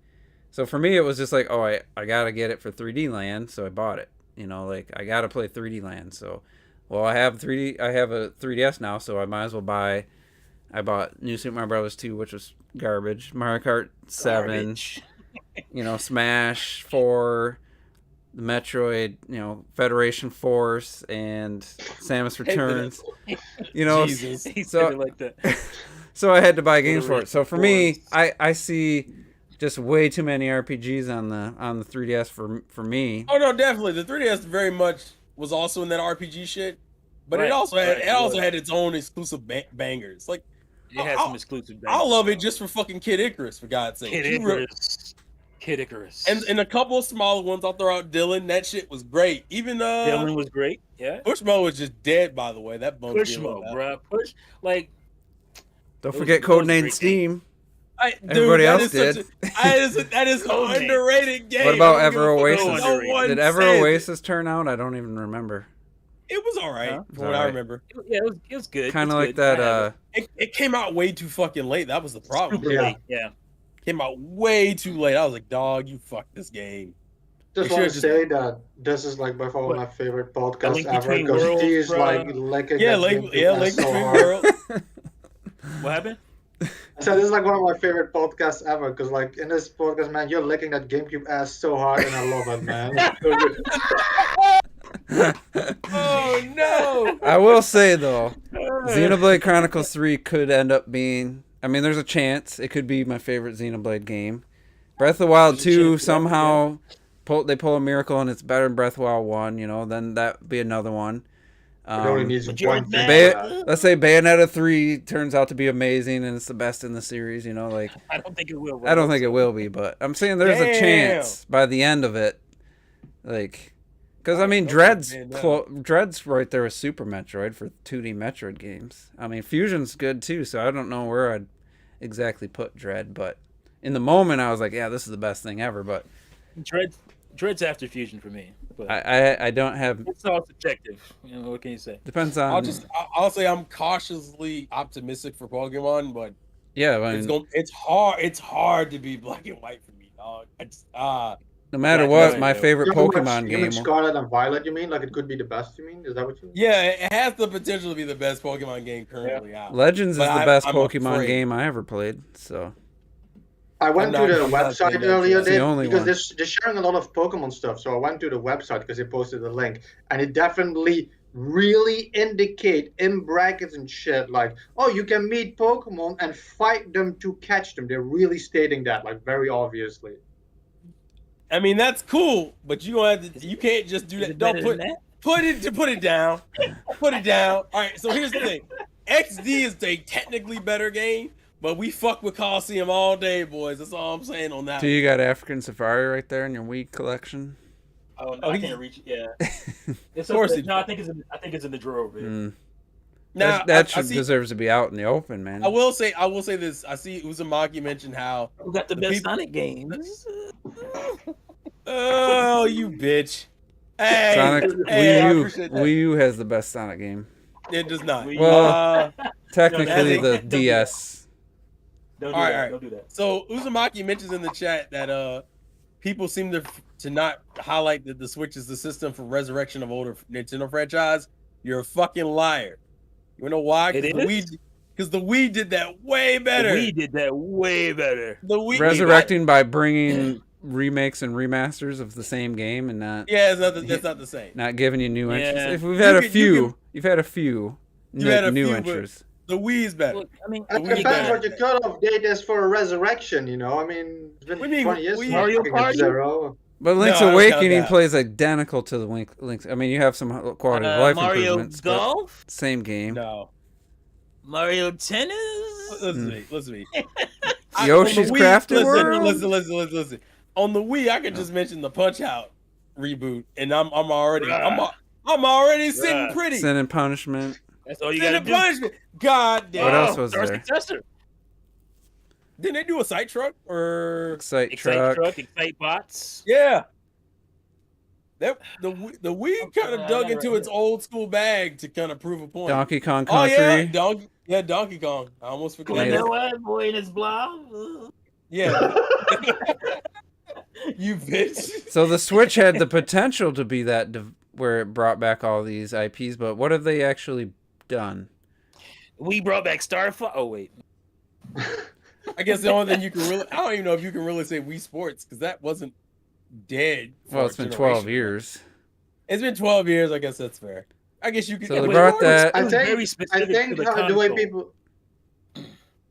So for me, it was just like, oh, I gotta get it for 3D Land, so I bought it. You know, like I gotta play 3D Land. So, well, I have a 3DS now, so I might as well buy. I bought New Super Mario Bros. 2, which was garbage. Mario Kart 7, Garbage. you know, Smash 4, the Metroid, you know, Federation Force, and Samus Returns. You know, Jesus. He so- said it like that. so I had to buy games for it. So for me, Force. I see just way too many RPGs on the 3DS for me. Oh no, definitely. The 3DS very much was also in that RPG shit, but Right, it also right, had its own exclusive bangers. Like It has some exclusive. I love it just for fucking Kid Icarus, for God's sake. Kid Icarus. Kid Icarus. And a couple of smaller ones. I'll throw out Dylan. That shit was great. Even Dylan was great. Yeah. Pushmo was just dead, by the way. That bummed me a little Pushmo, bit. bro. Push like. Don't It forget was- it was a Codename great Steam. that Everybody else is such did. that is an Codename. underrated game. What about I don't give Ever a fuck Oasis? what no one Did Ever says. Oasis turn out? I don't even remember. It was all right, Huh? from what I remember. Yeah, it was good. Kind It's of like good. I have that. It came out way too fucking late. That was the it. problem. Super Yeah. late. Yeah. Came out way too late. I was like, dog, you fucked this game. Just They want to should've say that this is like by far What? my favorite The podcast Link ever Between because Worlds, he is bro. like licking Yeah, that Link, GameCube yeah, ass Link so Between hard. Worlds. What happened? So this is like one of my favorite podcasts ever because like in this podcast, man, you're licking that GameCube ass so hard and I love it, man. It's so good. Oh no! I will say though, Xenoblade Chronicles 3 could end up being. I mean, there's a chance it could be my favorite Xenoblade game. Breath of the Wild There's a 2 chance, yeah, somehow they pull a miracle and it's better than Breath of the Wild 1. You know, then that would be another one. It only needs Majora's one thing. Mask. for that. Let's say Bayonetta 3 turns out to be amazing and it's the best in the series. You know, like I don't think it will. I don't think it will be, but I'm saying there's a Damn. chance by the end of it, like, because I mean, Okay, Dread's man, no. Dread's right there with Super Metroid for 2D Metroid games. I mean, Fusion's good too, so I don't know where I'd exactly put Dread, but in the moment I was like, yeah, this is the best thing ever. But Dread's after Fusion for me. But I don't have. it's all subjective. You know, what can you say? Depends on. I'll say I'm cautiously optimistic for Pokemon, but yeah, I mean, it's hard to be black and white for me, dog. no matter Black what, Knight, my though. favorite You mean Pokemon you mean game. Scarlet and Violet, you mean? Like it could be the best, you mean? Is that what you mean? Yeah, it has the potential to be the best Pokemon game currently out. Legends is But the best I'm Pokemon afraid. game I ever played. So I went I'm to the not website saying that, earlier Jeff. the Dave, only because one. they're sharing a lot of Pokemon stuff. So I went to the website because they posted the link, and it definitely really indicate in brackets and shit like, oh, you can meet Pokemon and fight them to catch them. They're really stating that like very obviously. I mean, that's cool, but you gonna have to, you can't just do Is that. it Don't better put than that? put it down. Put it down. All right. So here's the thing: XD is a technically better game, but we fuck with Coliseum all day, boys. That's all I'm saying on that. do you got African Safari right there in your Wii collection? Oh, no, Oh, I he- can't reach it. Yeah. It's Of course up he- there. No, I think it's in the drawer over there. Mm. Now that I should see. deserves to be out in the open, man. I will say this. I see Uzumaki mentioned how. We got the The best people- Sonic games. Oh, you bitch! Hey, Sonic hey, I Wii U. appreciate that. Wii U has the best Sonic game. It does not. Wii U. Well, Uh, Technically, No, the don't do that. DS. Don't do All right, that. all right. Don't do that. so Uzumaki mentions in the chat that people seem to not highlight that the Switch is the system for resurrection of older Nintendo franchise. You're a fucking liar. You wanna know why? It is? Because the Wii did that way better. We did that way better. The Wii Resurrecting by bringing remakes and remasters of the same game and not Yeah, that's not the same. not giving you new entries. Yeah. If we've had You a can- few, you you've had a few You had a new few, but- entries. The Wii is better. Look, I mean, It Wii depends got what your cutoff date is for a resurrection, you know. I mean, it's been What do you mean, 20 years Wii- since Mario fucking Party? Zero. But Link's No, I don't count Awakening that. plays identical to the Link's. I mean, you have some quality of life Mario improvements, but Golf, same game. No. Mario Tennis. Listen to me. Listen to me. Yoshi's on the Wii- Crafted World? Listen. On the Wii, I could just mention the Punch Out reboot, and I'm already sitting Bruh. pretty. Sin and Punishment. That's all you Sin gotta and do. punishment. God damn. What else was Third there? successor. Didn't they do a site truck or Excite Excite truck. Excite Bots. yeah? That the Wii kind of I dug got it into right its here. old school bag to kind of prove a point. Donkey Kong Oh yeah, Country. Donkey Kong. I almost forgot. Made You it. know what, boy in his blob. Yeah, you bitch. So the Switch had the potential to be that where it brought back all these IPs, but what have they actually done? We brought back Starfire. Oh wait, I guess the only thing you can really, I don't even know if you can really say Wii Sports because that wasn't dead. Well, for it's a been 12 generation. years. It's been 12 years. I guess that's fair. I guess you could. So yeah, they Wii brought Sports- that. I It was think very I specific think to the how, the way console. people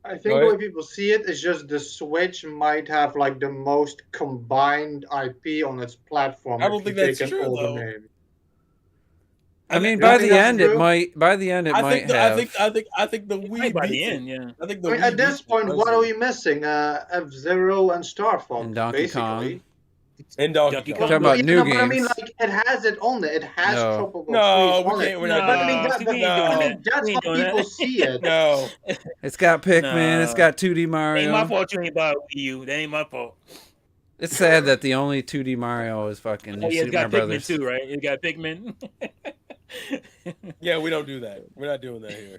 I think Go the way ahead. people see it is just the Switch might have like the most combined IP on its platform. I don't if think you that's take an true, older though. name. I mean, think- by think the that's end, it true? might. By the end, it I might think the, have. I think the Wii by the beats it. end, yeah. I think the I mean, Wii at this beats it point, what are personally. we missing? F-Zero and Star Fox, And Donkey basically. Kong. And Donkey Donkey Kong. Kong. Talking about Yeah, new no, but I mean, games. like, it has it on it. It has No. Chocobo No, Freeze we on can't. it. We're not. But I mean, doing that, we but, ain't doing I that. mean, that's We ain't how doing people that. see it. No. It's got Pikmin. It's No. got 2D Ain't my Mario. fault you ain't buy a Wii U. That ain't my fault. It's sad that the only 2D Mario is fucking Oh New yeah, it's Super got Mario Pikmin Brothers. too, right? It got Pikmin. Yeah, we don't do that. We're not doing that here.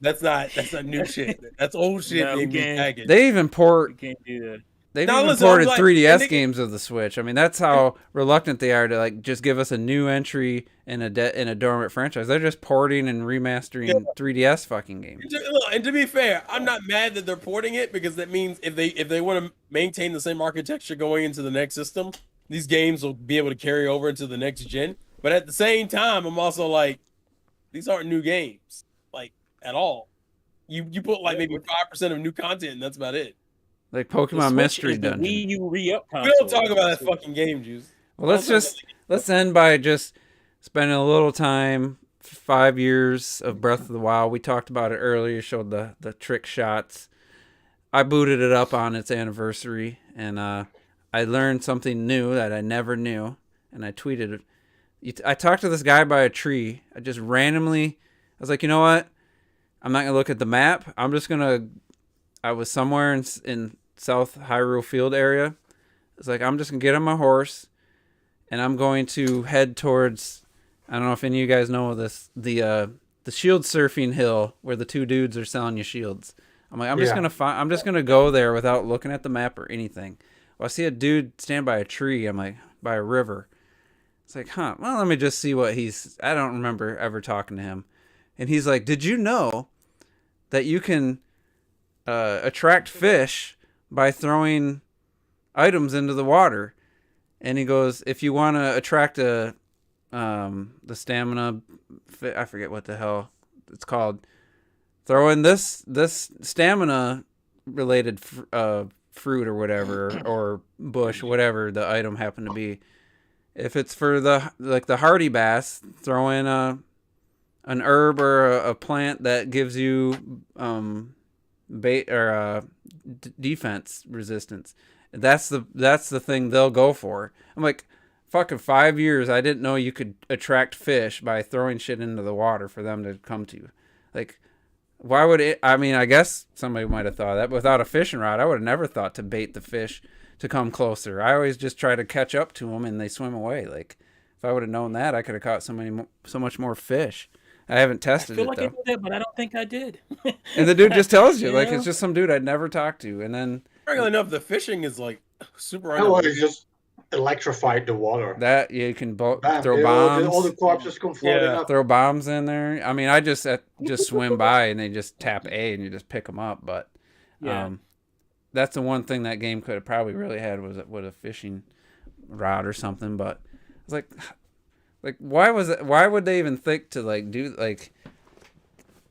That's not new shit. That's old shit No, we being can't. repackaged. They even You can't do that. They've Now, even listen, I'm ported like- 3DS and they- games of the Switch. I mean, that's how reluctant they are to like just give us a new entry in a dormant franchise. They're just porting and remastering 3DS fucking games. And to be fair, I'm not mad that they're porting it because that means if they want to maintain the same architecture going into the next system, these games will be able to carry over into the next gen. But at the same time, I'm also like, these aren't new games, like at all. You put like maybe 5% of new content, and that's about it. Like The Pokemon Switch Mystery is the Dungeon. Wii U re-up We console. don't talk about that fucking game, Juice. Well, let's end by just spending a little time. 5 years of Breath of the Wild. We talked about it earlier. Showed the trick shots. I booted it up on its anniversary, and I learned something new that I never knew, and I tweeted it. I talked to this guy by a tree. I just randomly, I was like, you know what? I'm not gonna look at the map. I'm just gonna. I was somewhere in South Hyrule Field area. It's like I'm just gonna get on my horse, and I'm going to head towards. I don't know if any of you guys know this. The shield surfing hill where the two dudes are selling you shields. I'm like, I'm just gonna go there without looking at the map or anything. Well, I see a dude stand by a tree. I'm like, by a river. It's like, huh? Well, let me just see what he's. I don't remember ever talking to him, and he's like, did you know that you can attract fish by throwing items into the water? And he goes, if you want to attract the stamina, I forget what the hell it's called. Throw in this stamina related fruit or whatever, or bush, whatever the item happened to be. If it's for the hardy bass, throw in an herb or a plant that gives you bait or defense resistance. That's the thing they'll go for. I'm like, fucking 5 years. I didn't know you could attract fish by throwing shit into the water for them to come to you. Like, why would it? I mean, I guess somebody might have thought that, but without a fishing rod, I would have never thought to bait the fish to come closer. I always just try to catch up to them and they swim away. Like, if I would have known that, I could have caught so much more fish. I haven't I tested feel it like I though. did that, but I don't think I did. And the dude just tells you, You like, know? it's just some dude I'd never talked to. And then Regularly enough, the fishing is like super. Oh, it just electrified the water. that you can Bam, throw all the bombs. corpses come floating Yeah. up. Throw bombs in there. I mean, I just swim by and they just tap A and you just pick them up. But Yeah. that's the one thing that game could have probably really had was a fishing rod or something. But it's like why was it? Why would they even think to like do like?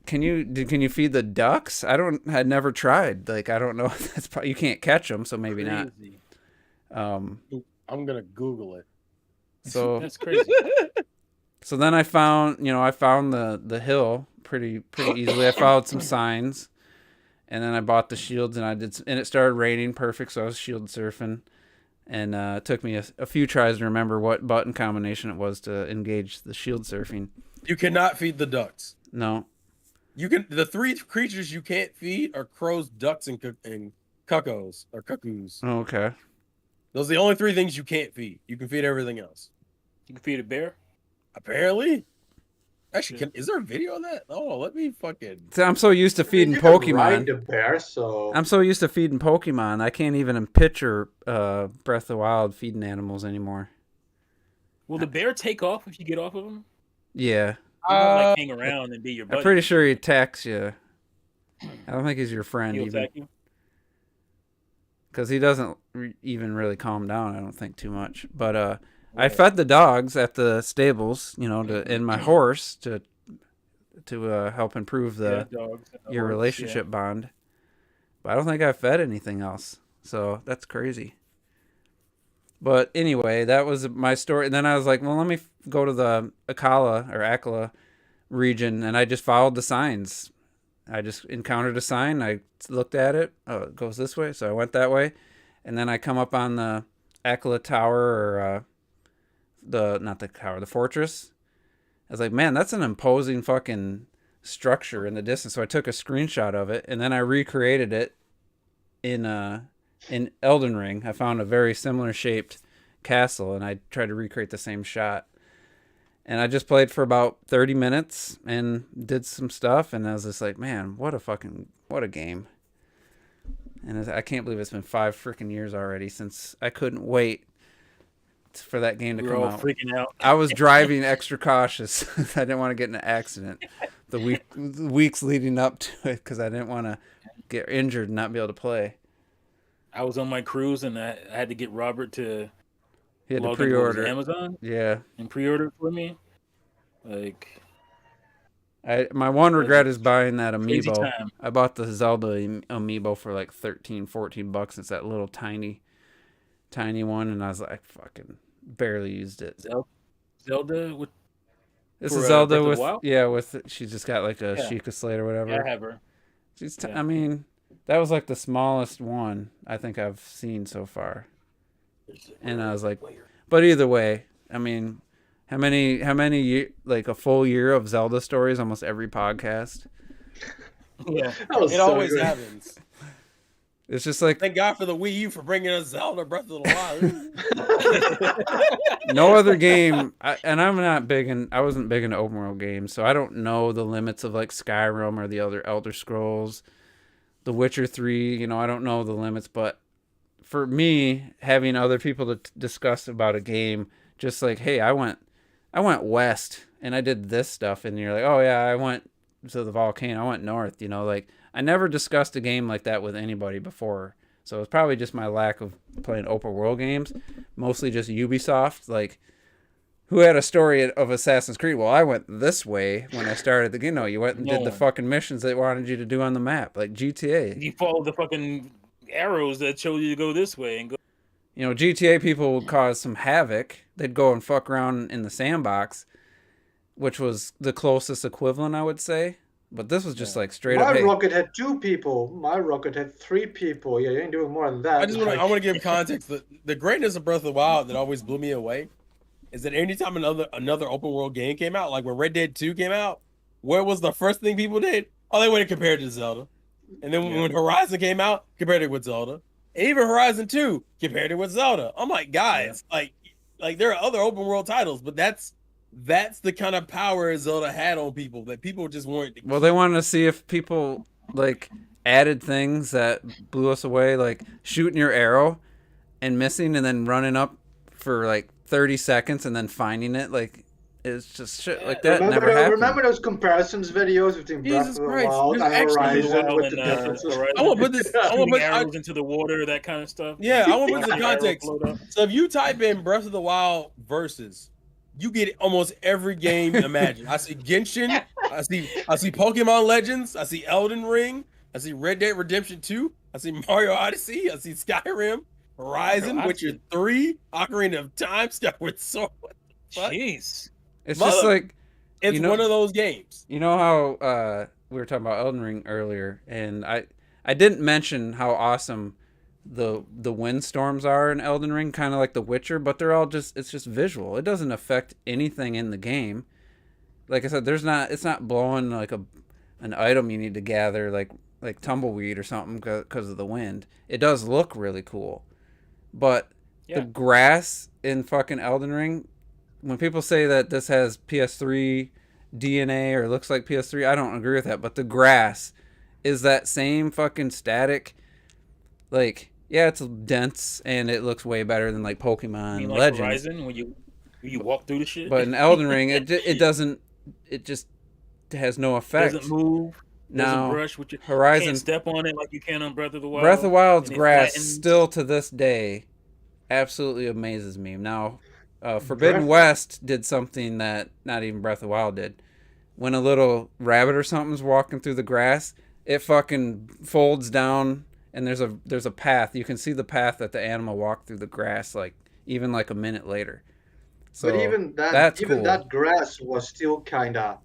Can you feed the ducks? I'd never tried. Like, I don't know. That's probably, you can't catch them, so maybe not. Crazy. I'm gonna Google it. So That's crazy. So then I found the hill pretty easily. I followed some signs, and then I bought the shields, and it started raining perfect, so I was shield surfing, and it took me a few tries to remember what button combination it was to engage the shield surfing. You cannot feed the ducks. No, The three creatures you can't feed are crows, ducks, and cuckoos or cuckoos. Oh, okay. Those are the only three things you can't feed. You can feed everything else. You can feed a bear. Apparently. Actually, is there a video on that? Oh, let me fucking. See, I'm so used to feeding You can ride Pokemon. the bear, so I'm so used to feeding Pokemon. I can't even picture Breath of the Wild feeding animals anymore. Will the bear take off if you get off of him? Yeah. He won't like hang around and be your buddy. I'm pretty sure he attacks you. I don't think he's your friend He'll even. attack you. Because he doesn't even really calm down, I don't think, too much. But I fed the dogs at the stables, and my horse to help improve your relationship bond. But I don't think I fed anything else. So that's crazy. But anyway, that was my story. And then I was like, well, let me go to the Akala region. And I just followed the signs. I just encountered a sign. I looked at it. Oh, it goes this way. So I went that way. And then I come up on the Akala Tower, or the fortress. I was like, man, that's an imposing fucking structure in the distance. So I took a screenshot of it. And then I recreated it in Elden Ring. I found a very similar shaped castle. And I tried to recreate the same shot. And I just played for about 30 minutes and did some stuff. And I was just like, man, what a game. And I can't believe it's been 5 freaking years already since I couldn't wait for that game to come out. Freaking out. I was driving extra cautious. I didn't want to get in an accident the weeks leading up to it because I didn't want to get injured and not be able to play. I was on my cruise and I had to get Robert to He had to log into pre-order Amazon. Yeah. And pre-order it for me. Like, my one regret is buying that crazy amiibo. time. I bought the Zelda amiibo for like $13-$14. It's that little tiny one, and I was like, fucking barely used it. Zelda with This for, is Zelda Breath of the Wild? with she's just got like a Sheikah Slate or whatever. Yeah, I have her. She's I mean, that was like the smallest one I think I've seen so far. And I was like, but either way, I mean, how many like a full year of Zelda stories, almost every podcast. Yeah, it always happens. It's just like, thank God for the Wii U for bringing us Zelda Breath of the Wild. No other game, I wasn't big into open world games, so I don't know the limits of like Skyrim or the other Elder Scrolls, The Witcher 3. I don't know the limits, but for me, having other people to discuss about a game, just like, hey, I went west and I did this stuff, and you're like, oh yeah, I went to the volcano, I went north. Like, I never discussed a game like that with anybody before. So it's probably just my lack of playing open world games, mostly just Ubisoft. Like, who had a story of Assassin's Creed? Well, I went this way when I started the game. No, you went and did the fucking missions they wanted you to do on the map, like GTA. You followed the fucking arrows that showed you to go this way and go. GTA people would cause some havoc. They'd go and fuck around in the sandbox, which was the closest equivalent, I would say. But this was just like straight up. My rocket had 2 people. My rocket had 3 people. Yeah, you ain't doing more than that. I want to give context. The greatness of Breath of the Wild that always blew me away is that anytime another open world game came out, like when Red Dead 2 came out, what was the first thing people did? Oh, they went and compared it to Zelda. And then when Horizon came out, compared it with Zelda. And even Horizon 2 compared it with Zelda. I'm like, guys, like there are other open world titles, but that's the kind of power Zelda had on people that people just weren't. Well, they wanted to see if people like added things that blew us away, like shooting your arrow and missing and then running up for like 30 seconds and then finding it. Like, it's just shit like that never happened. Remember those comparisons videos between Breath of the Wild and Horizon with the differences? I want to put arrows into the water, that kind of stuff. Yeah, I want to put the context. So if you type in Breath of the Wild versus, you get almost every game imagined. I see Genshin, I see Pokemon Legends, I see Elden Ring, I see Red Dead Redemption 2, I see Mario Odyssey, I see Skyrim, Horizon, Witcher 3, Ocarina of Time, Skyward Sword. Jeez. It's just like, it's one of those games. You know how we were talking about Elden Ring earlier, and I didn't mention how awesome the windstorms are in Elden Ring, kind of like The Witcher, but they're all it's just visual. It doesn't affect anything in the game. Like I said, it's not blowing like a an item you need to gather, like tumbleweed or something, because of the wind. It does look really cool, but the grass in fucking Elden Ring, when people say that this has PS3 DNA or looks like PS3, I don't agree with that. But the grass is that same fucking static. Like, yeah, it's dense and it looks way better than like Pokemon I mean, like Legends. Horizon, when you walk through the shit. But in Elden Ring, it doesn't. It just has no effect. Doesn't move. Doesn't No, brush with your Horizon. You can't step on it like you can on Breath of the Wild. Breath of the Wild's and it grass flattens. still to this day absolutely amazes me. Now, Forbidden West did something that not even Breath of the Wild did. When a little rabbit or something's walking through the grass, it fucking folds down, and there's a path. You can see the path that the animal walked through the grass, like even like a minute later. So But even that's even cool. that grass was still kind of,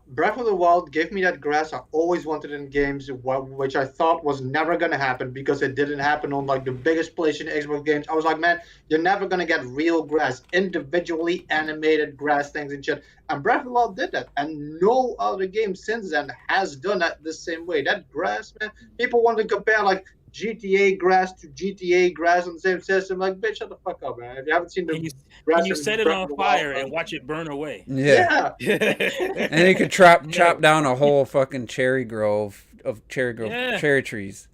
Breath of the Wild gave me that grass I always wanted in games, which I thought was never going to happen because it didn't happen on like the biggest PlayStation Xbox games. I was like, man, you're never going to get real grass, individually animated grass things and shit. And Breath of the Wild did that. And no other game since then has done that the same way. That grass, man, people want to compare like GTA grass to GTA grass on the same system. Like, bitch, shut the fuck up, man. If you haven't seen the grass, And you in set it Breath on of the Wild, fire and watch it burn away. Yeah. yeah. And you could chop down a whole fucking cherry grove of cherry trees.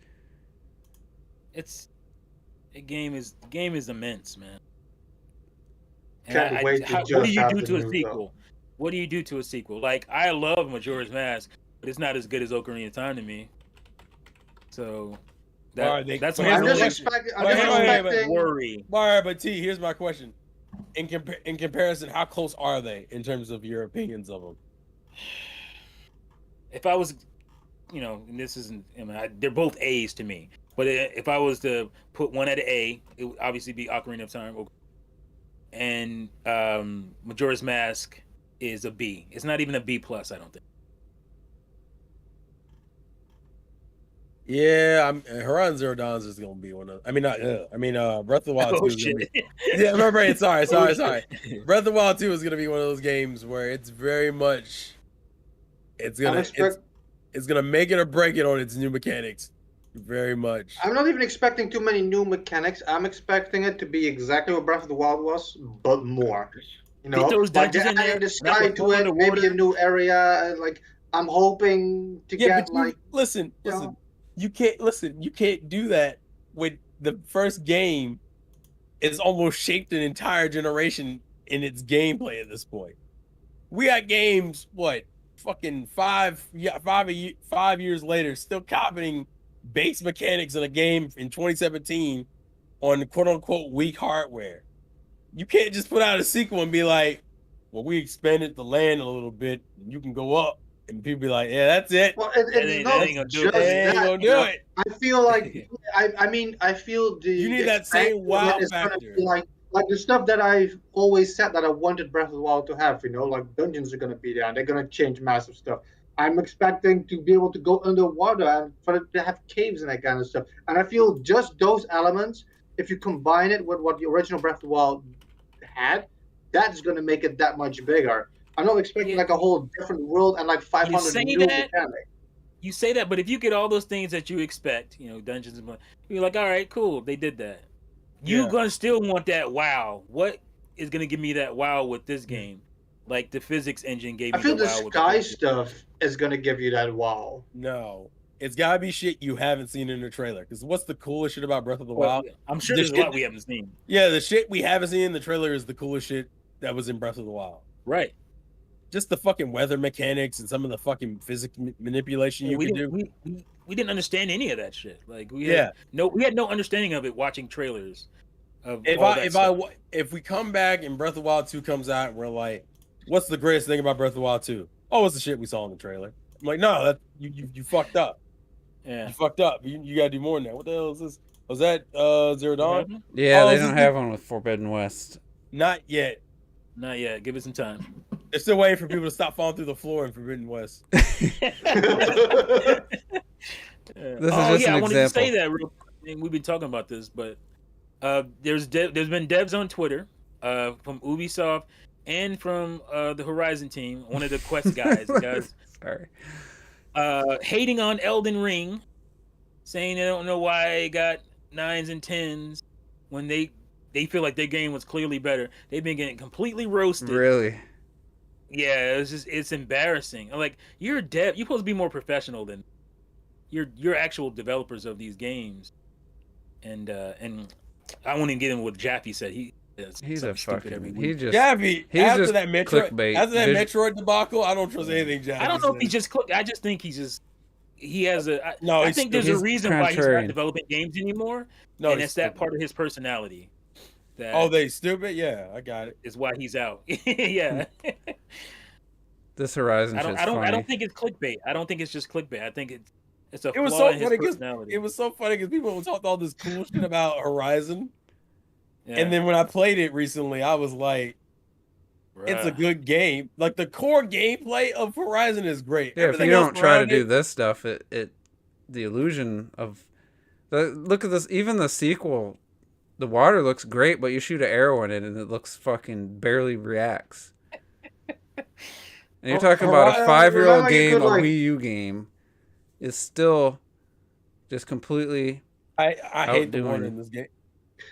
The game is immense, man. Can't wait to what just do you have do the to a news sequel? What do you do to a sequel? Like, I love Majora's Mask, but it's not as good as Ocarina of Time to me. So that's I'm just expecting. worry. Mario, but T, here's my question: in comparison, how close are they in terms of your opinions of them? If I was, and this isn't, they're both A's to me. But if I was to put one at an A, it would obviously be Ocarina of Time. And Majora's Mask is a B. It's not even a B plus, I don't think. Yeah, Horizon Zero Dawn is gonna be one of. Breath of the Wild 2 is gonna be. Yeah, my brain. Sorry. Breath of the Wild 2 is gonna be one of those games where it's very much. It's gonna make it or break it on its new mechanics. Very much. I'm not even expecting too many new mechanics. I'm expecting it to be exactly what Breath of the Wild was, but more. Those like dungeons in there, adding the sky to it, maybe a new area. Like I'm hoping to get like. Listen. You can't do that when the first game is almost shaped an entire generation in its gameplay at this point. We got games, fucking 5 years later, still copying base mechanics in a game in 2017 on quote unquote weak hardware. You can't just put out a sequel and be like, well, we expanded the land a little bit, you can go up. And people be like, yeah, that's it. Well, it's not just that. I feel like, I feel you need that same wow factor. Like the stuff that I've always said that I wanted Breath of the Wild to have, like dungeons are going to be there and they're going to change massive stuff. I'm expecting to be able to go underwater and for it to have caves and that kind of stuff. And I feel just those elements, if you combine it with what the original Breath of the Wild had, that's going to make it that much bigger. I'm not expecting like a whole different world and like 500 new mechanics. You say that, but if you get all those things that you expect, dungeons and you're like, all right, cool, they did that. You're gonna still want that wow. What is gonna give me that wow with this game? Like the physics engine gave me the wow. I feel the sky stuff is gonna give you that wow. No. It's gotta be shit you haven't seen in the trailer. Because what's the coolest shit about Breath of the Wild? I'm sure there's a lot we haven't seen. Yeah, the shit we haven't seen in the trailer is the coolest shit that was in Breath of the Wild. Right. Just the fucking weather mechanics and some of the fucking physics manipulation you can do. We didn't understand any of that shit. Like we had no understanding of it watching trailers. If we come back and Breath of the Wild 2 comes out and we're like, what's the greatest thing about Breath of the Wild 2? Oh, it's the shit we saw in the trailer. I'm like, no, that you fucked up. Yeah, you fucked up. You gotta do more than that. What the hell is this? Was that Zero Dawn? Yeah, they don't have one with Forbidden West. Not yet. Not yet. Give it some time. They're still waiting for people to stop falling through the floor in Forbidden West. This is just an I wanted to example. say that real quick. We've been talking about this, but there's been devs on Twitter from Ubisoft and from the Horizon team, one of the Quest guys. Sorry. Hating on Elden Ring, saying they don't know why it got 9s and 10s when they feel like their game was clearly better. They've been getting completely roasted. Really? Yeah, it's embarrassing. Like, you're you're supposed to be more professional than you're actual developers of these games. And I won't even get in what Jaffe said. He's a stupid every fucking. week. Jaffe, he's after just that Metroid, clickbait. after that Metroid debacle, I don't trust anything Jaffe I don't know if he says. just I just think he has a. No, I think there's a he's reason why he's contrarian. not developing games anymore. No, and he's it's that stupid. part of his personality. That Oh, they stupid? Yeah, I got it. is why he's out. Yeah. This Horizon I shit's funny. don't think it's clickbait. I don't think it's just clickbait. I think it's a It was flaw so in his funny because personality. it was so funny because people talked all this cool shit about Horizon, Yeah. and then when I played it recently, I was like, it's a Bruh. good game. Like the core gameplay of Horizon is great. Yeah, if Everything you else don't try to around do it- this stuff, the illusion of look at this. Even the sequel, the water looks great, but you shoot an arrow in it and it looks fucking barely reacts. And you're talking about a 5-year-old Remember you game, could, a like- Wii U game, is still just completely. I hate the outdoing. water in this game.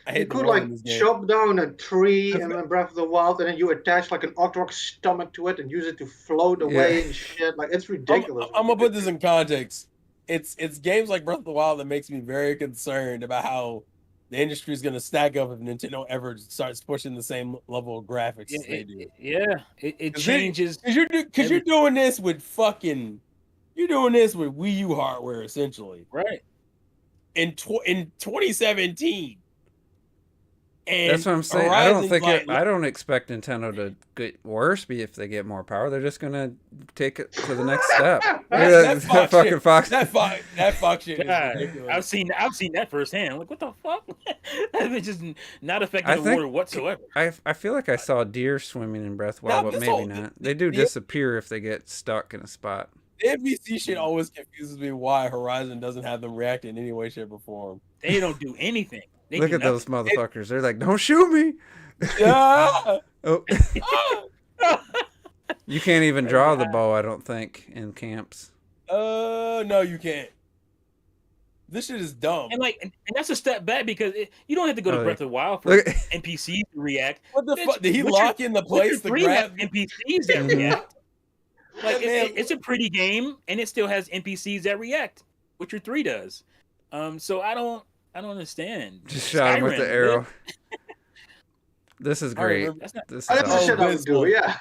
I hate You the could water like in this game. chop down a tree in Breath of the Wild, and then you attach like an Octorok stomach to it and use it to float away and shit. Like it's ridiculous. I'm gonna put this in context. It's games like Breath of the Wild that makes me very concerned about how the industry is gonna stack up if Nintendo ever starts pushing the same level of graphics as they do. It changes. Because you're doing this with you're doing this with Wii U hardware essentially Right. in 2017. And That's what I'm saying. I don't Horizon's think like- I don't expect Nintendo to get worse if they get more power. They're just gonna take it to the next step. that Fox fucking shit- Fox. That Fox shit is God, ridiculous. I've seen that firsthand. I'm like, what the fuck? It's just not affecting I the think- water whatsoever. I feel like I saw deer swimming in Breath of the No, Wild, but this maybe whole- not. They do the- disappear if they get stuck in a spot. The NPC shit always confuses me why Horizon doesn't have them react in any way, shape, or form. They don't do anything. They Look do at those nothing. motherfuckers. They're like, don't shoot me. Yeah. Oh, you can't even draw the bow, I don't think, in camps. No, you can't. This shit is dumb. And and that's a step back because you don't have to go to Oh, Breath of the Wild for Look, NPCs to react. What the Bitch, fuck? Did he Witcher- lock in the place to 3 have grab? NPCs that Mhm. react. Like That man- it's a pretty game, and it still has NPCs that react. Witcher 3 does. So I don't understand. just shot him with the Skyrim, arrow. This is I great. remember- That's not. This is That's the awesome. shit I would this do. one. Yeah.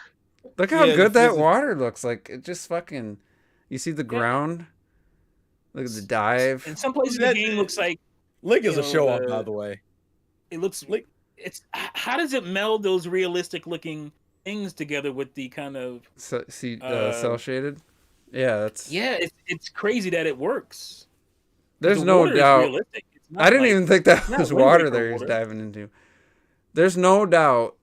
Look how Yeah, good the that physics. water looks. Like it just fucking. You see the ground. Look at the dive. In some places, That- the game looks like Link is you a know, show off, the- by the way. it looks. Like- It's how does it meld those realistic looking things together with the kind of So, see, cell shaded. Yeah, that's. It's crazy that it works. There's The no water is doubt. realistic. It's not I didn't like- even think that not was Wind water Waker there he's water. diving into. There's no doubt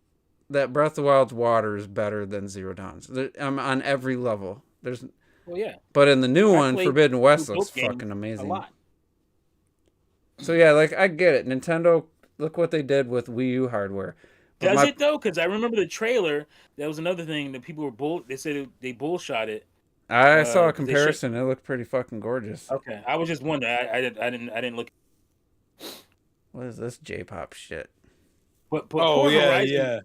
that Breath of the Wild's water is better than Zero Dawn's. On every level. There's, Well, yeah, but in the new I one, played Forbidden West both looks games fucking a amazing. lot. So yeah, like I get it. Nintendo, look what they did with Wii U hardware. But Does it though? Because I remember the trailer. That was another thing that people were They said they bullshot it. I saw a they should- comparison. It looked pretty fucking gorgeous. Okay, I was just wondering. I didn't look. What is this J-pop shit? But Oh poor yeah, Horizon, yeah.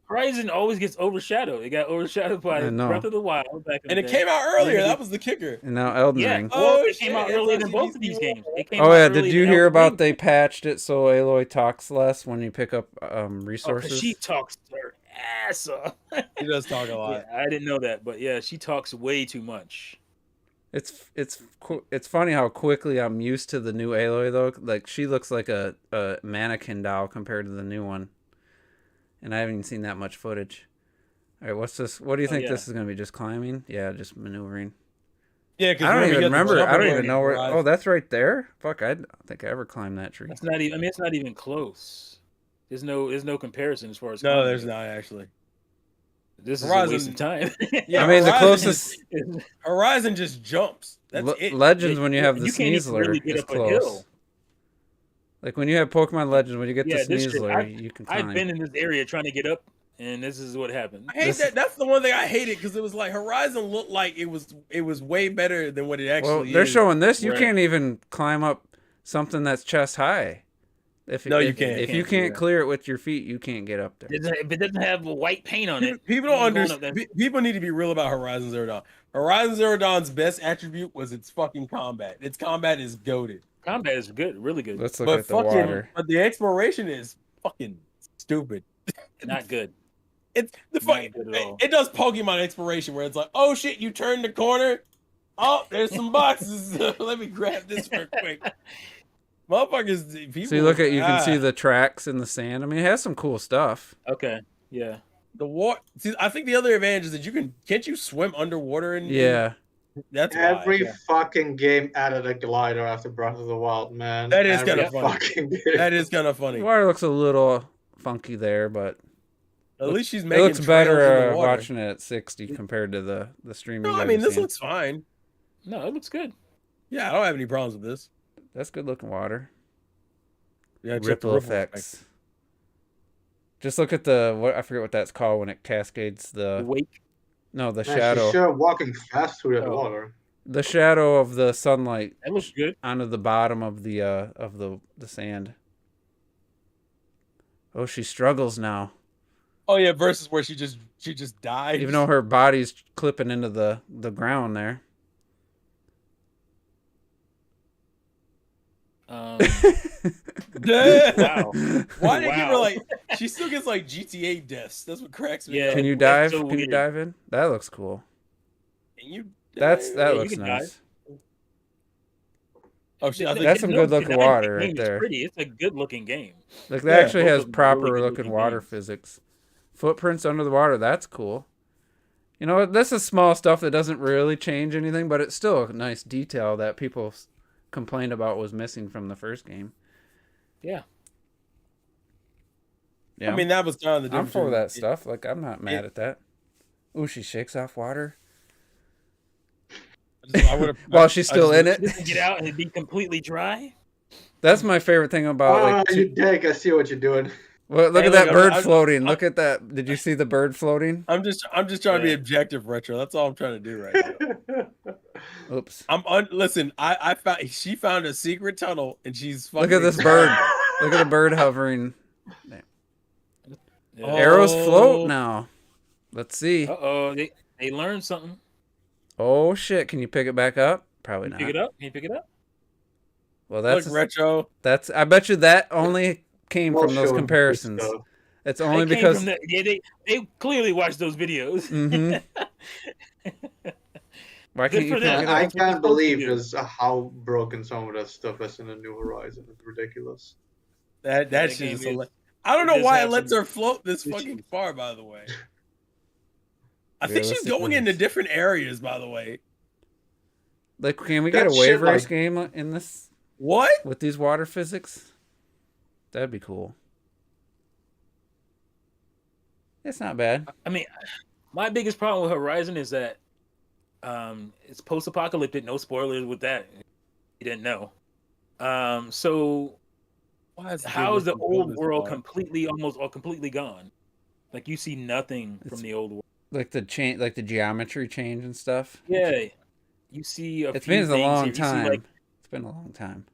Horizon always gets overshadowed. It got overshadowed by I know. Breath of the Wild back in And the it day. came out earlier. That was the kicker. And now Elden Yeah, Ring. Oh, well, it came out shit, earlier it's than both of these CDC. games. It came Oh out yeah, earlier did you than hear Elden about Ring. they patched it so Aloy talks less when you pick up Oh, 'cause resources? she talks her ass off. He does talk a lot. Yeah, I didn't know that, but yeah, she talks way too much. It's funny how quickly I'm used to the new Aloy though. Like she looks like a mannequin doll compared to the new one, and I haven't even seen that much footage. All right, what's this? What do you think yeah. this is gonna be? Just climbing? Yeah, just maneuvering. Yeah, because I don't even remember. I don't even know where. Oh, that's right there. Fuck, I don't think I ever climbed that tree. That's not even. I mean, it's not even close. There's no comparison as far as. No, climbing there's goes. not actually. This is a Horizon- waste of time. Yeah, I mean, the Horizon closest Horizon just jumps. That's it. Legends when you have the You can't even Sneasler really get is up a close. hill. Like when you have Pokemon Legends, when you get Yeah, the this shit, Sneasler, you can climb. I've been in this area trying to get up and this is what happened. I hate that. That's the one thing I hated because it was like Horizon looked like it was way better than what it actually Well, is. they're showing this. You Right. can't even climb up something that's chest high. No, you can't. If you can't clear it with your feet, you can't get up there. If it doesn't have white paint on it, People don't understand. People need to be real about Horizon Zero Dawn. Horizon Zero Dawn's best attribute was its fucking combat. Its combat is goated. Combat is good, really good. Let's look at the water. But the exploration is fucking stupid. Not good. It's the fucking. It does Pokemon exploration where it's like, oh shit, you turn the corner. Oh, there's some boxes. Let me grab this real quick. Motherfuckers, people. See, look at you can see the tracks in the sand. I mean, it has some cool stuff. Okay, yeah. The water. See, I think the other advantage is that can't you swim underwater and Yeah. That's every fucking game added a glider after Breath of the Wild, man. That is kind of funny. That is kind of funny. The water looks a little funky there, but at least she's making. It looks better watching it at 60 compared to the stream. No, I mean this looks fine. No, it looks good. Yeah, I don't have any problems with this. That's good looking water. Yeah, ripple effects. Just look at I forget what that's called when it cascades the wake. No, the shadow. She's sure walking fast through that water. The shadow of the sunlight. That looks good. Onto the bottom of the sand. Oh, she struggles now. Oh yeah, versus where she just died. Even though her body's clipping into the ground there. Wow. Why did give her like? She still gets like GTA deaths. That's what cracks me. Yeah. Can you dive? So can you dive in? That looks cool. Can you? That looks nice. Oh, that's some good looking water right there. Pretty. It's a good looking game. Like that actually has proper looking water physics. Footprints under the water. That's cool. You know, this is small stuff that doesn't really change anything, but it's still a nice detail that people complained about was missing from the first game. Yeah. Yeah. I mean, that was kind of the difference. I'm for that stuff. Like, I'm not mad at that. Ooh, she shakes off water. While she's still in it. Get out and it'd be completely dry. That's my favorite thing about you dick. I see what you're doing. Well, look at that bird floating. Look at that. Did you see the bird floating? I'm just trying to be objective, Retro. That's all I'm trying to do right now. Oops. Listen, she found a secret tunnel and she's fucking. Look at this bird. Look at the bird hovering. Arrows float now. Let's see. They learned something. Oh shit! Can you pick it back up? Probably not. Pick it up. Can you pick it up? Well, that's Retro. I bet you that only came from those comparisons. It's only because they clearly watched those videos. Mm-hmm. Why can't you pick it up? I can't believe just how broken some of that stuff is in the New Horizon. It's ridiculous. That's just. I don't know why it lets her float this fucking far. By the way, I think she's going into different areas. By the way, like, can we get a wave race game in this? What with these water physics? That'd be cool. It's not bad. I mean, my biggest problem with Horizon is that it's post-apocalyptic. No spoilers with that. You didn't know. So how is the old world almost completely gone? Like, you see nothing from the old world. Like the geometry change and stuff. Yeah, you see. It's been a long time. It's been a long time.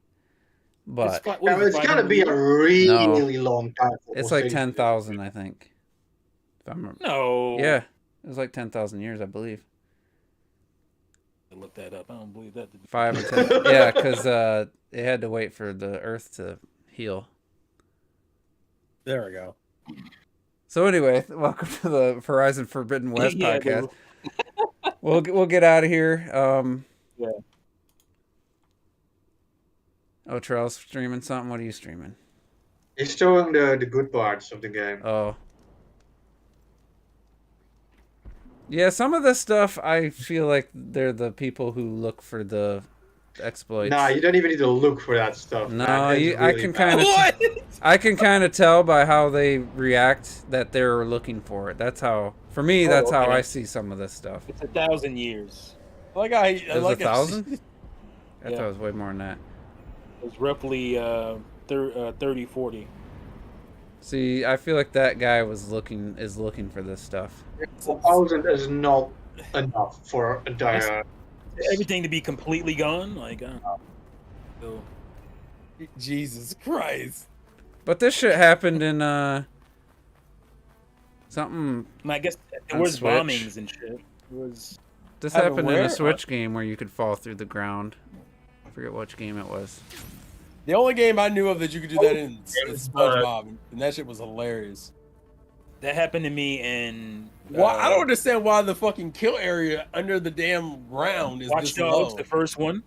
But it's gotta be a really long time. It's like 10,000, I think. If I remember. No. Yeah, it was like 10,000 years, I believe. I looked that up. I don't believe that. 5 or 10. Yeah, because it had to wait for the Earth to heal. There we go. So anyway, welcome to the Horizon Forbidden West podcast. We'll get out of here. Yeah. Oh, Charles streaming something. What are you streaming? He's showing the good parts of the game. Oh. Yeah, some of this stuff I feel like they're the people who look for the exploits. Nah, you don't even need to look for that stuff. No, I can kind of tell by how they react that they're looking for it. That's how, for me, that's how I see some of this stuff. It's 1,000 years. It was 1,000? I thought it was way more than that. It was roughly 30, 40. See, I feel like that guy is looking for this stuff. 4,000 is not enough for entire. Everything to be completely gone, like. So. Jesus Christ! But this shit happened in something. I guess there on was Switch. bombings and shit. It was. This Happened happened in where? a Switch game where you could fall through the ground. I forget which game it was. The only game I knew of that you could do that in is SpongeBob, and that shit was hilarious. That happened to me in. Why? I don't understand why the fucking kill area under the damn ground is Watch this Dogs, low. the first one,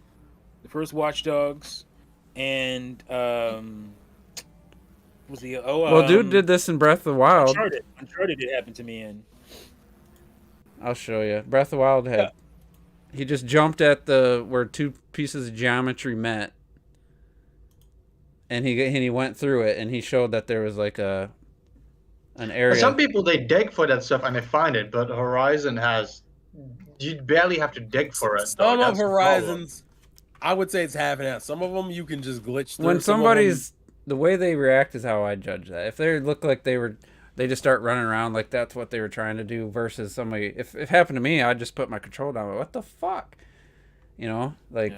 the first Watch Dogs, and was the Well, dude did this in Breath of the Wild. Uncharted it happened to me in. I'll show you. Breath of the Wild had. He just jumped at where two pieces of geometry met, and he went through it, and he showed that there was like an area. Some people they dig for that stuff and they find it, but Horizon has you barely have to dig for it. Some though. of That's the Horizons, I would say it's half and half. Some of them you can just glitch through. When Some of somebody's the way they react is how I judge that. If they look like they just start running around like that's what they were trying to do versus somebody. If it happened to me, I'd just put my control down. What the fuck? You know, like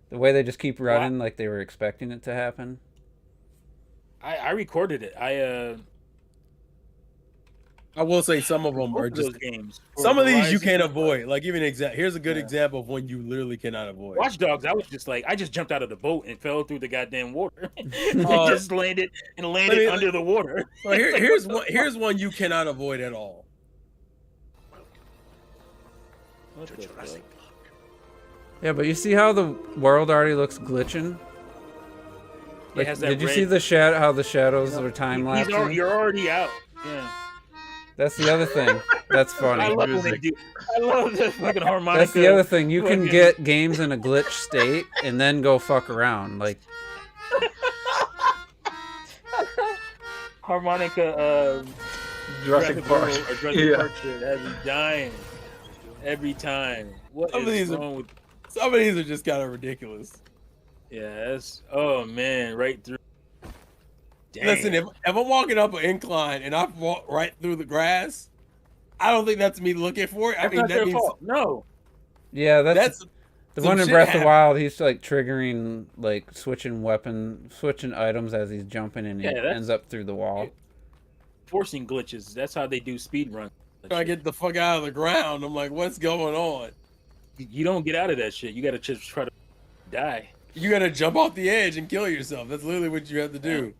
the way they just keep running like they were expecting it to happen. I recorded it. I will say some of them are just those games. Some of these you Horizon, can't avoid. Like even here's a good example of one you literally cannot avoid. Watch Dogs, I was just like, I just jumped out of the boat and fell through the goddamn water. I just landed under the water. Well, here's one you cannot avoid at all. Yeah, but you see how the world already looks glitching? Like, did you see the how the shadows are time lapsing? You're already out. Yeah. That's the other thing. That's funny. I love when they do. I love the fucking harmonica. That's the other thing. You can get games in a glitch state and then go fuck around. Like harmonica. Jurassic Park. Jurassic Park shit has me dying every time. What is wrong with? Some of these are just kind of ridiculous. Yeah, that's man, right through. Damn. Listen, if I'm walking up an incline and I walk right through the grass, I don't think that's me looking for it. I mean, that means fault. No. Yeah, that's the one in Breath of the Wild. He's like triggering, like switching items as he's jumping, and he ends up through the wall. Forcing glitches. That's how they do speed runs. I get the fuck out of the ground. I'm like, what's going on? You don't get out of that shit. You got to just try to die. You got to jump off the edge and kill yourself. That's literally what you have to do.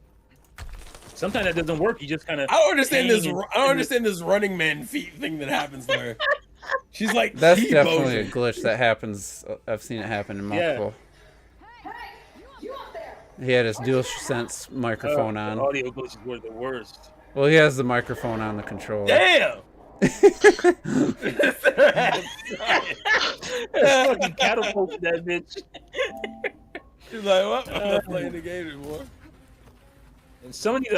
Sometimes that doesn't work. You just kind of. I don't understand this Running Man feet thing that happens there. She's like, that's definitely a glitch that happens. I've seen it happen in multiple. He had his DualSense microphone on. The audio glitches were the worst. Well, he has the microphone on the controller. Damn. Fucking catapult that bitch. She's like, what? I'm not playing the game anymore. And some of these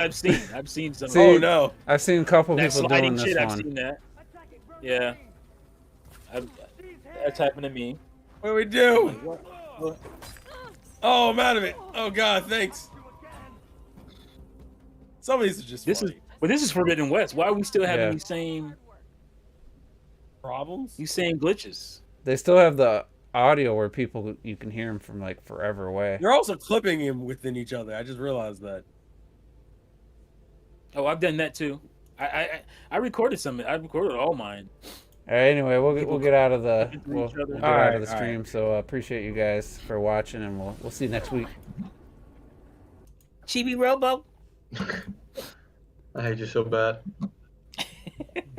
I've seen some. Oh no! I've seen a couple that people doing this shit, one. I've seen that. Yeah. That's happened to me. What do we do? Oh, I'm out of it. Oh god, thanks. Some of these are just this is Forbidden West. Why are we still having these same problems? These same glitches. They still have the audio where you can hear them from like forever away. You're also clipping him within each other. I just realized that. Oh, I've done that too. I recorded some. I recorded all mine. All right. Anyway, we'll get out of the out of the stream. Right. So appreciate you guys for watching, and we'll see you next week. Chibi Robo. I hate you so bad.